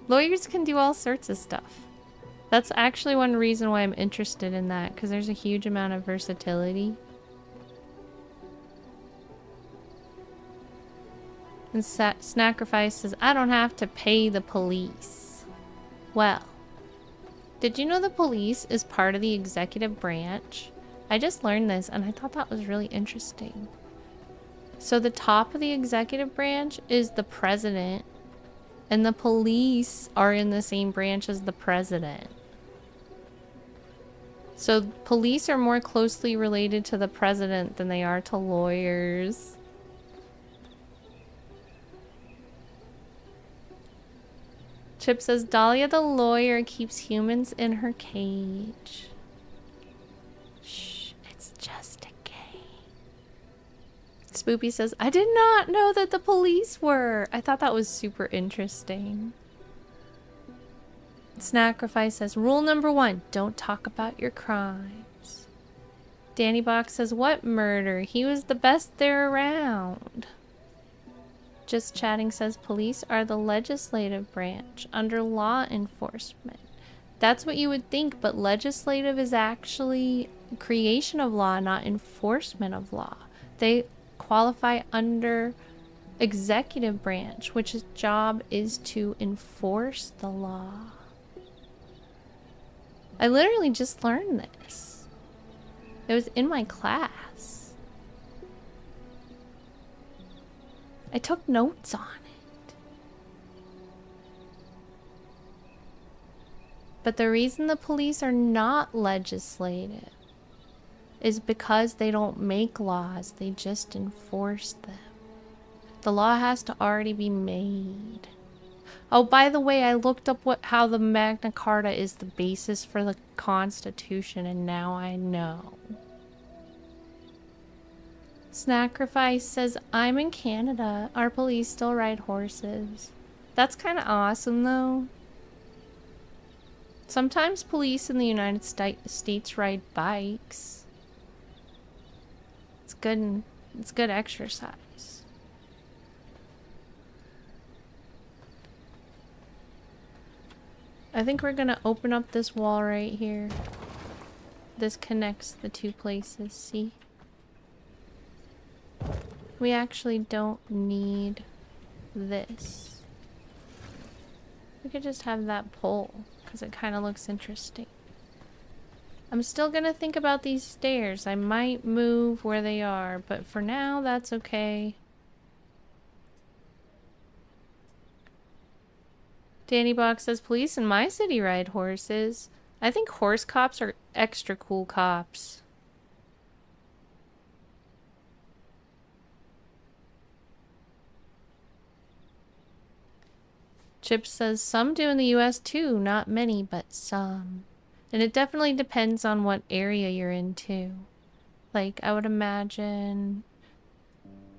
Lawyers can do all sorts of stuff. That's actually one reason why I'm interested in that, because there's a huge amount of versatility. And Snackerfice says, I don't have to pay the police. Well, did you know the police is part of the executive branch? I just learned this and I thought that was really interesting. So the top of the executive branch is the president, and the police are in the same branch as the president. So police are more closely related to the president than they are to lawyers. Chip says, Dahlia the lawyer keeps humans in her cage. Shh, it's just a game. Spoopy says, I did not know that the police were. I thought that was super interesting. Snackerfice says, rule number 1, don't talk about your crimes. Danny Box says, what murder? He was the best there around. Just Chatting says, police are the legislative branch under law enforcement. That's what you would think, but legislative is actually creation of law, not enforcement of law. They qualify under executive branch, which job is to enforce the law. I literally just learned this. It was in my class. I took notes on it. But the reason the police are not legislative is because they don't make laws, they just enforce them. The law has to already be made. Oh, by the way, I looked up how the Magna Carta is the basis for the Constitution, and now I know. Snacrifice says, I'm in Canada. Our police still ride horses. That's kind of awesome, though. Sometimes police in the United States ride bikes. It's good exercise. I think we're gonna open up this wall right here. This connects the two places, see? We actually don't need this. We could just have that pole, because it kind of looks interesting. I'm still gonna think about these stairs. I might move where they are, but for now, that's okay. Danny Box says, police in my city ride horses. I think horse cops are extra cool cops. Chip says, some do in the US too. Not many, but some. And it definitely depends on what area you're in too. Like, I would imagine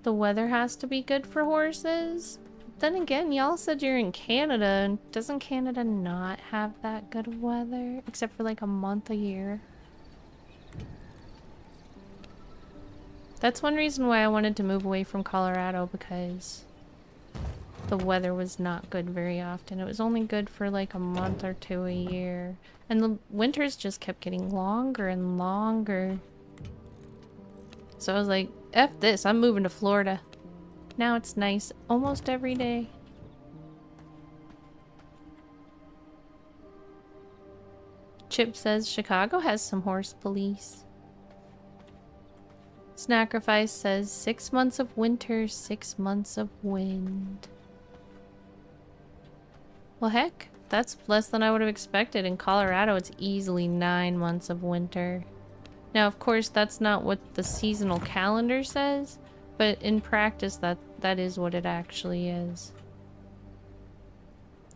the weather has to be good for horses. Then again, y'all said you're in Canada, and doesn't Canada not have that good weather? Except for like a month a year. That's one reason why I wanted to move away from Colorado, because the weather was not good very often. It was only good for like a month or two a year. And the winters just kept getting longer and longer. So I was like, F this, I'm moving to Florida. Now it's nice almost every day. Chip says Chicago has some horse police. Snacrifice says 6 months of winter, 6 months of wind. Well, heck, that's less than I would have expected. In Colorado, it's easily 9 months of winter. Now, of course, that's not what the seasonal calendar says, but in practice, that is what it actually is.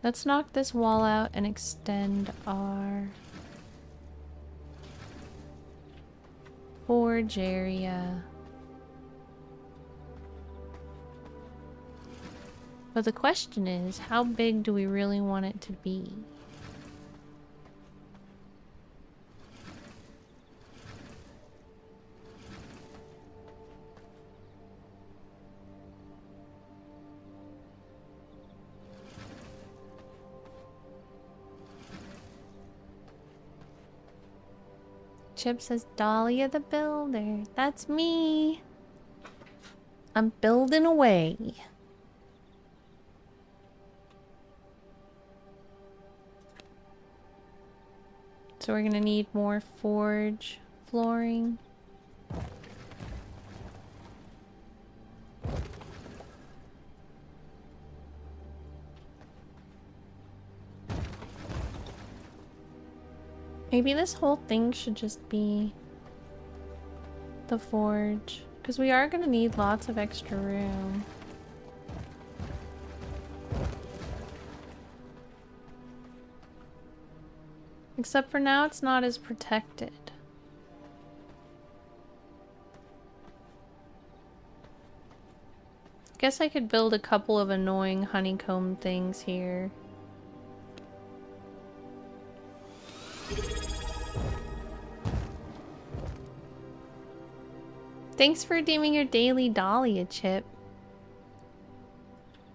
Let's knock this wall out and extend our forge area. But the question is, how big do we really want it to be? Chip says, Dahlia the Builder. That's me. I'm building away. So we're gonna need more forge flooring. Maybe this whole thing should just be the forge, because we are gonna need lots of extra room. Except for now, it's not as protected. Guess I could build a couple of annoying honeycomb things here. Thanks for redeeming your daily Dahlia, Chip.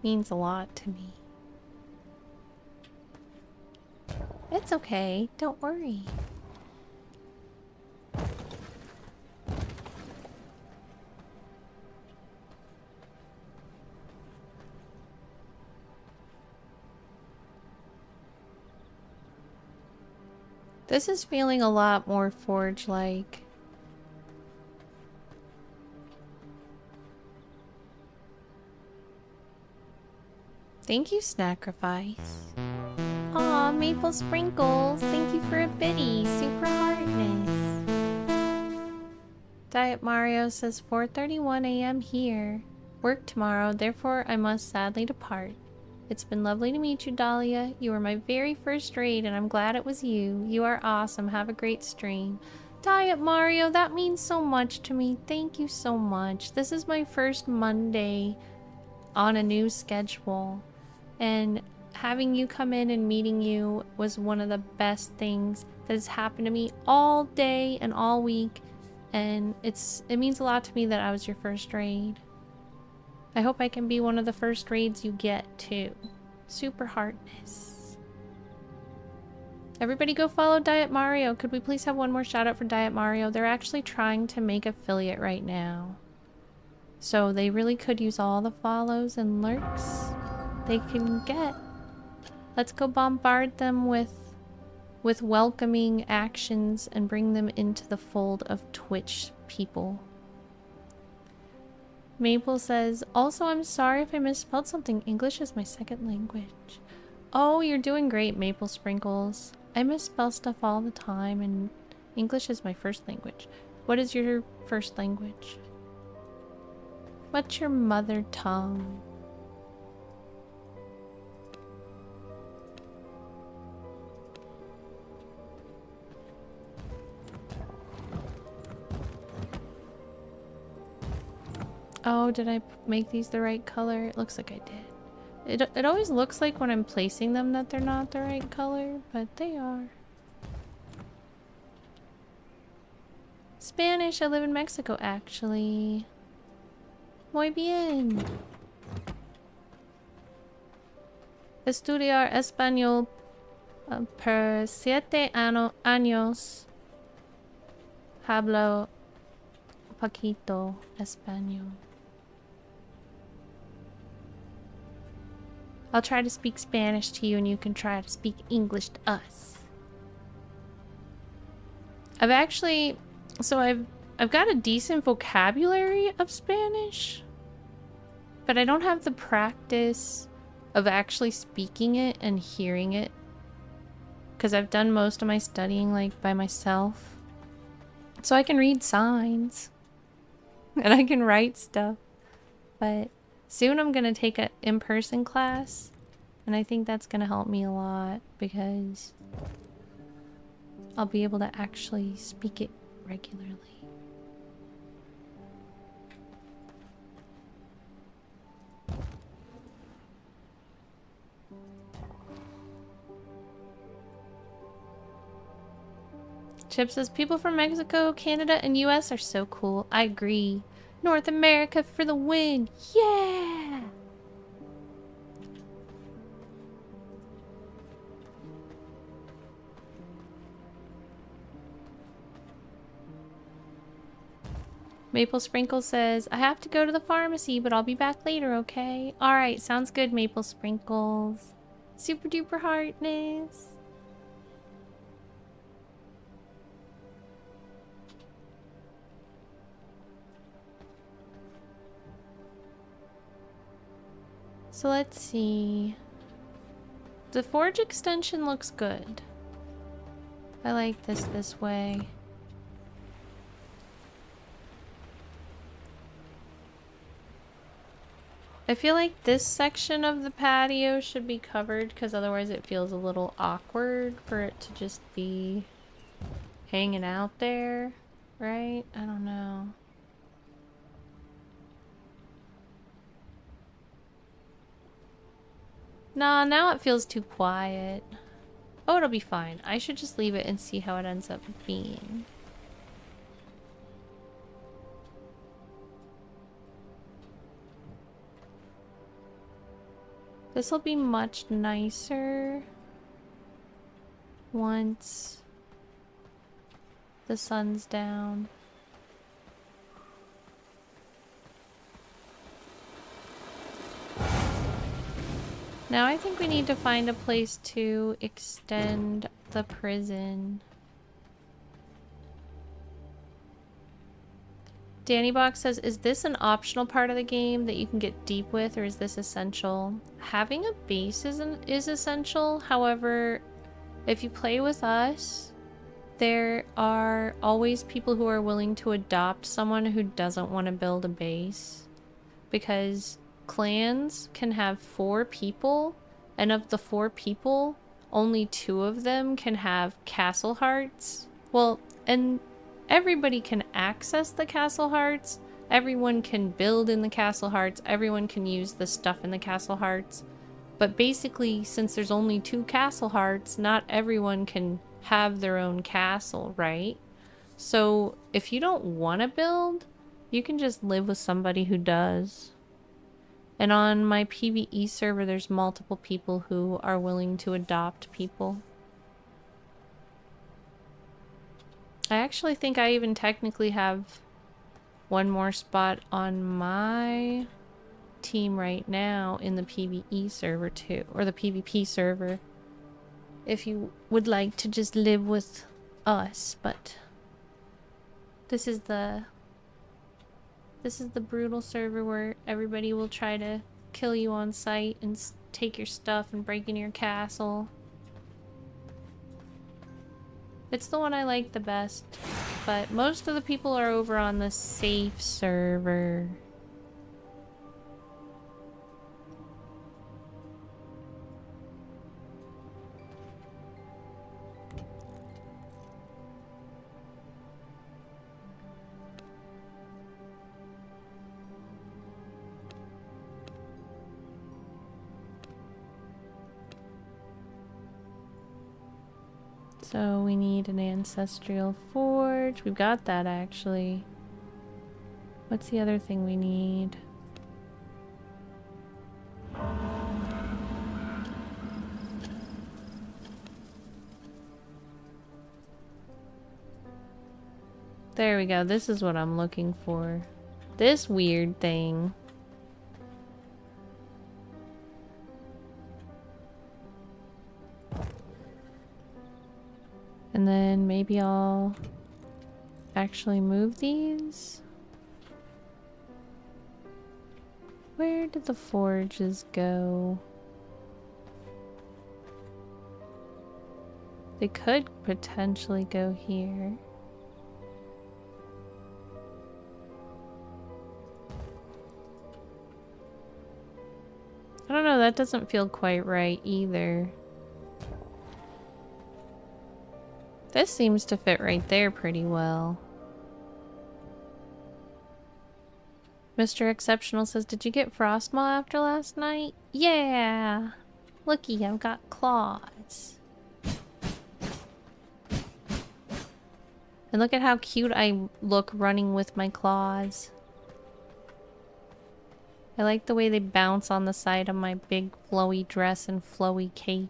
Means a lot to me. It's okay, don't worry. This is feeling a lot more forge-like. Thank you, Snacrifice. Aw, Maple Sprinkles, thank you for a biddy. Super hardness. Diet Mario says 4:31 a.m. here. Work tomorrow, therefore I must sadly depart. It's been lovely to meet you, Dahlia. You were my very first raid, and I'm glad it was you. You are awesome. Have a great stream. Diet Mario, that means so much to me. Thank you so much. This is my first Monday on a new schedule, and having you come in and meeting you was one of the best things that has happened to me all day and all week, and it means a lot to me that I was your first raid. I hope I can be one of the first raids you get too. Super hardness. Everybody go follow Diet Mario. Could we please have one more shout out for Diet Mario? They're actually trying to make affiliate right now, so they really could use all the follows and lurks they can get. Let's go bombard them with welcoming actions and bring them into the fold of Twitch people. Maple says, also, I'm sorry if I misspelled something. English is my second language. Oh, you're doing great, Maple Sprinkles. I misspell stuff all the time, and English is my first language. What is your first language? What's your mother tongue? Oh, did I make these the right color? It looks like I did. It always looks like when I'm placing them that they're not the right color, but they are. Spanish, I live in Mexico actually. Muy bien. Estudiar español por 7 años. Hablo poquito español. I'll try to speak Spanish to you and you can try to speak English to us. I've got a decent vocabulary of Spanish, but I don't have the practice of actually speaking it and hearing it, because I've done most of my studying like by myself. So I can read signs and I can write stuff, but soon I'm gonna take an in-person class, and I think that's gonna help me a lot because I'll be able to actually speak it regularly. Chip says, people from Mexico, Canada, and US are so cool. I agree. North America for the win! Yeah! Maple Sprinkle says, I have to go to the pharmacy, but I'll be back later, okay? Alright, sounds good, Maple Sprinkles. Super duper hardness. So let's see. The forge extension looks good. I like this way. I feel like this section of the patio should be covered because otherwise it feels a little awkward for it to just be hanging out there, right? I don't know. Nah, now it feels too quiet. Oh, it'll be fine. I should just leave it and see how it ends up being. This will be much nicer once the sun's down. Now I think we need to find a place to extend the prison. Danny Box says, is this an optional part of the game that you can get deep with, or is this essential? Having a base is essential. However, If you play with us, there are always people who are willing to adopt someone who doesn't want to build a base. Because clans can have 4 people, and of the 4 people, only 2 of them can have castle hearts. Well, and everybody can access the castle hearts, everyone can build in the castle hearts, everyone can use the stuff in the castle hearts. But basically, since there's only 2 castle hearts, not everyone can have their own castle, right? So if you don't want to build, you can just live with somebody who does. And on my PvE server, there's multiple people who are willing to adopt people. I actually think I even technically have one more spot on my team right now in the PvE server too, or the PvP server, if you would like to just live with us. But this is the brutal server where everybody will try to kill you on sight and take your stuff and break into your castle. It's the one I like the best, but most of the people are over on the safe server. So we need an ancestral forge. We've got that actually. What's the other thing we need? There we go. This is what I'm looking for. This weird thing. And then maybe I'll actually move these. Where did the forges go? They could potentially go here. I don't know, that doesn't feel quite right either. This seems to fit right there pretty well. Mr. Exceptional says, did you get Frostmaw after last night? Yeah! Looky, I've got claws. And look at how cute I look running with my claws. I like the way they bounce on the side of my big flowy dress and flowy cape.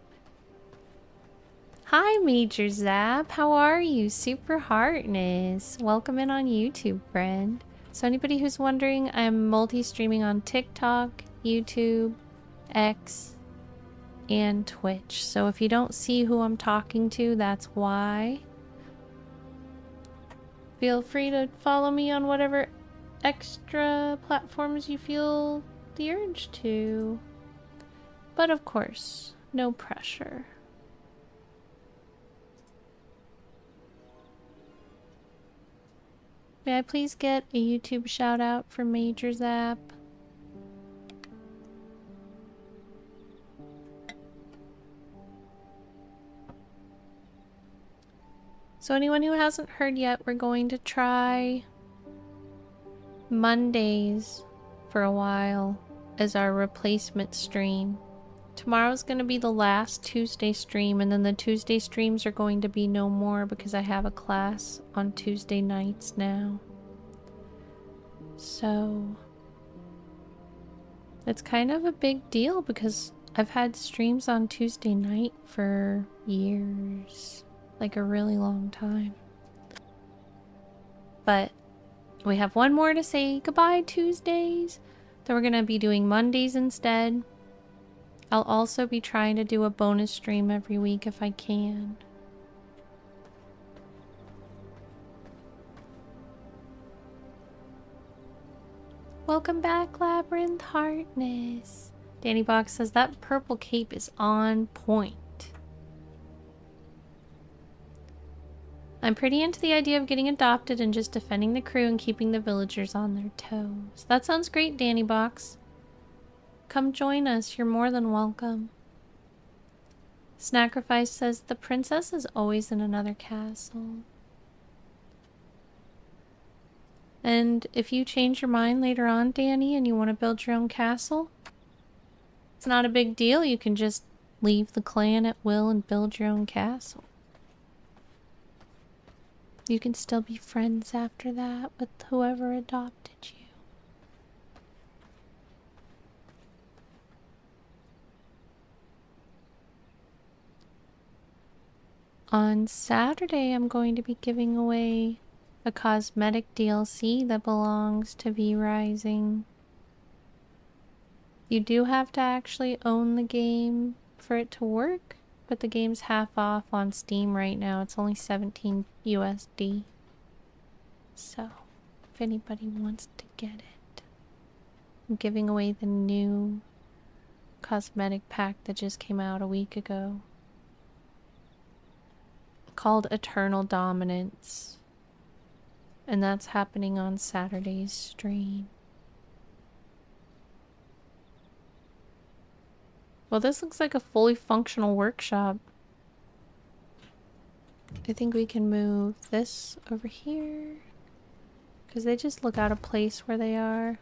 Hi, Major Zap. How are you? Super Heartness. Welcome in on YouTube, friend. So anybody who's wondering, I'm multi-streaming on TikTok, YouTube, X, and Twitch. So if you don't see who I'm talking to, that's why. Feel free to follow me on whatever extra platforms you feel the urge to. But of course, no pressure. May I please get a YouTube shout out for Major Zap? So anyone who hasn't heard yet, we're going to try Mondays for a while as our replacement stream. Tomorrow's going to be the last Tuesday stream, and then the Tuesday streams are going to be no more because I have a class on Tuesday nights now. So it's kind of a big deal because I've had streams on Tuesday night for years, like a really long time. But we have one more to say goodbye Tuesdays. Then we're going to be doing Mondays instead. I'll also be trying to do a bonus stream every week if I can. Welcome back, Labyrinth Heartness. Danny Box says that purple cape is on point. I'm pretty into the idea of getting adopted and just defending the crew and keeping the villagers on their toes. That sounds great, Danny Box. Come join us. You're more than welcome. Snackifice says the princess is always in another castle. And if you change your mind later on, Danny, and you want to build your own castle, it's not a big deal. You can just leave the clan at will and build your own castle. You can still be friends after that with whoever adopted you. On Saturday, I'm going to be giving away a cosmetic DLC that belongs to V Rising. You do have to actually own the game for it to work, but the game's half off on Steam right now. It's only 17 USD. So, if anybody wants to get it, I'm giving away the new cosmetic pack that just came out a week ago, called Eternal Dominance. And that's happening on Saturday's stream. Well, this looks like a fully functional workshop. I think we can move this over here, because they just look out of place where they are.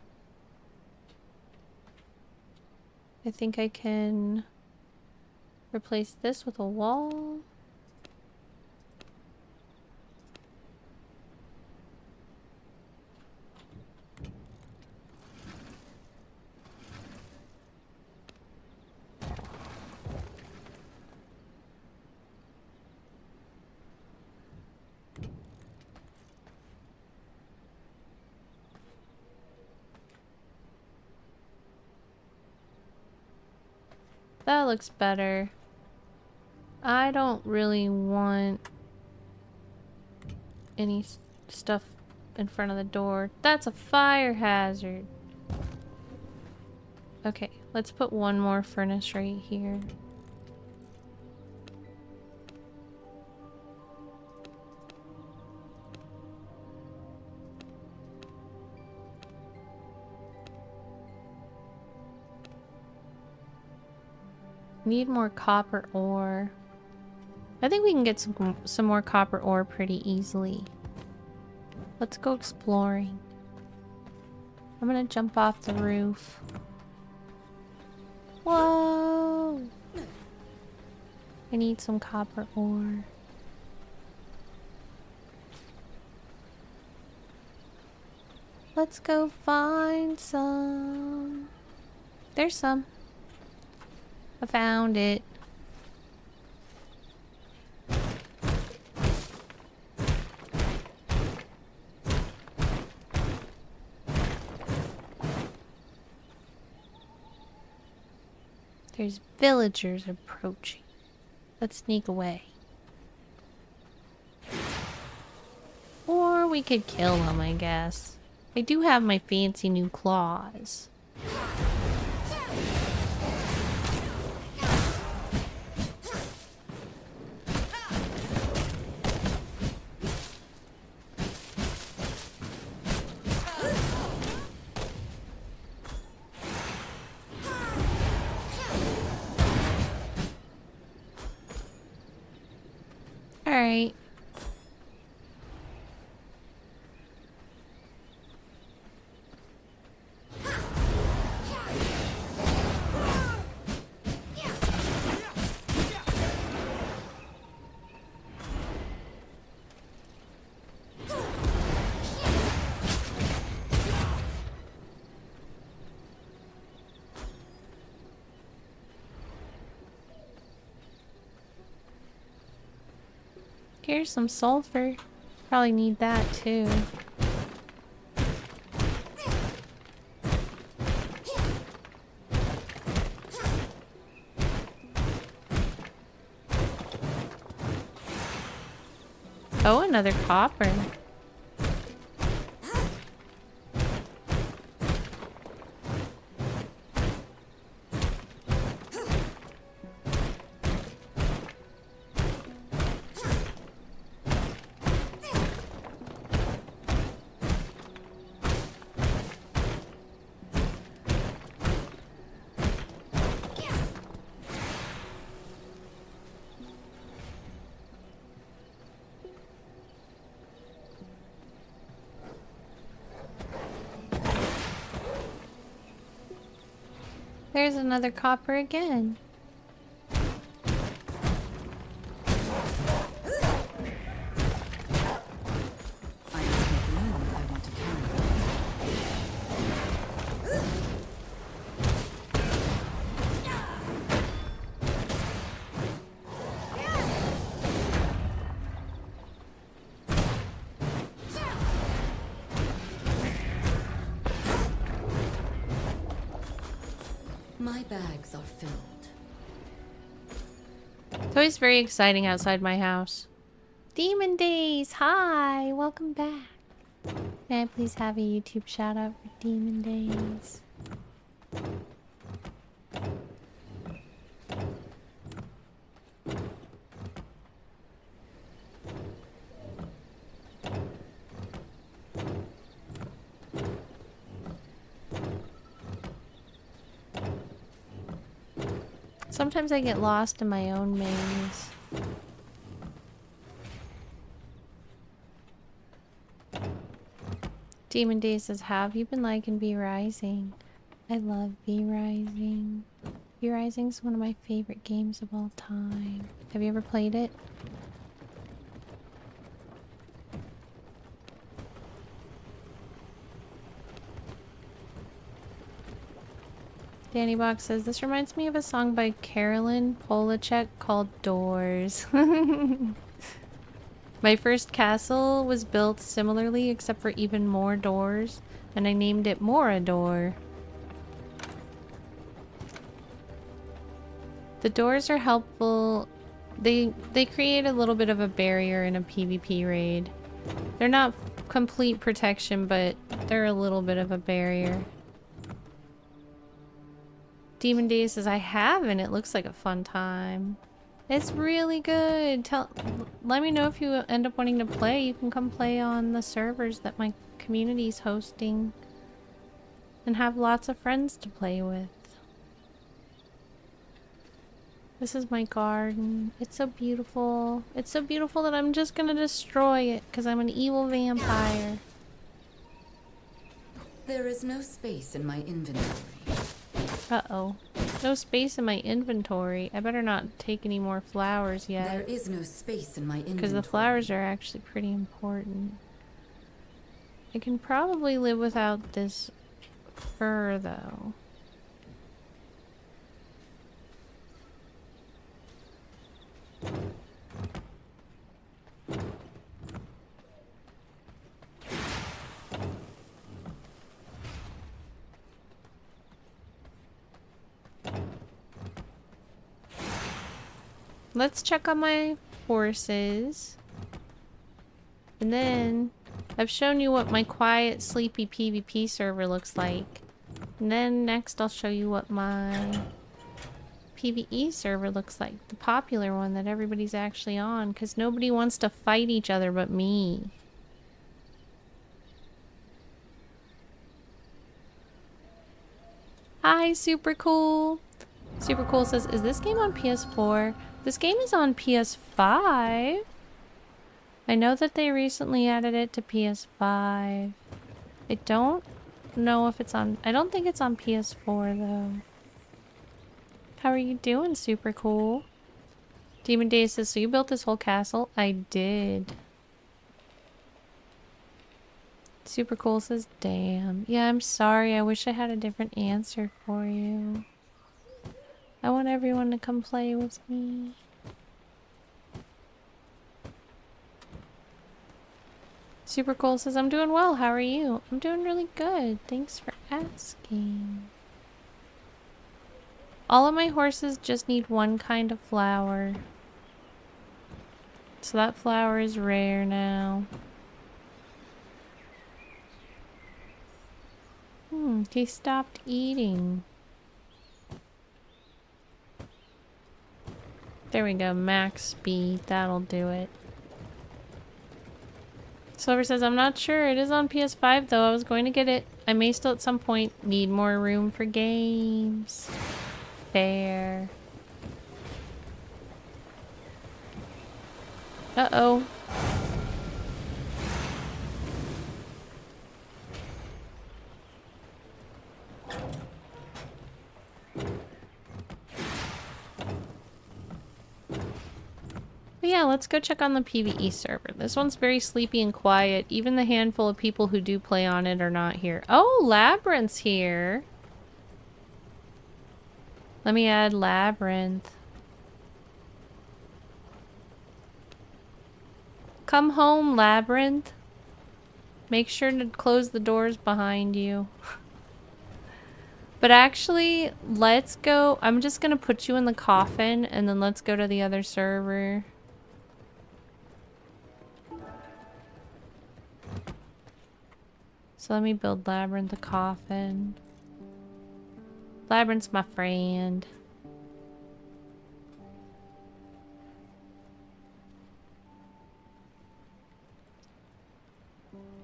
I think I can replace this with a wall. That looks better. I don't really want any stuff in front of the door. That's a fire hazard. Okay, let's put one more furnace right here. Need more copper ore. I think we can get some more copper ore pretty easily. Let's go exploring. I'm gonna jump off the roof. Whoa! I need some copper ore. Let's go find some. There's some. I found it. There's villagers approaching. Let's sneak away. Or we could kill them, I guess. I do have my fancy new claws. Alright. Here's some sulfur. Probably need that too. Oh, another copper. There's another copper again. I must make room if I want to carry My bags are filled. It's always very exciting outside my house. Demon Days! Hi! Welcome back. May I please have a YouTube shout out for Demon Days? Sometimes I get lost in my own maze. Demon Days says, have you been liking V Rising? I love V Rising. V Rising is one of my favorite games of all time. Have you ever played it? Danny Box says, this reminds me of a song by Carolyn Polachek called Doors. My first castle was built similarly except for even more doors, and I named it Morador. The doors are helpful. They create a little bit of a barrier in a PvP raid. They're not complete protection, but they're a little bit of a barrier. Demon Days says, I haven't. It looks like a fun time. It's really good. Let me know if you end up wanting to play. You can come play on the servers that my community's hosting. And have lots of friends to play with. This is my garden. It's so beautiful. It's so beautiful that I'm just gonna destroy it because I'm an evil vampire. There is no space in my inventory. Uh-oh. No space in my inventory. I better not take any more flowers yet. There is no space in my inventory. Because the flowers are actually pretty important. I can probably live without this fur, though. Let's check on my horses. And then I've shown you what my quiet, sleepy PvP server looks like. And then next I'll show you what my PvE server looks like. The popular one that everybody's actually on. Because nobody wants to fight each other but me. Hi, Super Cool. Super Cool says, is this game on PS4? This game is on PS5. I know that they recently added it to PS5. I don't know if it's on... I don't think it's on PS4 though. How are you doing, Super Cool? Demon Days says, so you built this whole castle? I did. Super Cool says, damn. Yeah, I'm sorry. I wish I had a different answer for you. I want everyone to come play with me. Super Cool says, I'm doing well. How are you? I'm doing really good. Thanks for asking. All of my horses just need one kind of flower. So that flower is rare now. He stopped eating. There we go, max speed. That'll do it. Silver says, I'm not sure. It is on PS5 though. I was going to get it. I may still at some point need more room for games. Fair. Uh-oh. But yeah, let's go check on the PvE server. This one's very sleepy and quiet. Even the handful of people who do play on it are not here. Oh, Labyrinth's here. Let me add Labyrinth. Come home, Labyrinth. Make sure to close the doors behind you. But actually, let's go. I'm just gonna put you in the coffin and then let's go to the other server. So let me build Labyrinth a coffin. Labyrinth's my friend.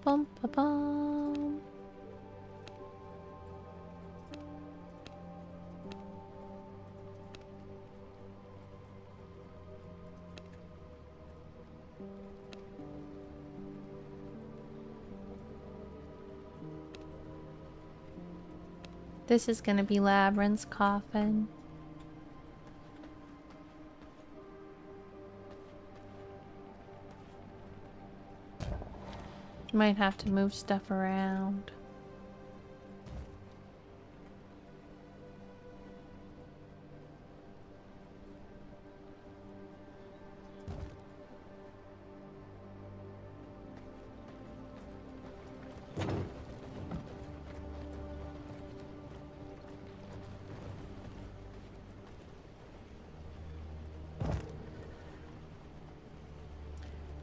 Bum ba bum. This is gonna be Labyrinth's coffin. Might have to move stuff around.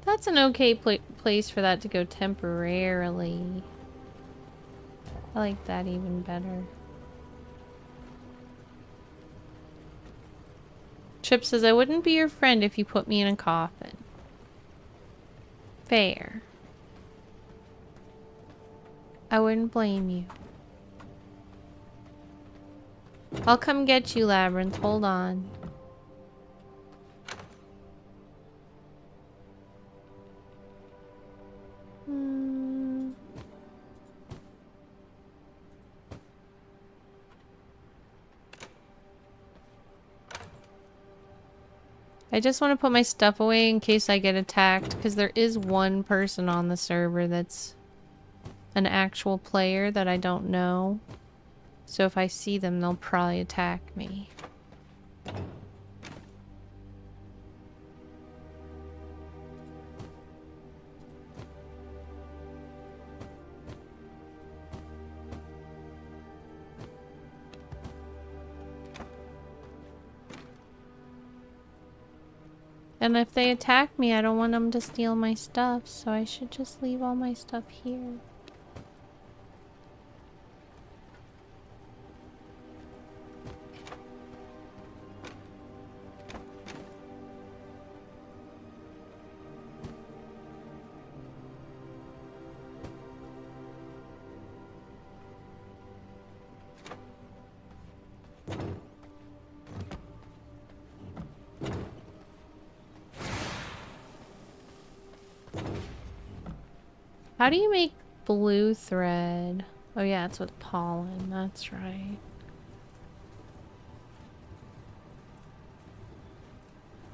That's an okay place for that to go temporarily. I like that even better. Chip says, I wouldn't be your friend if you put me in a coffin. Fair. I wouldn't blame you. I'll come get you, Labyrinth. Hold on. I just want to put my stuff away in case I get attacked, because there is one person on the server that's an actual player that I don't know. So if I see them, they'll probably attack me. And if they attack me, I don't want them to steal my stuff, so I should just leave all my stuff here. How do you make blue thread? Oh yeah, it's with pollen. That's right.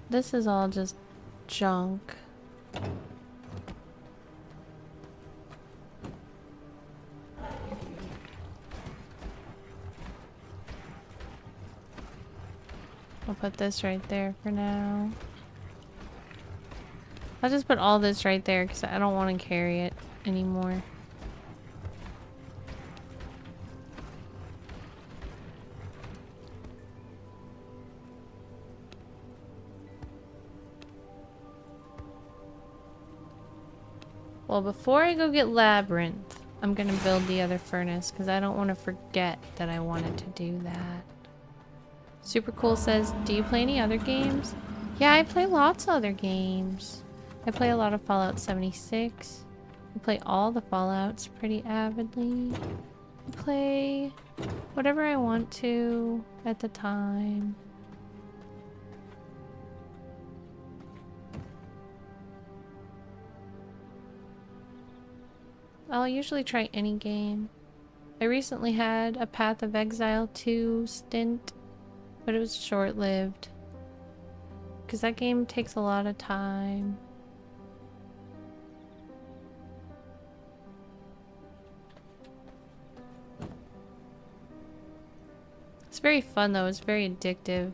This is all just junk. I'll put this right there for now. I'll just put all this right there because I don't want to carry it anymore. Well, before I go get Labyrinth, I'm gonna build the other furnace because I don't want to forget that I wanted to do that. Super Cool says, do you play any other games? Yeah, I play lots of other games. I play a lot of Fallout 76. I play all the Fallouts pretty avidly. I play whatever I want to at the time. I'll usually try any game. I recently had a Path of Exile 2 stint, but it was short-lived. because that game takes a lot of time. It's very fun though, it's very addictive.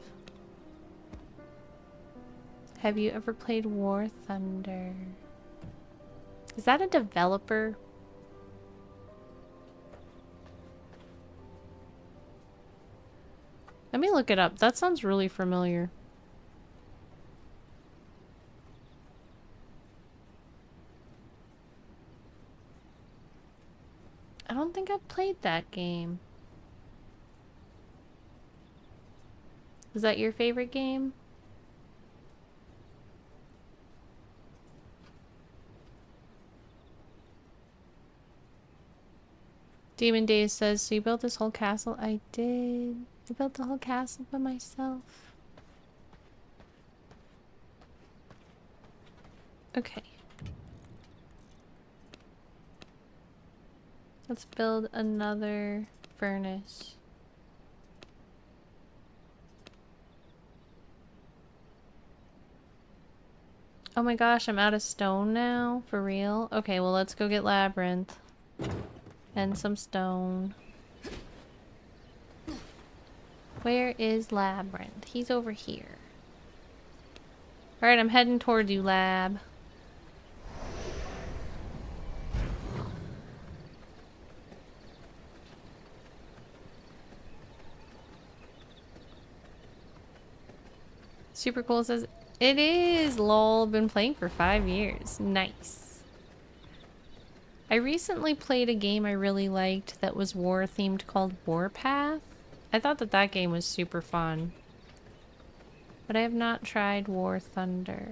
Have you ever played War Thunder? Is that a developer? Let me look it up. That sounds really familiar. I don't think I've played that game. Is that your favorite game? Demon Days says, so you built this whole castle? I did. I built the whole castle by myself. Okay. Let's build another furnace. Oh my gosh, I'm out of stone now? For real? Okay, well let's go get Labyrinth. And some stone. Where is Labyrinth? He's over here. Alright, I'm heading toward you, Lab. Super Cool says, it is! Lol, been playing for 5 years. Nice. I recently played a game I really liked that was war themed called Warpath. I thought that that game was super fun. But I have not tried War Thunder.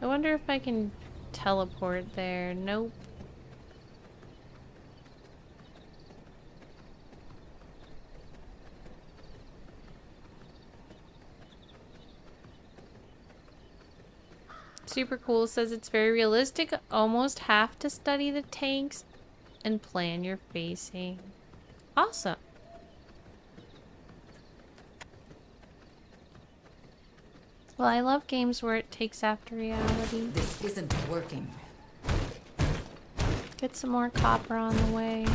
I wonder if I can teleport there. Nope. Super Cool says it's very realistic. Almost have to study the tanks and plan your facing. Awesome. Well, I love games where it takes after reality. This isn't working. Get some more copper on the way.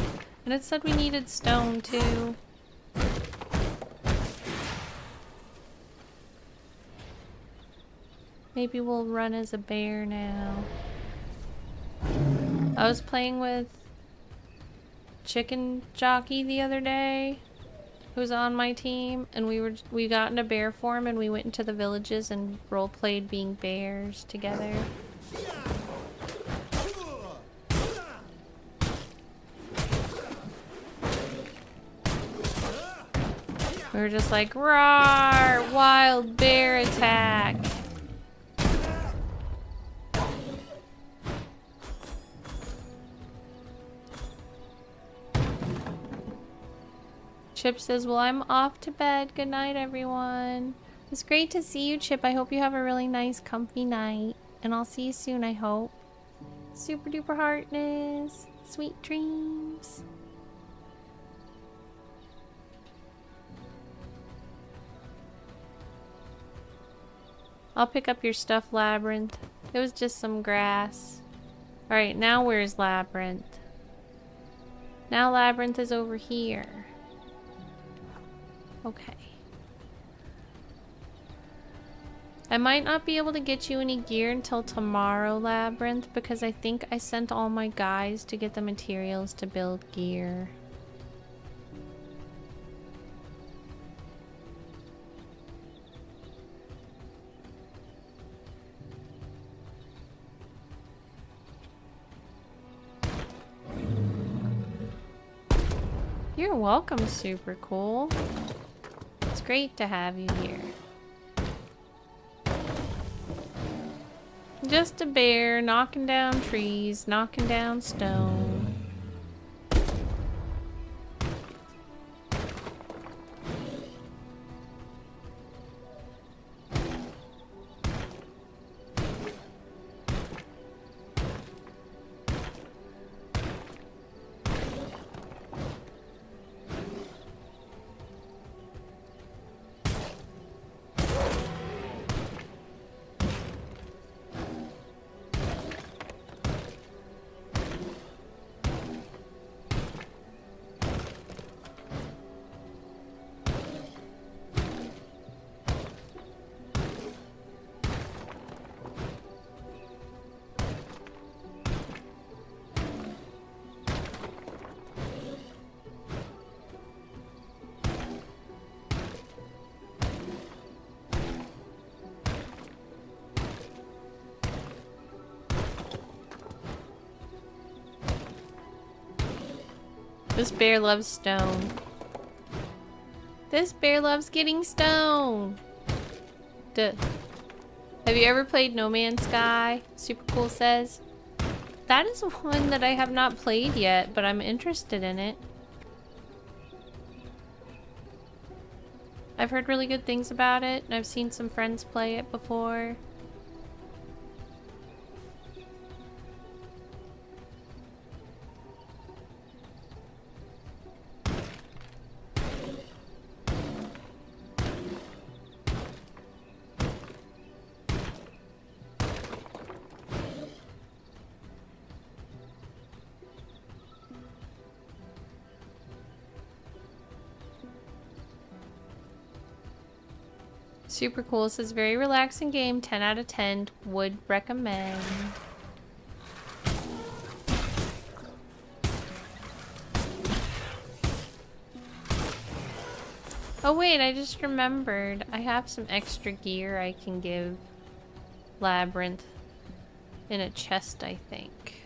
And it said we needed stone too. Maybe we'll run as a bear now. I was playing with Chicken Jockey the other day, who's on my team, and we got into bear form and we went into the villages and role played being bears together. We were just like, roar, wild bear attack. Chip says, well, I'm off to bed. Good night, everyone. It's great to see you, Chip. I hope you have a really nice, comfy night. And I'll see you soon, I hope. Super duper heartness. Sweet dreams. I'll pick up your stuff, Labyrinth. It was just some grass. Alright, now where's Labyrinth? Now Labyrinth is over here. Okay. I might not be able to get you any gear until tomorrow, Labyrinth, because I think I sent all my guys to get the materials to build gear. You're welcome, Super Cool. It's great to have you here. Just a bear knocking down trees, knocking down stone. This bear loves stone. This bear loves getting stone. Duh. Have you ever played No Man's Sky? Super Cool says. That is one that I have not played yet, but I'm interested in it. I've heard really good things about it, and I've seen some friends play it before. Super Cool says very relaxing game, 10 out of 10, would recommend. Oh wait, I just remembered. I have some extra gear I can give Labyrinth in a chest, I think.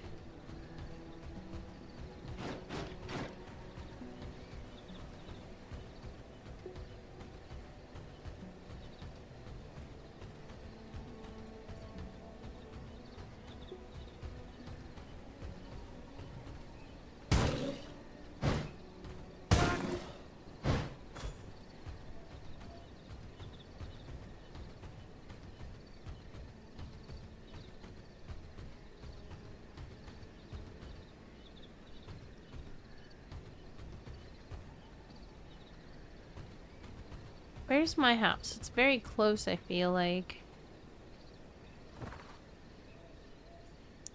Where's my house? It's very close, I feel like.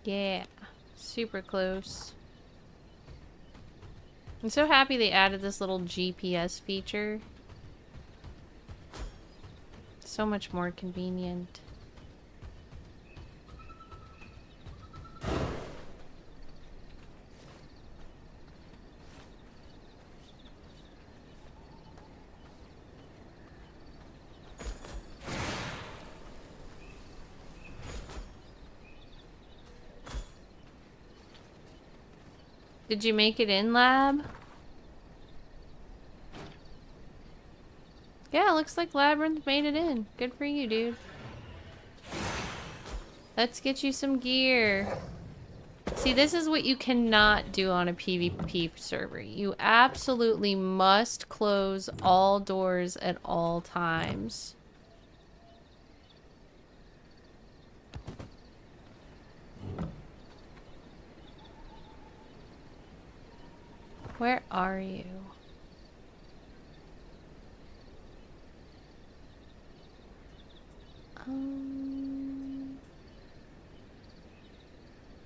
Yeah, super close. I'm so happy they added this little GPS feature. So much more convenient. Did you make it in, Lab? Yeah, looks like Labyrinth made it in. Good for you, dude. Let's get you some gear. See, this is what you cannot do on a PvP server. You absolutely must close all doors at all times. Where are you? I'm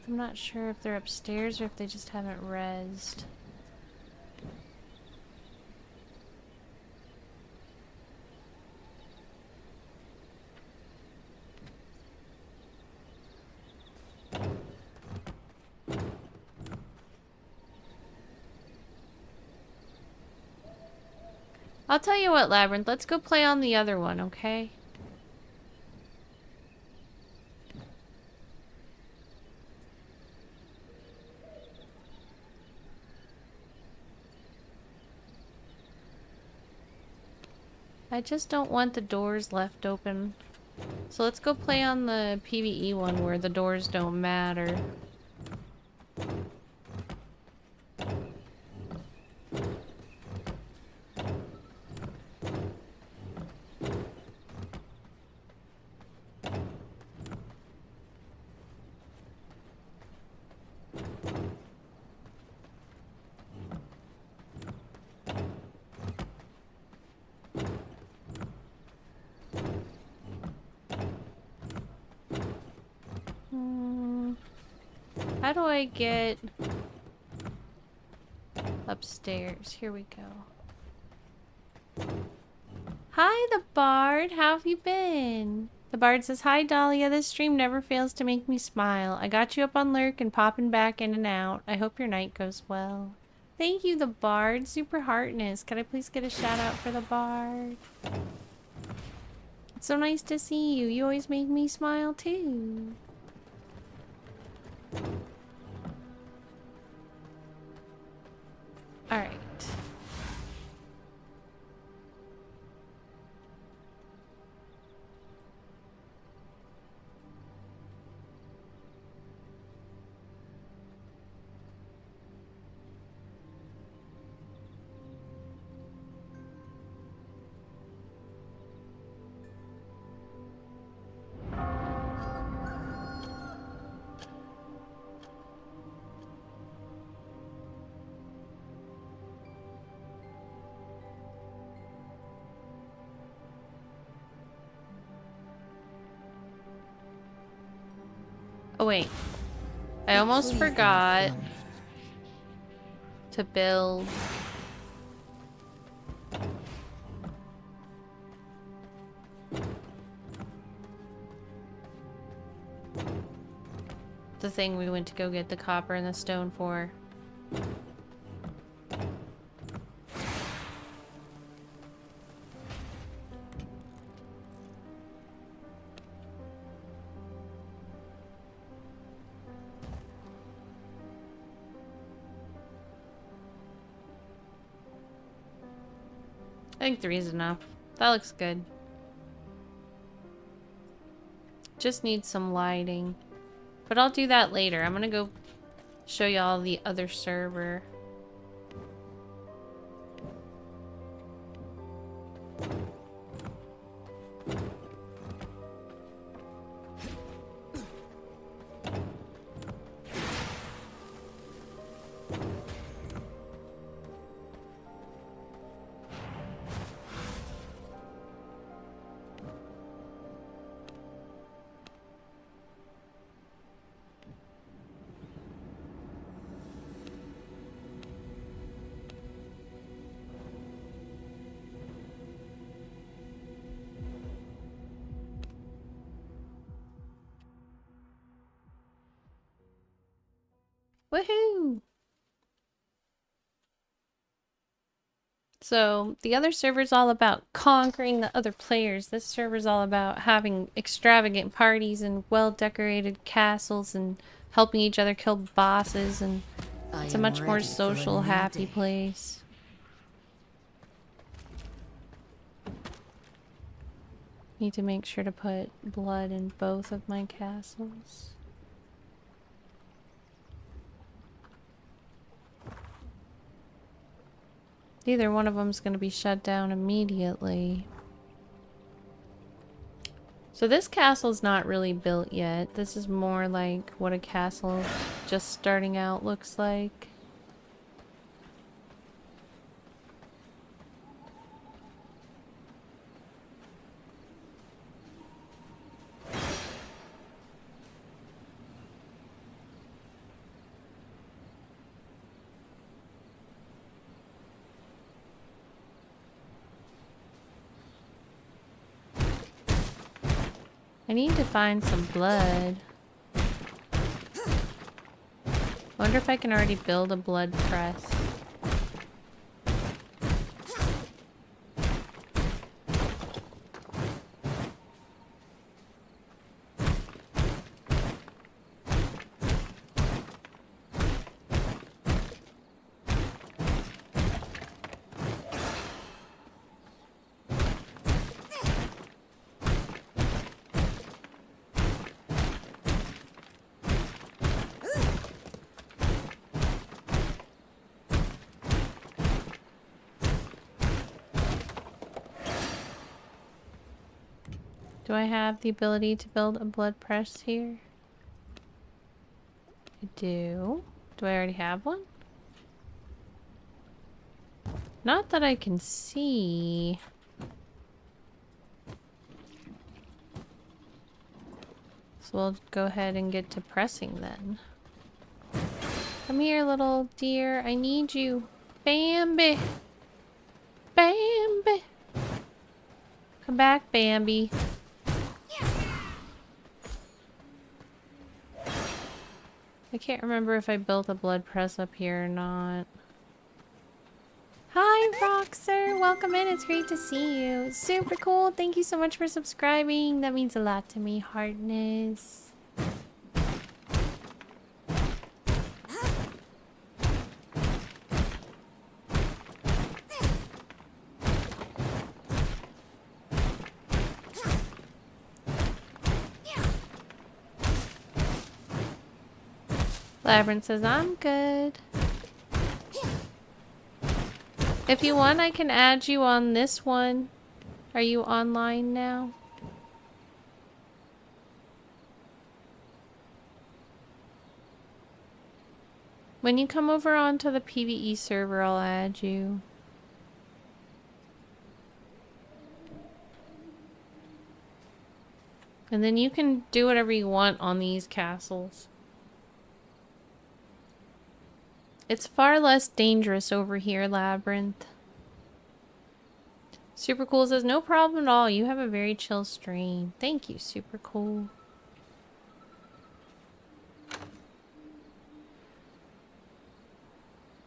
not sure if they're upstairs or if they just haven't rezzed. I'll tell you what, Labyrinth, let's go play on the other one, okay? I just don't want the doors left open So let's go play on the PvE one where the doors don't matter. How do I get upstairs? Here we go. Hi, the Bard. How have you been? The Bard says, hi, Dahlia. This stream never fails to make me smile. I got you up on Lurk and popping back in and out. I hope your night goes well. Thank you, the Bard. Super heartness. Could I please get a shout out for the Bard? It's so nice to see you. You always make me smile, too. All right. Oh wait, I almost forgot to build the thing we went to go get the copper and the stone for. I think 3 is enough. That looks good. Just needs some lighting. But I'll do that later. I'm gonna go show y'all the other server. Woohoo! So, the other server's all about conquering the other players. This server's all about having extravagant parties and well-decorated castles and helping each other kill bosses, and it's a much more social, happy place. Need to make sure to put blood in both of my castles. Either one of them's going to be shut down immediately. So this castle's not really built yet. This is more like what a castle just starting out looks like. I need to find some blood. Wonder if I can already build a blood press. Do I have the ability to build a blood press here? I do. Do I already have one? Not that I can see. So we'll go ahead and get to pressing then. Come here, little dear. I need you. Bambi. Bambi. Come back, Bambi. I can't remember if I built a blood press up here or not. Hi, Roxer. Welcome in. It's great to see you. Super cool. Thank you so much for subscribing. That means a lot to me, Hardness. Labyrinth says, I'm good. If you want, I can add you on this one. Are you online now? When you come over onto the PvE server, I'll add you. And then you can do whatever you want on these castles. It's far less dangerous over here, Labyrinth. Super Cool says, no problem at all. You have a very chill stream. Thank you, Super Cool.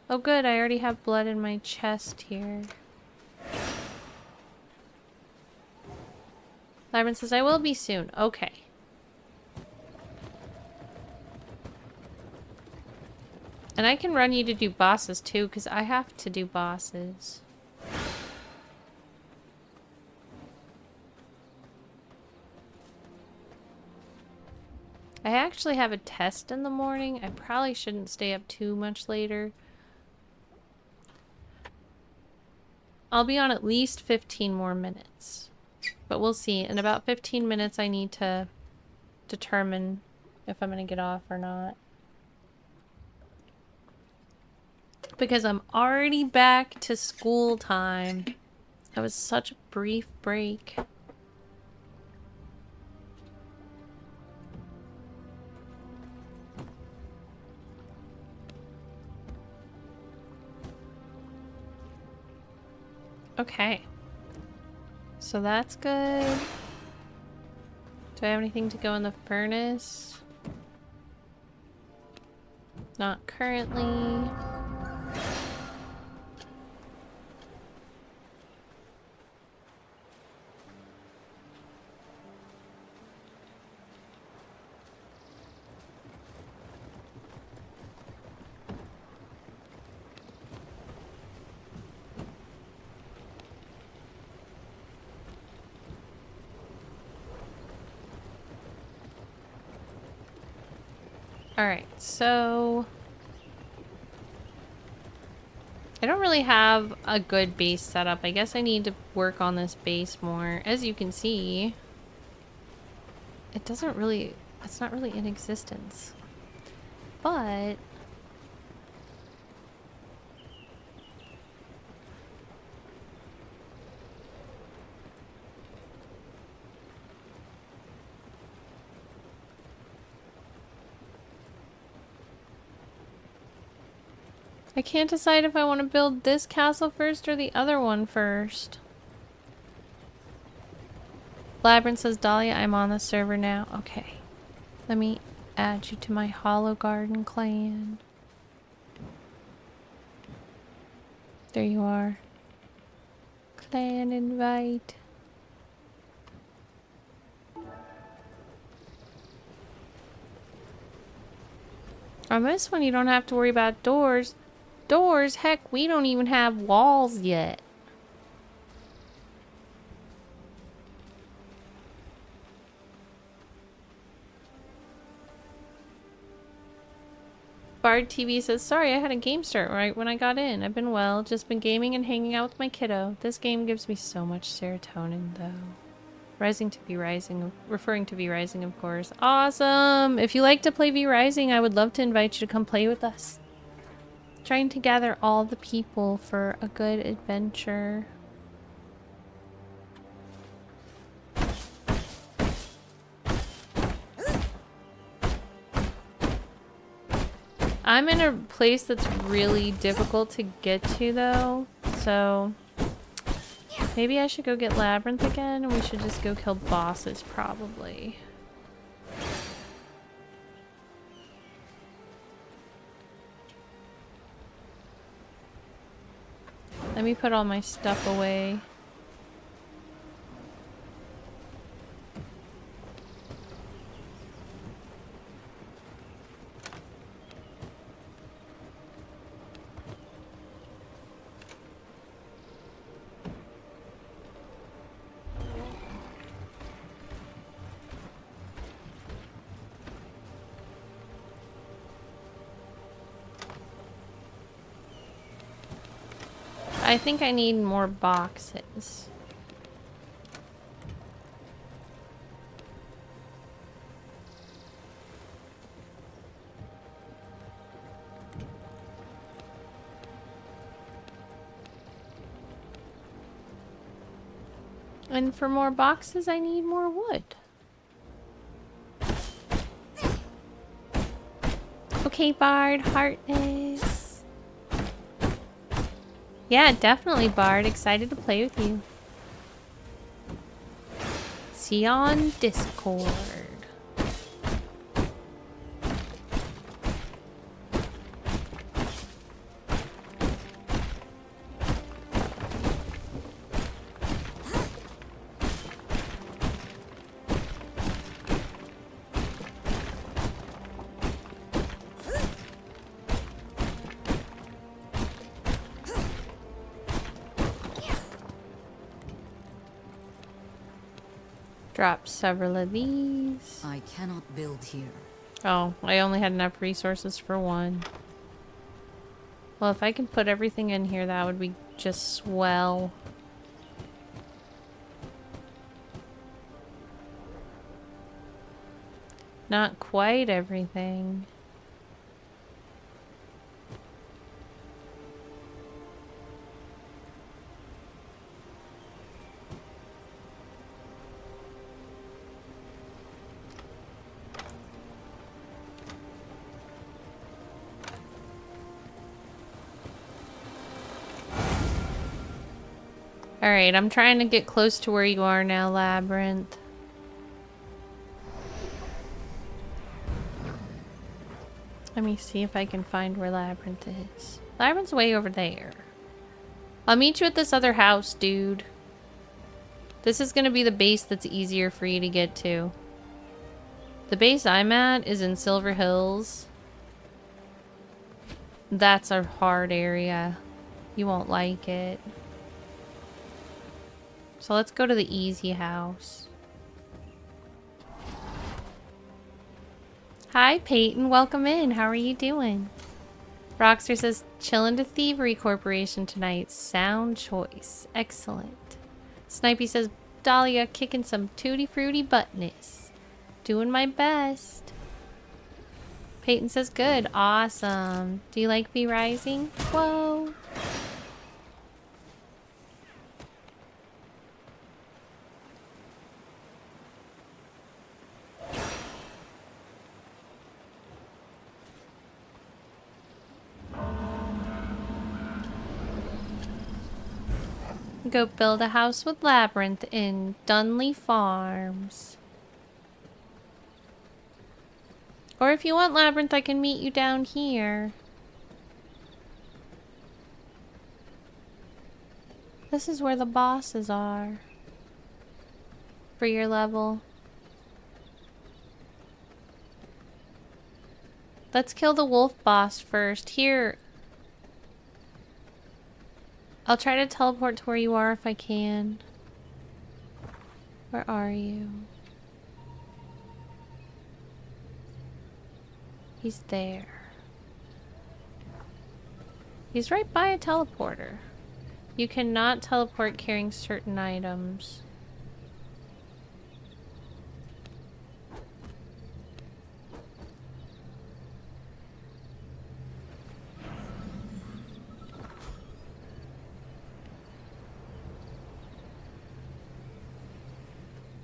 Oh good, I already have blood in my chest here. Labyrinth says, I will be soon. Okay. And I can run you to do bosses too, because I have to do bosses. I actually have a test in the morning. I probably shouldn't stay up too much later. I'll be on at least 15 more minutes. But we'll see. In about 15 minutes I need to determine if I'm going to get off or not. Because I'm already back to school time. That was such a brief break. Okay. So that's good. Do I have anything to go in the furnace? Not currently. Alright, so I don't really have a good base setup. I guess I need to work on this base more. As you can see, it's not really in existence. But I can't decide if I want to build this castle first or the other one first. Labyrinth says, Dahlia, I'm on the server now. Okay. Let me add you to my Hollow Garden clan. There you are. Clan invite. On this one, you don't have to worry about doors. Doors? Heck, we don't even have walls yet. Bard TV says, sorry, I had a game start right when I got in. I've been well, just been gaming and hanging out with my kiddo. This game gives me so much serotonin, though. Rising to V Rising, referring to V Rising, of course. Awesome! If you like to play V Rising, I would love to invite you to come play with us. Trying to gather all the people for a good adventure. I'm in a place that's really difficult to get to, though, so maybe I should go get Labyrinth again, and we should just go kill bosses, probably. Let me put all my stuff away. I think I need more boxes. And for more boxes, I need more wood. Okay, Bard, Heartness. Yeah, definitely, Bard. Excited to play with you. See you on Discord. Drop several of these. I cannot build here. Oh, I only had enough resources for one. Well, if I can put everything in here, that would be just swell. Not quite everything. Alright, I'm trying to get close to where you are now, Labyrinth. Let me see if I can find where Labyrinth is. Labyrinth's way over there. I'll meet you at this other house, dude. This is gonna be the base that's easier for you to get to. The base I'm at is in Silver Hills. That's a hard area. You won't like it. So let's go to the easy house. Hi, Peyton. Welcome in. How are you doing? Rockster says, chillin' to Thievery Corporation tonight. Sound choice. Excellent. Snipey says, Dahlia kicking some tutti frutti buttness. Doing my best. Peyton says, good. Awesome. Do you like V Rising? Whoa. Go build a house with Labyrinth in Dunley Farms. Or if you want Labyrinth, I can meet you down here. This is where the bosses are. For your level. Let's kill the wolf boss first. Here. I'll try to teleport to where you are if I can. Where are you? He's there. He's right by a teleporter. You cannot teleport carrying certain items.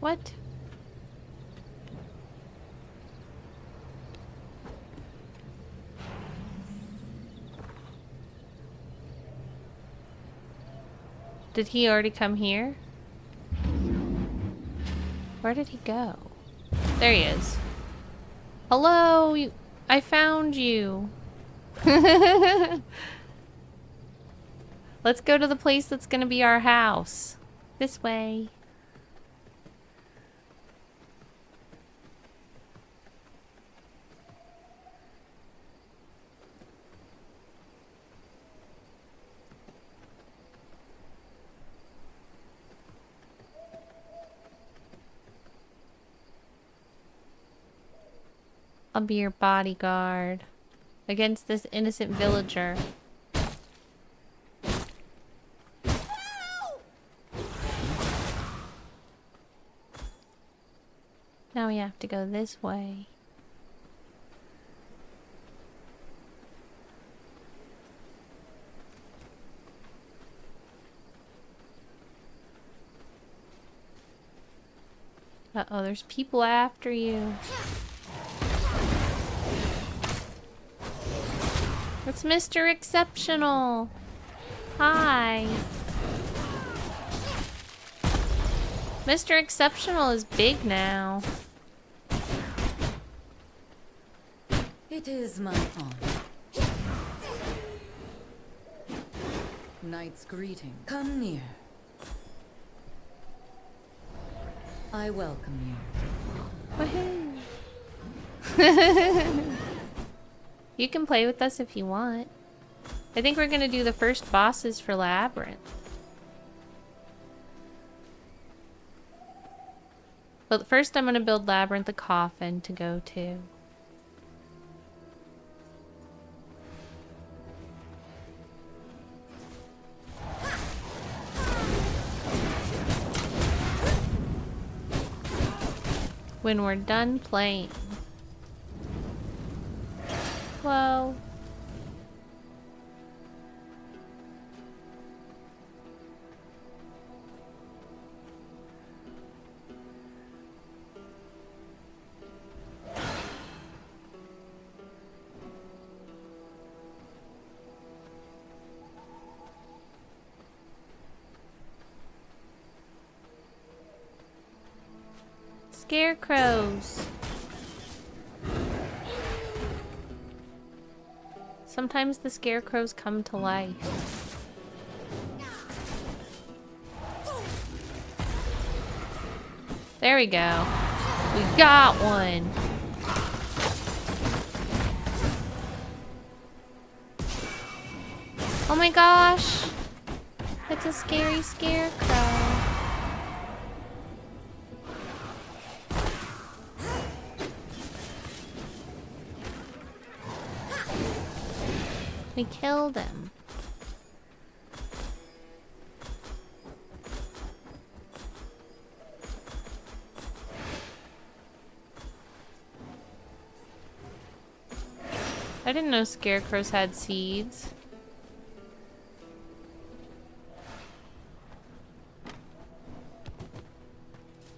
What? Did he already come here? Where did he go? There he is. Hello, I found you. Let's go to the place that's gonna be our house. This way. I'll be your bodyguard against this innocent villager. Now we have to go this way. Uh-oh, there's people after you. It's Mr. Exceptional. Hi. Mr. Exceptional is big now. It is my honor. Knight's greeting. Come near. I welcome you. Woohoo. You can play with us if you want. I think we're gonna do the first bosses for Labyrinth. But first I'm gonna build Labyrinth a coffin to go to. When we're done playing. Whoa. Scarecrows. Sometimes the scarecrows come to life. There we go. We got one. Oh my gosh. It's a scary scarecrow. We killed him. I didn't know scarecrows had seeds.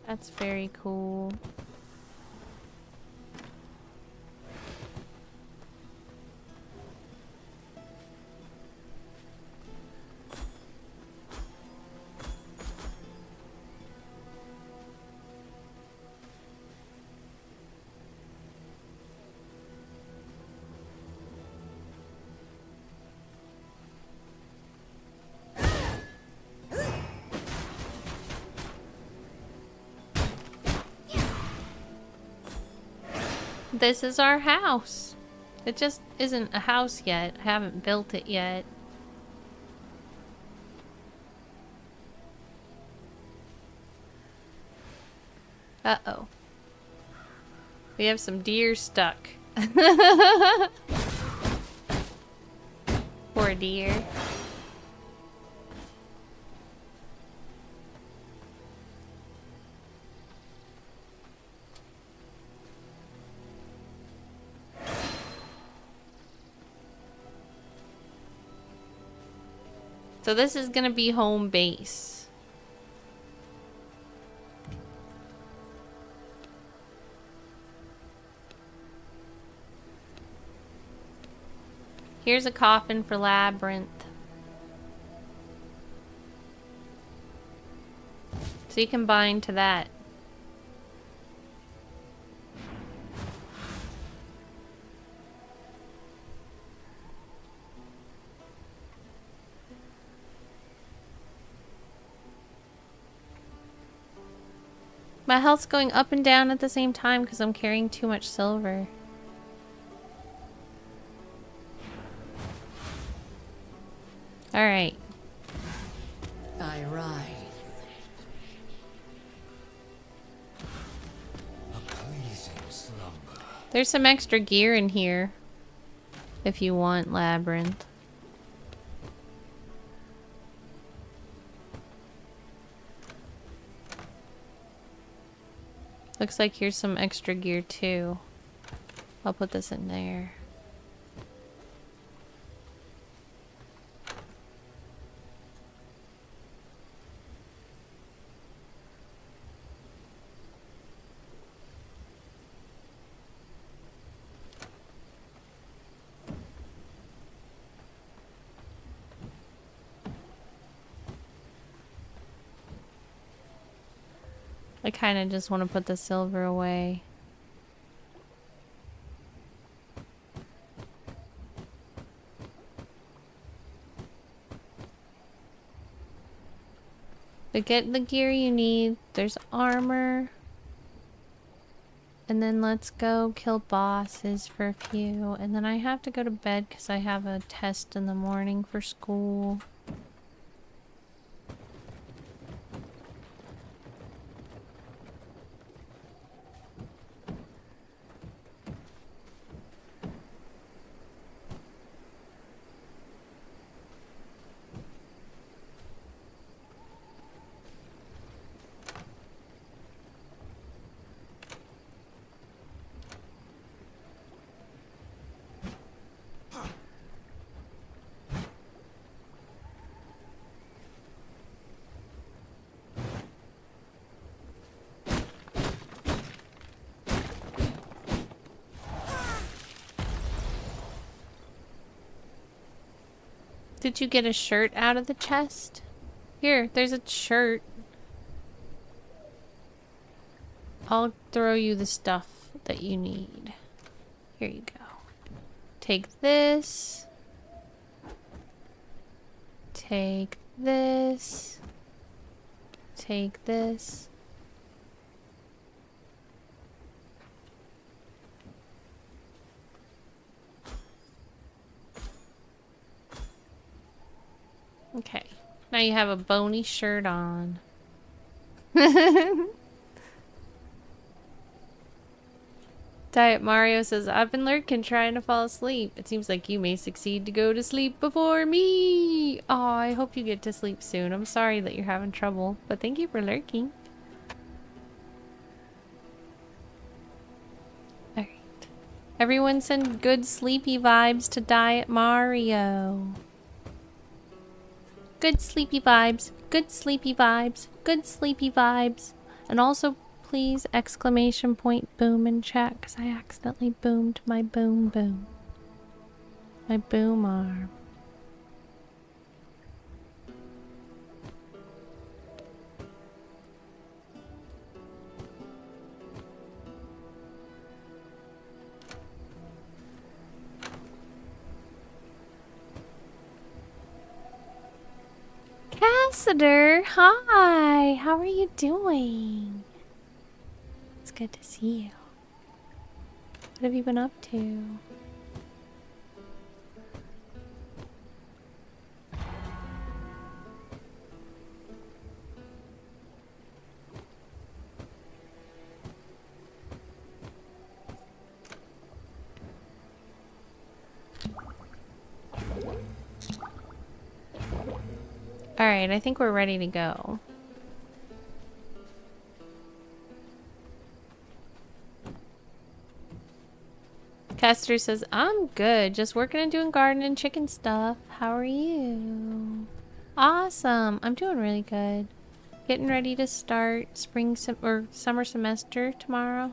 That's very cool. This is our house. It just isn't a house yet. I haven't built it yet. Uh-oh. We have some deer stuck. Poor deer. So this is gonna be home base. Here's a coffin for Labyrinth. So you can bind to that. My health's going up and down at the same time because I'm carrying too much silver. Alright. I rise. A pleasing slumber. There's some extra gear in here. If you want Labyrinth. Looks like here's some extra gear too. I'll put this in there. I kind of just want to put the silver away. But get the gear you need. There's armor. And then let's go kill bosses for a few. And then I have to go to bed because I have a test in the morning for school. Did you get a shirt out of the chest? Here, there's a shirt. I'll throw you the stuff that you need. Here you go. Take this. Take this. Take this. Okay, now you have a bony shirt on. Diet Mario says, I've been lurking trying to fall asleep. It seems like you may succeed to go to sleep before me. Oh, I hope you get to sleep soon. I'm sorry that you're having trouble, but thank you for lurking. Alright. Everyone send good sleepy vibes to Diet Mario. Good sleepy vibes, good sleepy vibes, good sleepy vibes. And also, please, exclamation point boom in chat, because I accidentally boomed my boom boom. My boom arm. Cassider, hi! How are you doing? It's good to see you. What have you been up to? Alright, I think we're ready to go. Caster says, I'm good. Just working and doing garden and chicken stuff. How are you? Awesome. I'm doing really good. Getting ready to start summer semester tomorrow.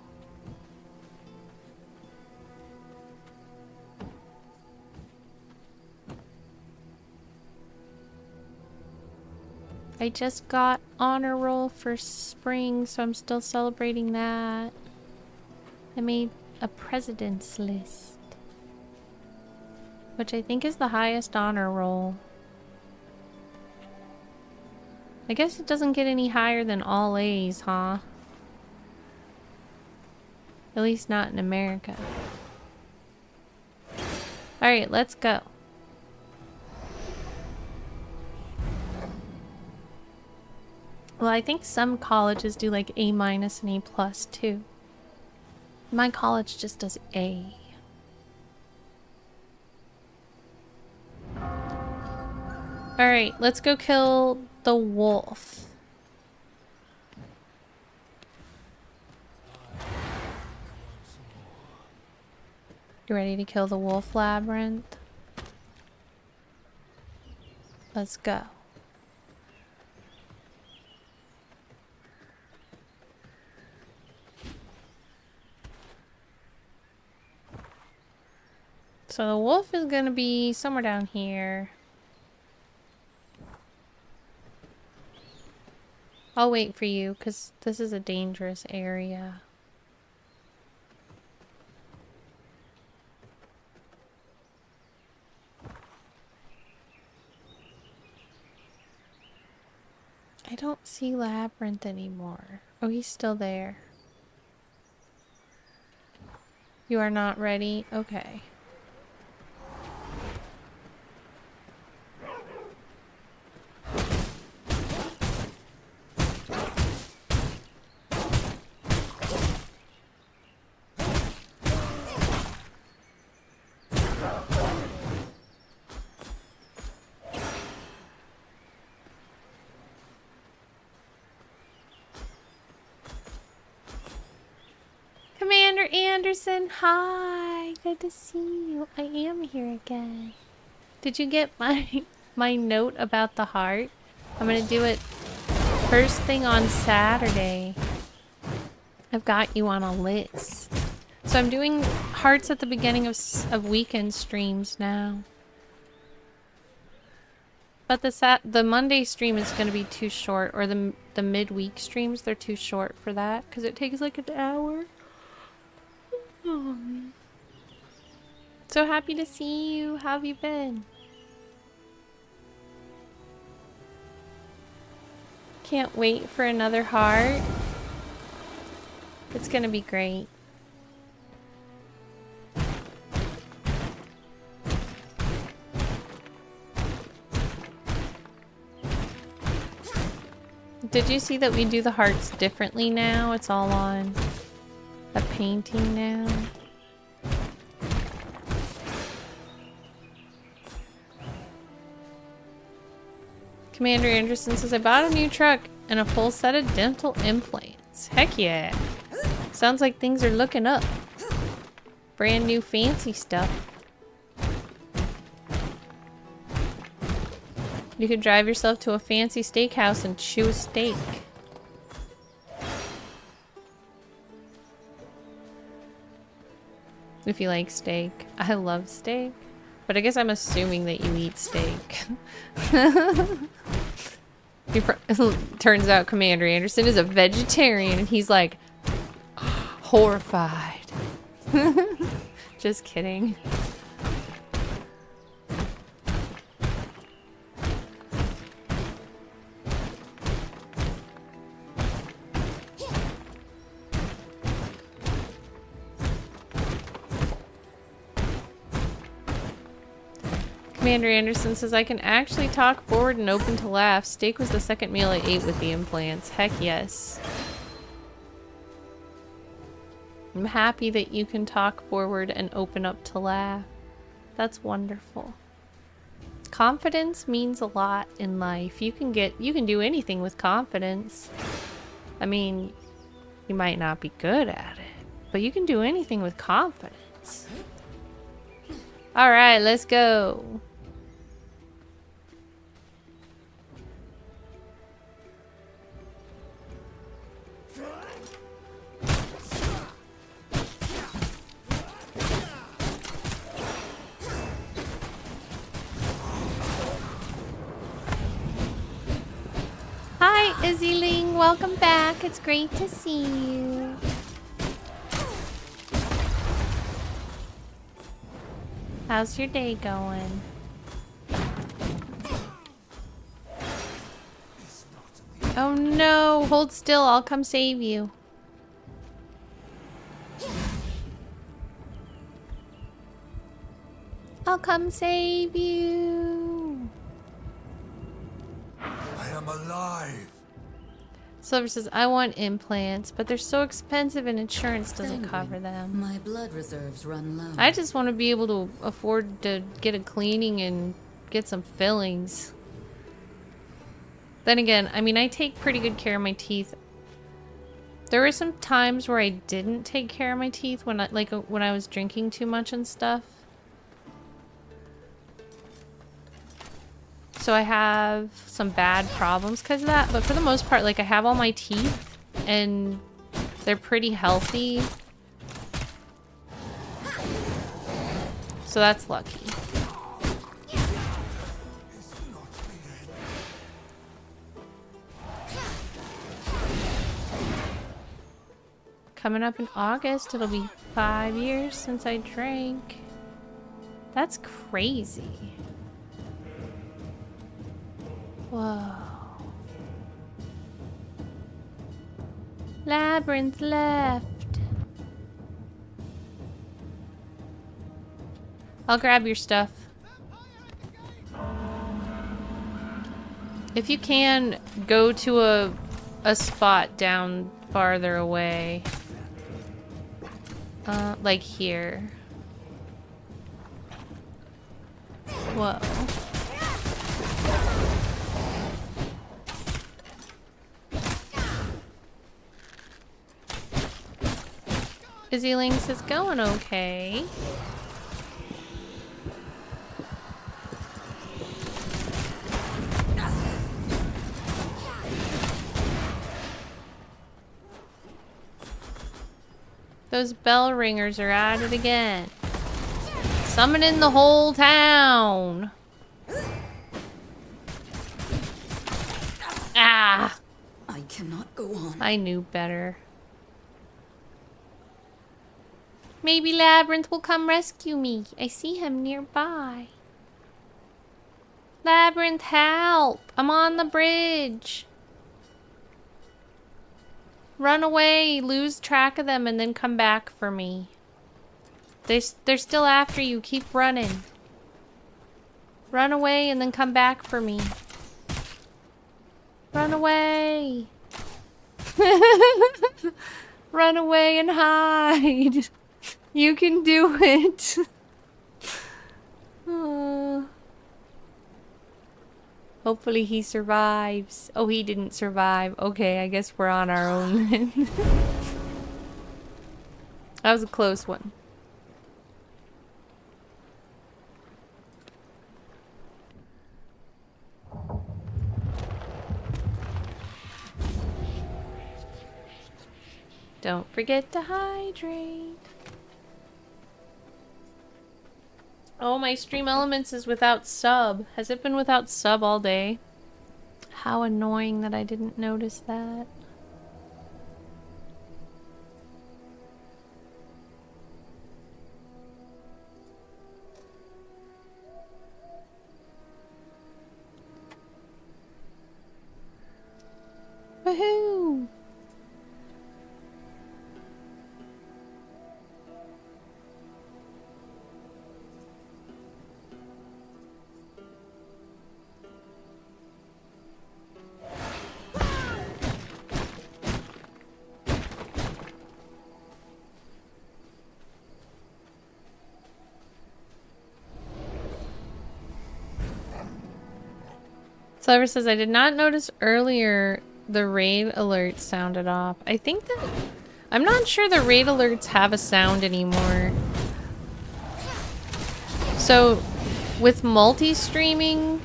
I just got honor roll for spring, so I'm still celebrating that. I made a president's list, which I think is the highest honor roll. I guess it doesn't get any higher than all A's, huh? At least not in America. Alright, let's go. Well, I think some colleges do like A- and A+ too. My college just does A. Alright, let's go kill the wolf. You ready to kill the wolf labyrinth? Let's go. So the wolf is gonna be somewhere down here. I'll wait for you, because this is a dangerous area. I don't see Labyrinth anymore. Oh, he's still there. You are not ready? Okay. Commander Anderson, hi! Good to see you. I am here again. Did you get my note about the heart? I'm gonna do it first thing on Saturday. I've got you on a list. So I'm doing hearts at the beginning of weekend streams now. But the Monday stream is going to be too short, or the midweek streams, they're too short for that because it takes like an hour. So happy to see you. How have you been? Can't wait for another heart. It's gonna be great. Did you see that we do the hearts differently now? It's all on a painting now. Commander Anderson says, I bought a new truck and a full set of dental implants. Heck yeah. Sounds like things are looking up. Brand new fancy stuff. You could drive yourself to a fancy steakhouse and chew a steak. If you like steak. I love steak. But I guess I'm assuming that you eat steak. Turns out Commander Anderson is a vegetarian and he's like horrified. Just kidding. Commander Anderson says, I can actually talk forward and open to laugh. Steak was the second meal I ate with the implants. Heck yes. I'm happy that you can talk forward and open up to laugh. That's wonderful. Confidence means a lot in life. You can do anything with confidence. I mean, you might not be good at it, but you can do anything with confidence. All right, let's go. Izzy Ling, welcome back. It's great to see you. How's your day going? Oh no, hold still, I'll come save you. I'll come save you. I am alive. Silver says, I want implants, but they're so expensive and insurance doesn't cover them. My blood reserves run low. I just want to be able to afford to get a cleaning and get some fillings. Then again, I mean, I take pretty good care of my teeth. There were some times where I didn't take care of my teeth when when I was drinking too much and stuff. So I have some bad problems because of that, but for the most part, like, I have all my teeth and they're pretty healthy. So that's lucky. Coming up in August, it'll be 5 years since I drank. That's crazy. Whoa. Labyrinth left. I'll grab your stuff. If you can, go to a spot down farther away. Like here. Whoa. Izzy Links is going okay. Those bell ringers are at it again. Summoning the whole town. Ah! I cannot go on. I knew better. Maybe Labyrinth will come rescue me. I see him nearby. Labyrinth, help! I'm on the bridge. Run away, lose track of them, and then come back for me. They're still after you. Keep running. Run away and then come back for me. Run away. Run away and hide. You can do it. Hopefully he survives. Oh, he didn't survive. Okay, I guess we're on our own then. That was a close one. Don't forget to hydrate. Oh, my Stream Elements is without sub. Has it been without sub all day? How annoying that I didn't notice that. Woohoo! Clever says, I did not notice earlier the raid alert sounded off. I think that... I'm not sure the raid alerts have a sound anymore. So, with multi-streaming,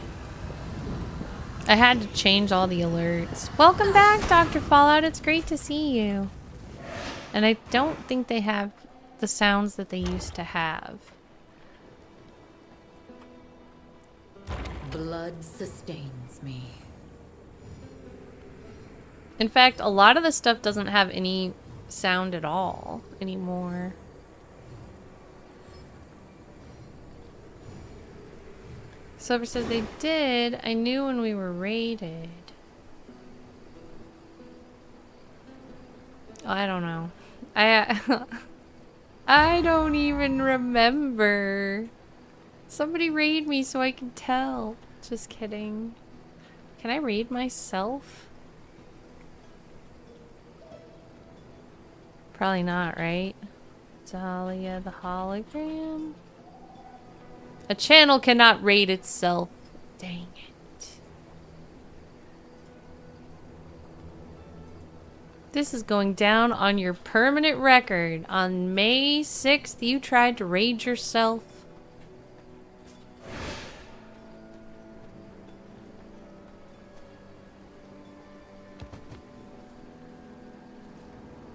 I had to change all the alerts. Welcome back, Dr. Fallout. It's great to see you. And I don't think they have the sounds that they used to have. Blood sustains me. In fact, a lot of the stuff doesn't have any sound at all anymore. Silver says they did. I knew when we were raided. I don't know. I don't even remember. Somebody raid me so I can tell. Just kidding. Can I raid myself? Probably not, right? Dahlia the Hologram? A channel cannot raid itself. Dang it. This is going down on your permanent record. On May 6th, you tried to raid yourself.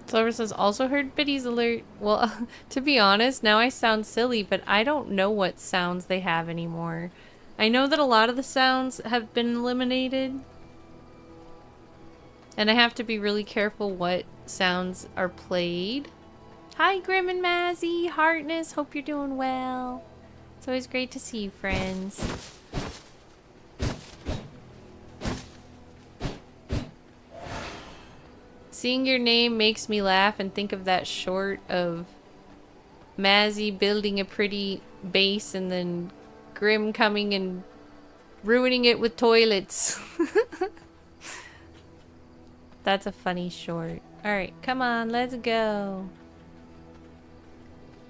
Silver says, also heard Biddy's alert. Well, to be honest, now I sound silly, but I don't know what sounds they have anymore. I know that a lot of the sounds have been eliminated. And I have to be really careful what sounds are played. Hi, Grim and Mazzy, Heartness, hope you're doing well. It's always great to see you, friends. Seeing your name makes me laugh and think of that short of Mazzy building a pretty base and then Grim coming and ruining it with toilets. That's a funny short. Alright, come on, let's go.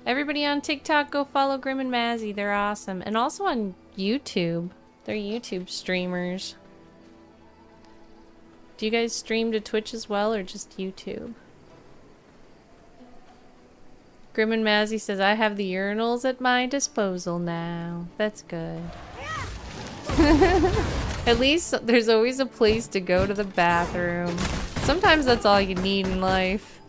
Everybody on TikTok, go follow Grim and Mazzy. They're awesome. And also on YouTube. They're YouTube streamers. Do you guys stream to Twitch as well, or just YouTube? Grim and Mazzy says, I have the urinals at my disposal now. That's good. At least there's always a place to go to the bathroom. Sometimes that's all you need in life.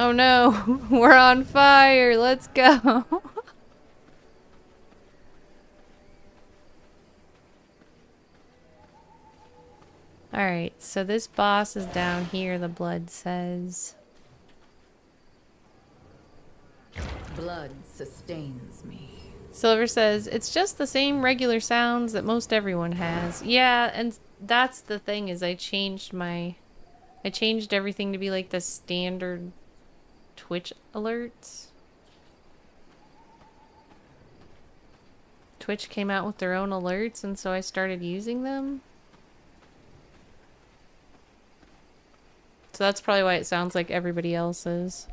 Oh no, we're on fire. Let's go. Alright, so this boss is down here, the blood says. Blood sustains me. Silver says, it's just the same regular sounds that most everyone has. Yeah, and that's the thing is I changed everything to be like the standard Twitch alerts. Twitch came out with their own alerts, and so I started using them. So that's probably why it sounds like everybody else's.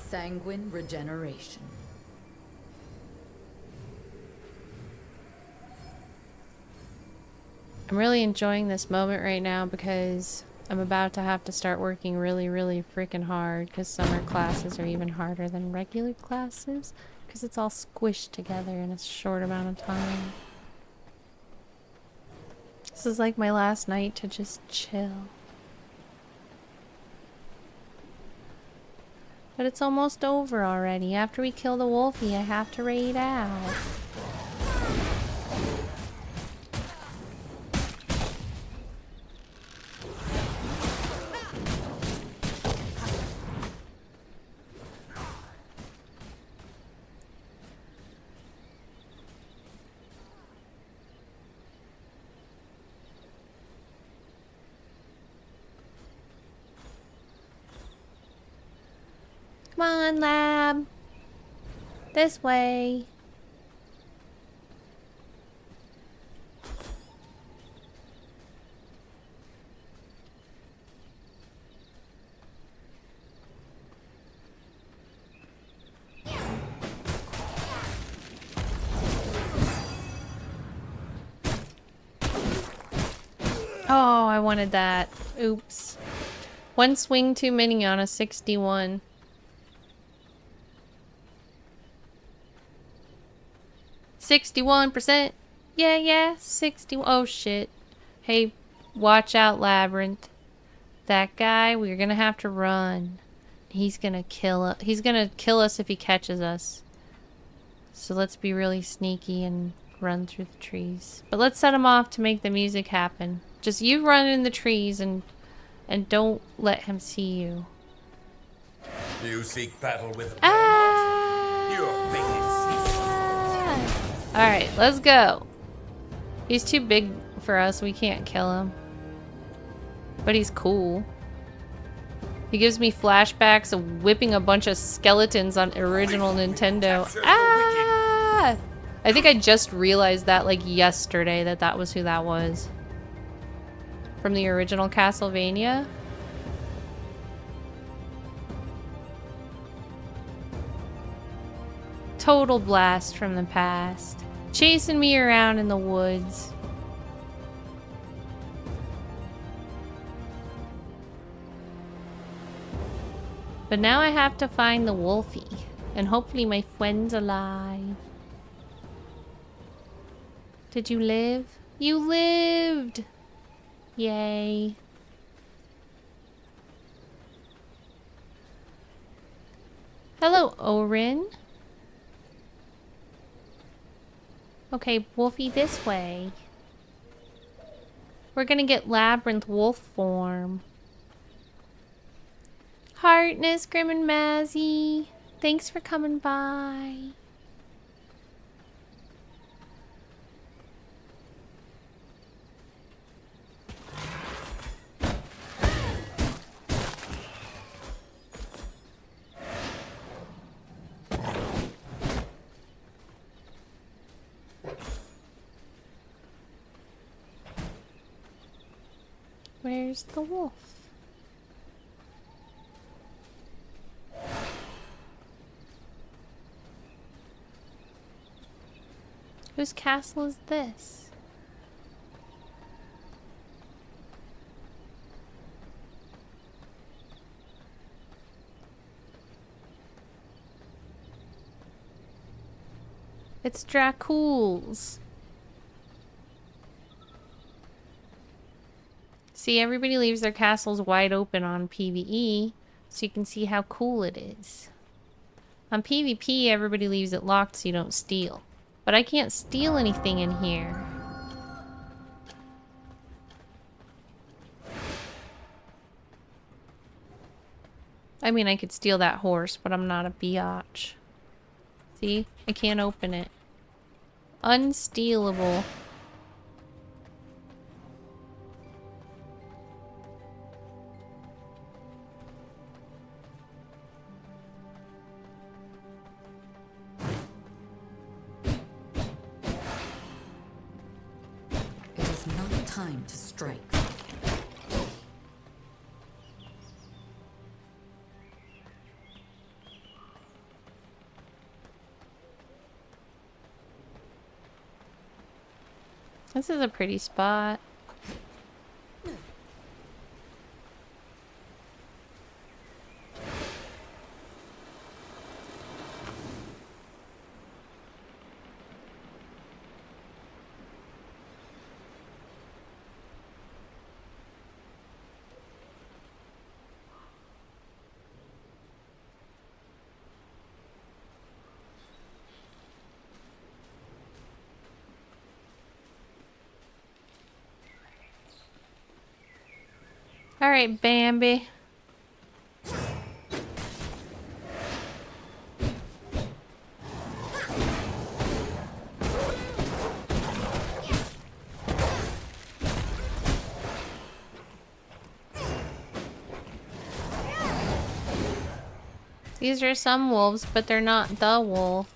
Sanguine regeneration. I'm really enjoying this moment right now because I'm about to have to start working really, really freaking hard because summer classes are even harder than regular classes because it's all squished together in a short amount of time. This is like my last night to just chill. But it's almost over already. After we kill the wolfie, I have to raid out. Come on, lab. This way. Oh, I wanted that. Oops. One swing too many on a 61. %. Yeah, 60. Oh shit. Hey, watch out, Labyrinth. That guy, we're gonna have to run. He's gonna kill us. He's gonna kill us if he catches us. So let's be really sneaky and run through the trees. But let's set him off to make the music happen. Just you run in the trees and don't let him see you. You seek battle with Ah! your fate is sealed. Alright, let's go. He's too big for us. We can't kill him. But he's cool. He gives me flashbacks of whipping a bunch of skeletons on original Nintendo. Ah! I think I just realized that like yesterday that was who that was. From the original Castlevania. Total blast from the past. Chasing me around in the woods. But now I have to find the Wolfie. And hopefully my friend's alive. Did you live? You lived! Yay. Hello, Orin. Okay, Wolfie, this way. We're gonna get Labyrinth Wolf form. Heartness, Grim and Mazzy. Thanks for coming by. Where's the wolf? Whose castle is this? It's Dracula's. See, everybody leaves their castles wide open on PvE, so you can see how cool it is. On PvP, everybody leaves it locked so you don't steal. But I can't steal anything in here. I mean, I could steal that horse, but I'm not a biatch. See? I can't open it. Unstealable. Time to strike. This is a pretty spot. Alright, Bambi. These are some wolves, but they're not the wolf.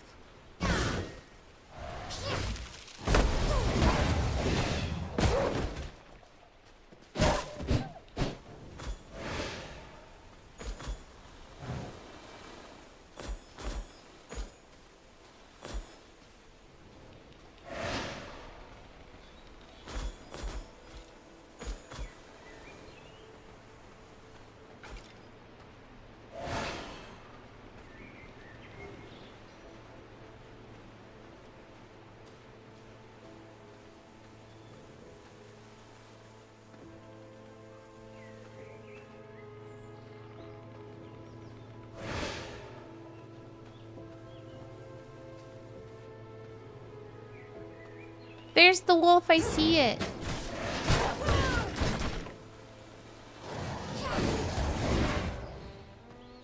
There's the wolf, I see it.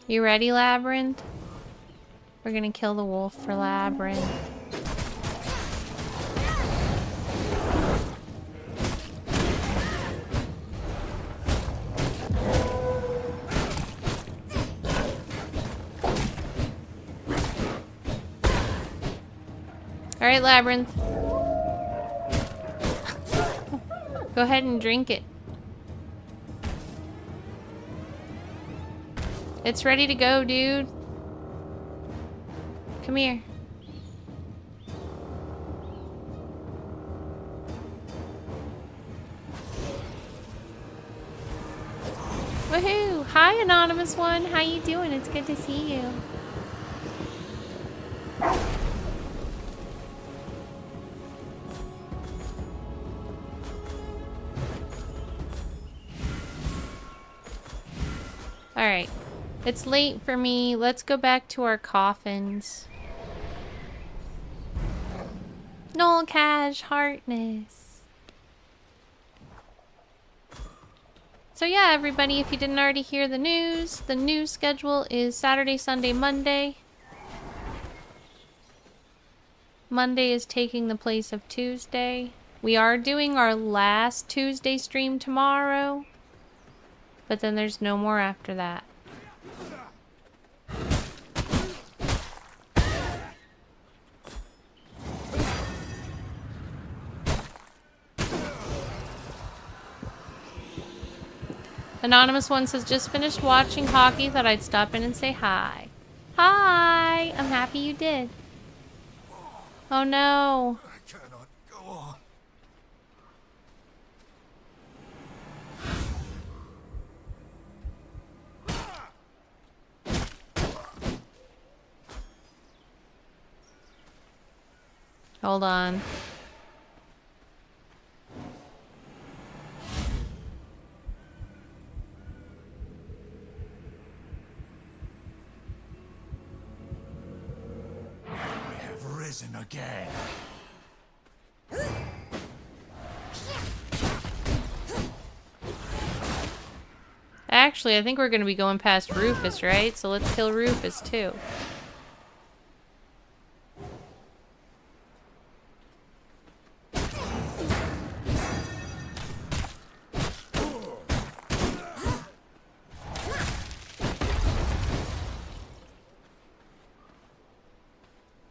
You ready, Labyrinth? We're gonna kill the wolf for Labyrinth. Alright, Labyrinth. Go ahead and drink it. It's ready to go, dude. Come here. Woohoo! Hi, Anonymous One. How you doing? It's good to see you. Alright. It's late for me. Let's go back to our coffins. Noel Cash, Harkness. So yeah, everybody, if you didn't already hear the news schedule is Saturday, Sunday, Monday. Monday is taking the place of Tuesday. We are doing our last Tuesday stream tomorrow. But then there's no more after that. Anonymous One says, just finished watching hockey, thought I'd stop in and say hi. Hi! I'm happy you did. Oh no. I cannot go on. Hold on. I have risen again. Actually, I think we're going to be going past Rufus, right? So let's kill Rufus too.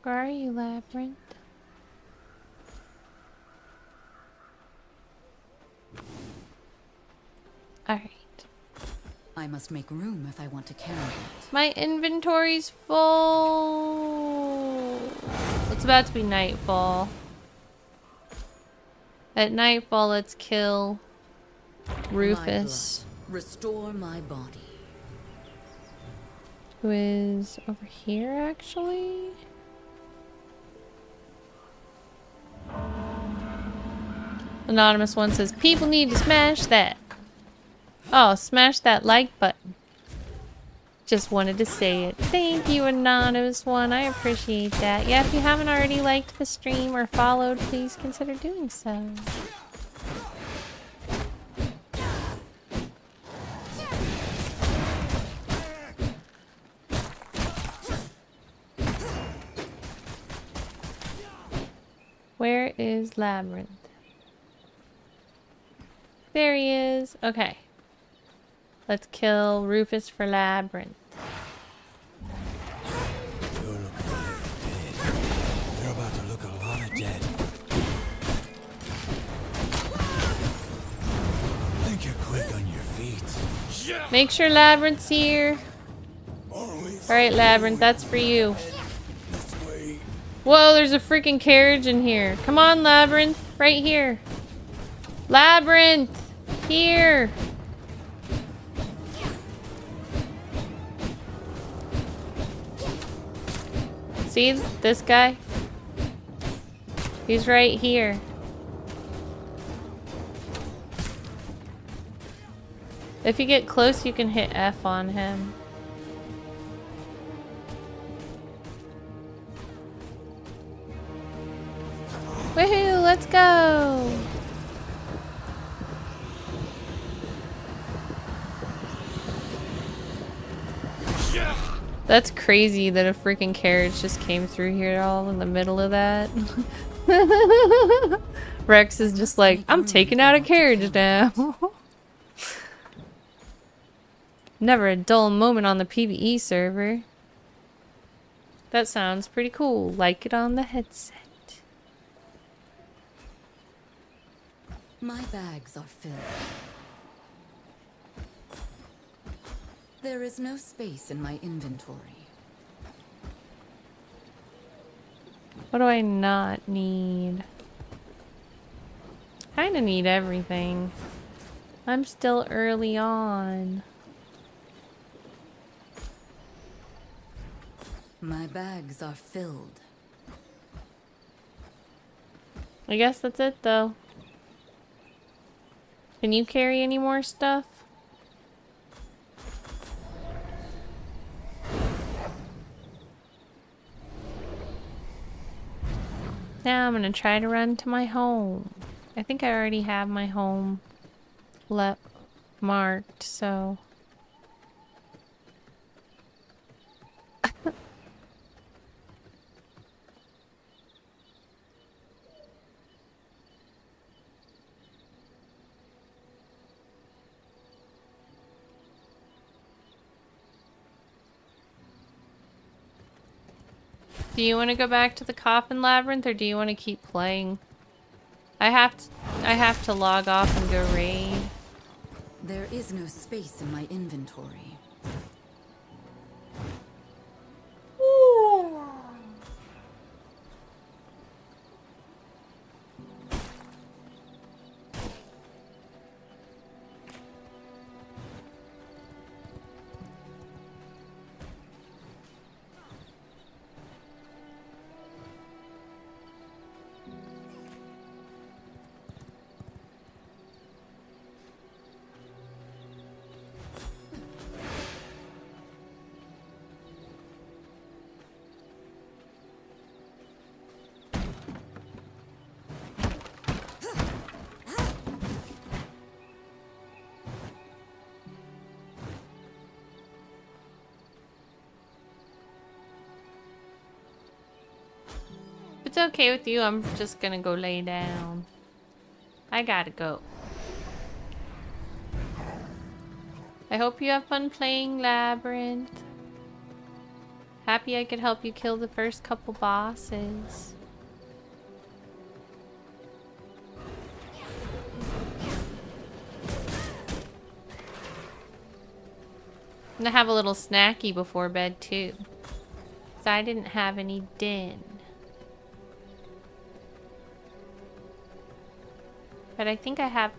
Where are you, Labyrinth? Alright. I must make room if I want to carry it. My inventory's full. It's about to be nightfall. At nightfall, let's kill Rufus, My blood. Restore my body. who is over here, actually. Anonymous One says, people need to smash that. Oh, smash that like button. Just wanted to say it. Thank you, Anonymous One. I appreciate that. Yeah, if you haven't already liked the stream or followed, please consider doing so. Where is Labyrinth? There he is. Okay. Let's kill Rufus for Labyrinth. Make sure Labyrinth's here. Alright, Labyrinth, that's for you. Whoa, there's a freaking carriage in here. Come on, Labyrinth. Right here. Labyrinth! Here! See this guy? He's right here. If you get close, you can hit F on him. Woohoo! Let's go! That's crazy that a freaking carriage just came through here all in the middle of that. Rex is just like, I'm taking out a carriage now. Never a dull moment on the PvE server. That sounds pretty cool. Like it on the headset. My bags are filled. There is no space in my inventory. What do I not need? Kinda need everything. I'm still early on. My bags are filled. I guess that's it though. Can you carry any more stuff? Now I'm gonna try to run to my home. I think I already have my home marked, so... Do you want to go back to the Coffin Labyrinth, or do you want to keep playing? I have to log off and go raid. There is no space in my inventory. If it's okay with you, I'm just gonna go lay down. I gotta go. I hope you have fun playing Labyrinth. Happy I could help you kill the first couple bosses. I'm gonna have a little snacky before bed too. 'Cause I didn't have any din. But I think I have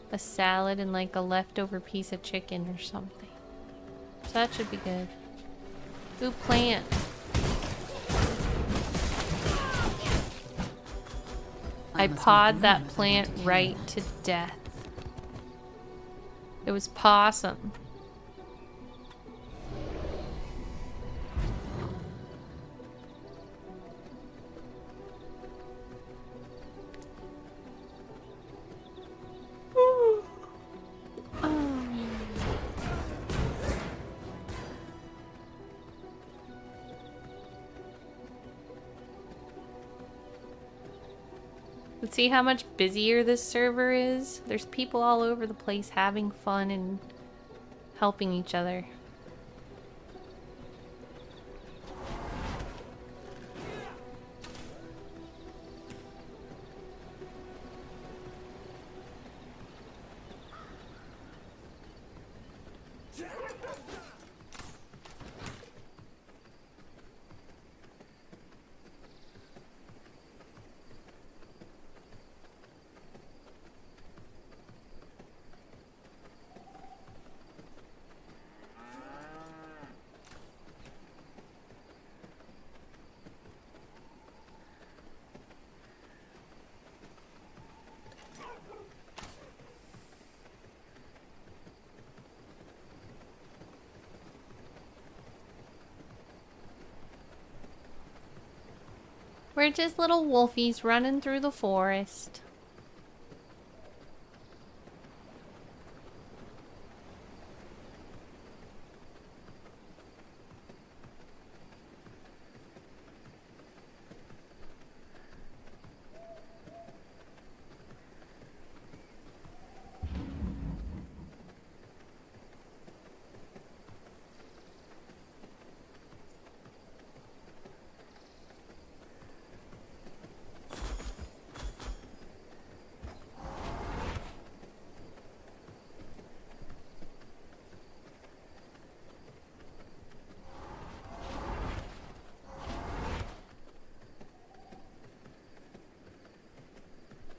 a salad and like a leftover piece of chicken or something. So that should be good. Ooh, plant. I pawed that plant right to death. It was possum. Let's see how much busier this server is. There's people all over the place having fun and helping each other. We're just little wolfies running through the forest.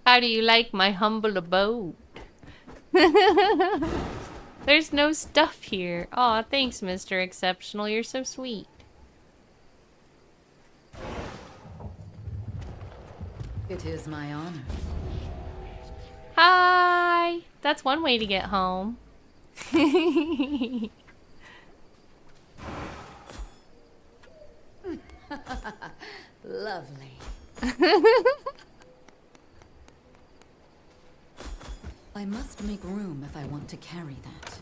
How do you like my humble abode? There's no stuff here. Aw, thanks, Mr. Exceptional. You're so sweet. It is my honor. Hi! That's one way to get home. Lovely. I must make room if I want to carry that.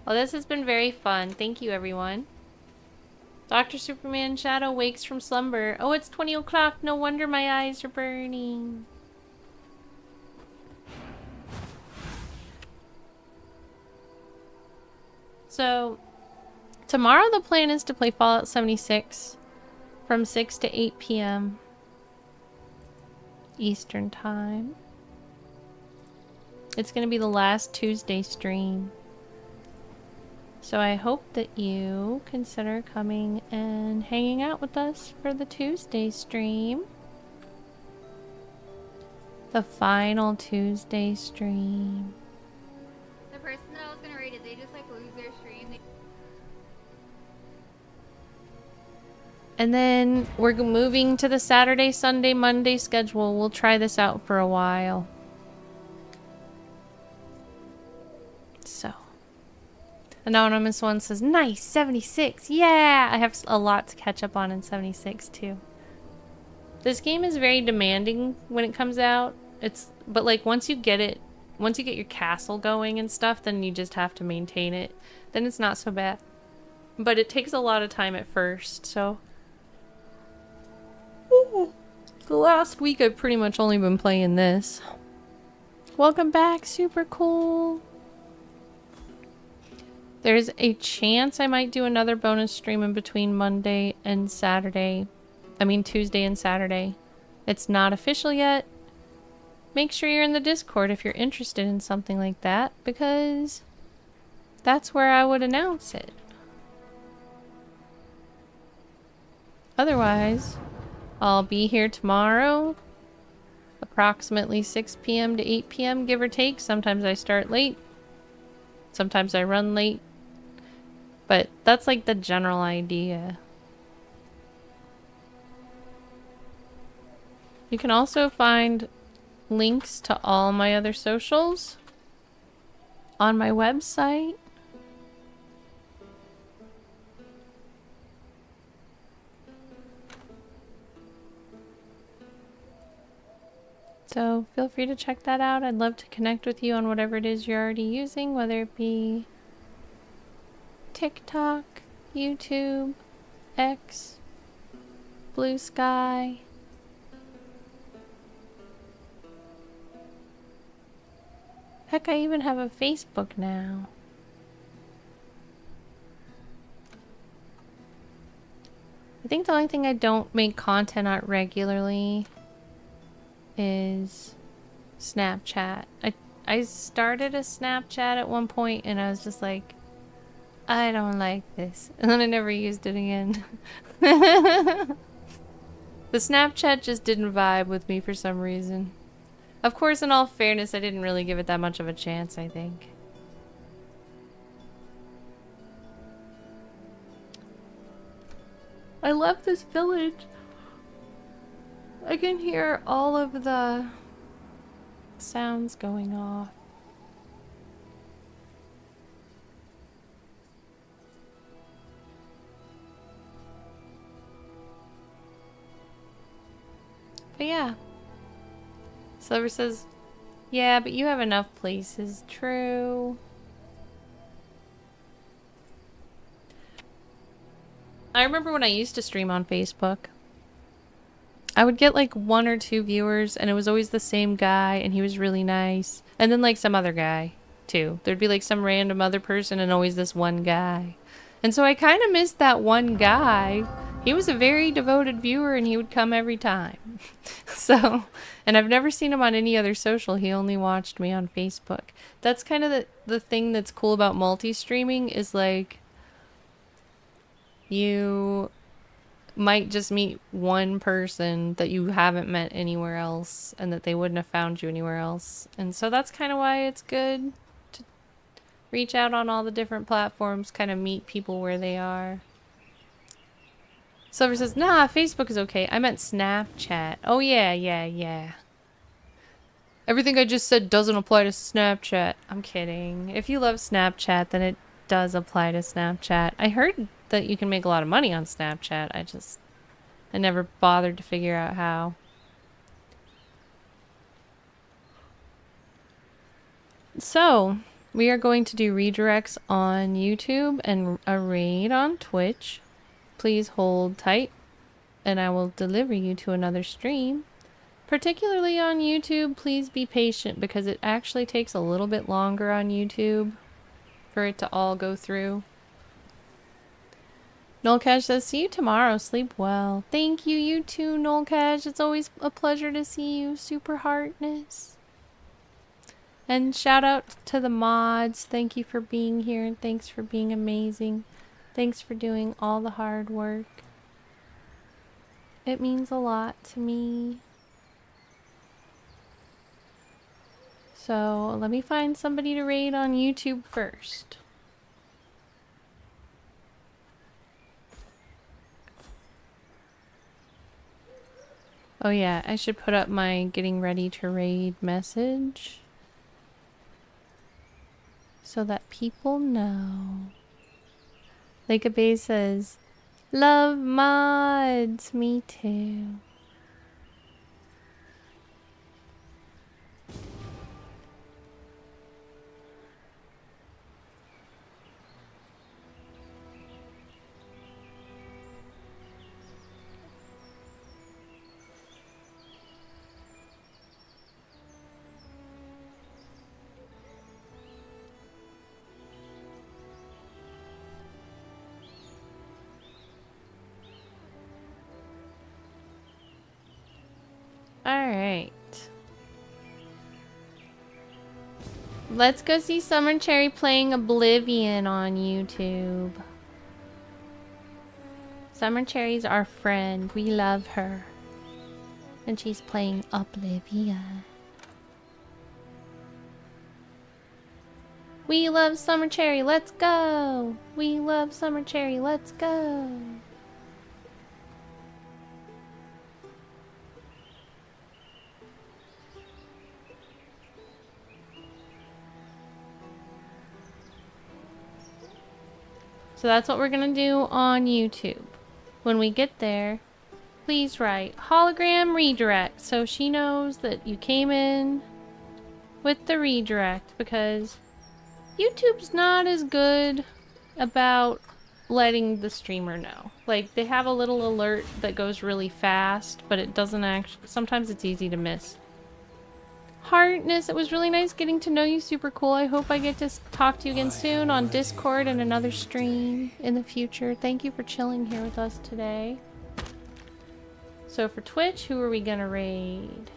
Well, this has been very fun. Thank you, everyone. Dr. Superman Shadow wakes from slumber. Oh, it's 20 o'clock. No wonder my eyes are burning. So, tomorrow the plan is to play Fallout 76 from 6 to 8 p.m. Eastern Time. It's going to be the last Tuesday stream. So I hope that you consider coming and hanging out with us for the Tuesday stream. The final Tuesday stream. The person that I was gonna rate it, they just like lose their stream. And then we're moving to the Saturday, Sunday, Monday schedule. We'll try this out for a while. So. Anonymous one says, nice, 76. Yeah! I have a lot to catch up on in 76 too. This game is very demanding when it comes out. But like once you get your castle going and stuff, then you just have to maintain it. Then it's not so bad. But it takes a lot of time at first, so. Ooh. The last week I've pretty much only been playing this. Welcome back, super cool. There's a chance I might do another bonus stream in between Monday and Saturday. I mean Tuesday and Saturday. It's not official yet. Make sure you're in the Discord if you're interested in something like that, because that's where I would announce it. Otherwise, I'll be here tomorrow, approximately 6 p.m. to 8 p.m. give or take. Sometimes I start late. Sometimes I run late. But that's like the general idea. You can also find links to all my other socials on my website. So feel free to check that out. I'd love to connect with you on whatever it is you're already using, whether it be TikTok, YouTube, X, Blue Sky. Heck, I even have a Facebook now. I think the only thing I don't make content on regularly is Snapchat. I started a Snapchat at one point and I was just like, I don't like this. And then I never used it again. The Snapchat just didn't vibe with me for some reason. Of course, in all fairness, I didn't really give it that much of a chance, I think. I love this village. I can hear all of the sounds going off. But yeah. Silver says, yeah, but you have enough places. True. I remember when I used to stream on Facebook. I would get like 1 or 2 viewers, and it was always the same guy, and he was really nice. And then like some other guy, too. There'd be like some random other person and always this one guy. And so I kind of missed that one guy. He was a very devoted viewer, and he would come every time. So, and I've never seen him on any other social. He only watched me on Facebook. That's kind of the thing that's cool about multi-streaming is like, you might just meet one person that you haven't met anywhere else and that they wouldn't have found you anywhere else. And so that's kind of why it's good to reach out on all the different platforms, kind of meet people where they are. Silver says, nah, Facebook is okay. I meant Snapchat. Oh yeah. Everything I just said doesn't apply to Snapchat. I'm kidding. If you love Snapchat, then it does apply to Snapchat. I heard that you can make a lot of money on Snapchat. I never bothered to figure out how. So, we are going to do redirects on YouTube and a raid on Twitch. Please hold tight, and I will deliver you to another stream. Particularly on YouTube, please be patient because it actually takes a little bit longer on YouTube for it to all go through. Noel Cash says, see you tomorrow. Sleep well. Thank you, you too, Noel Cash. It's always a pleasure to see you, Super Heartness. And shout out to the mods. Thank you for being here and thanks for being amazing. Thanks for doing all the hard work. It means a lot to me. So let me find somebody to raid on YouTube first. Oh yeah, I should put up my getting ready to raid message so that people know. Lake of Bay says, love mods, me too. Alright. Let's go see Summer Cherry playing Oblivion on YouTube. Summer Cherry's our friend. We love her. And she's playing Oblivion. We love Summer Cherry, let's go! We love Summer Cherry, let's go! So that's what we're gonna do on YouTube. When we get there, please write hologram redirect so she knows that you came in with the redirect, because YouTube's not as good about letting the streamer know. Like, they have a little alert that goes really fast, but it doesn't actually, sometimes it's easy to miss. Heartness, it was really nice getting to know you, super cool. I hope I get to talk to you again soon on Discord and another stream in the future. Thank you for chilling here with us today. So for Twitch, who are we gonna raid?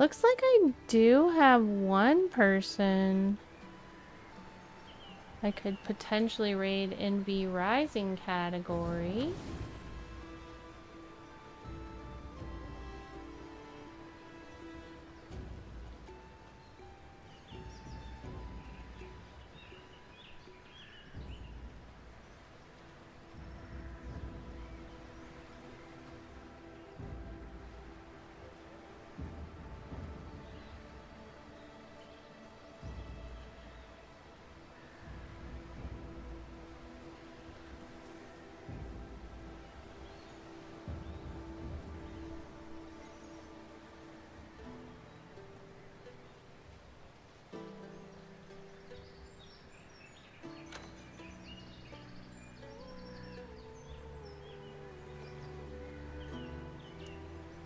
Looks like I do have one person I could potentially raid in the Rising category.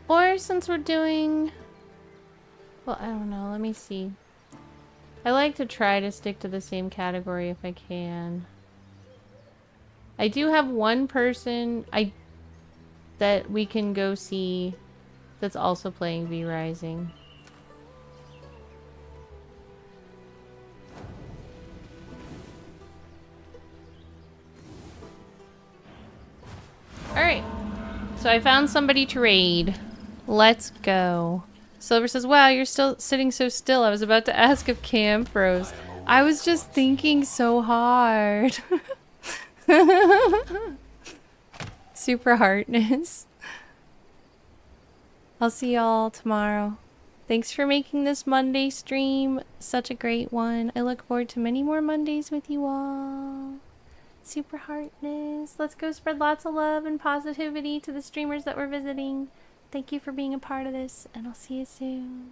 Or since we're doing... Well, I don't know. Let me see. I like to try to stick to the same category if I can. I do have one person that we can go see that's also playing V Rising. Alright. So I found somebody to raid. Let's go. Silver says, wow, you're still sitting so still. I was about to ask if Cam froze. I was just thinking so hard. Super heartness. I'll see y'all tomorrow. Thanks for making this Monday stream such a great one. I look forward to many more Mondays with you all. Super heartness. Let's go spread lots of love and positivity to the streamers that we're visiting. Thank you for being a part of this, and I'll see you soon.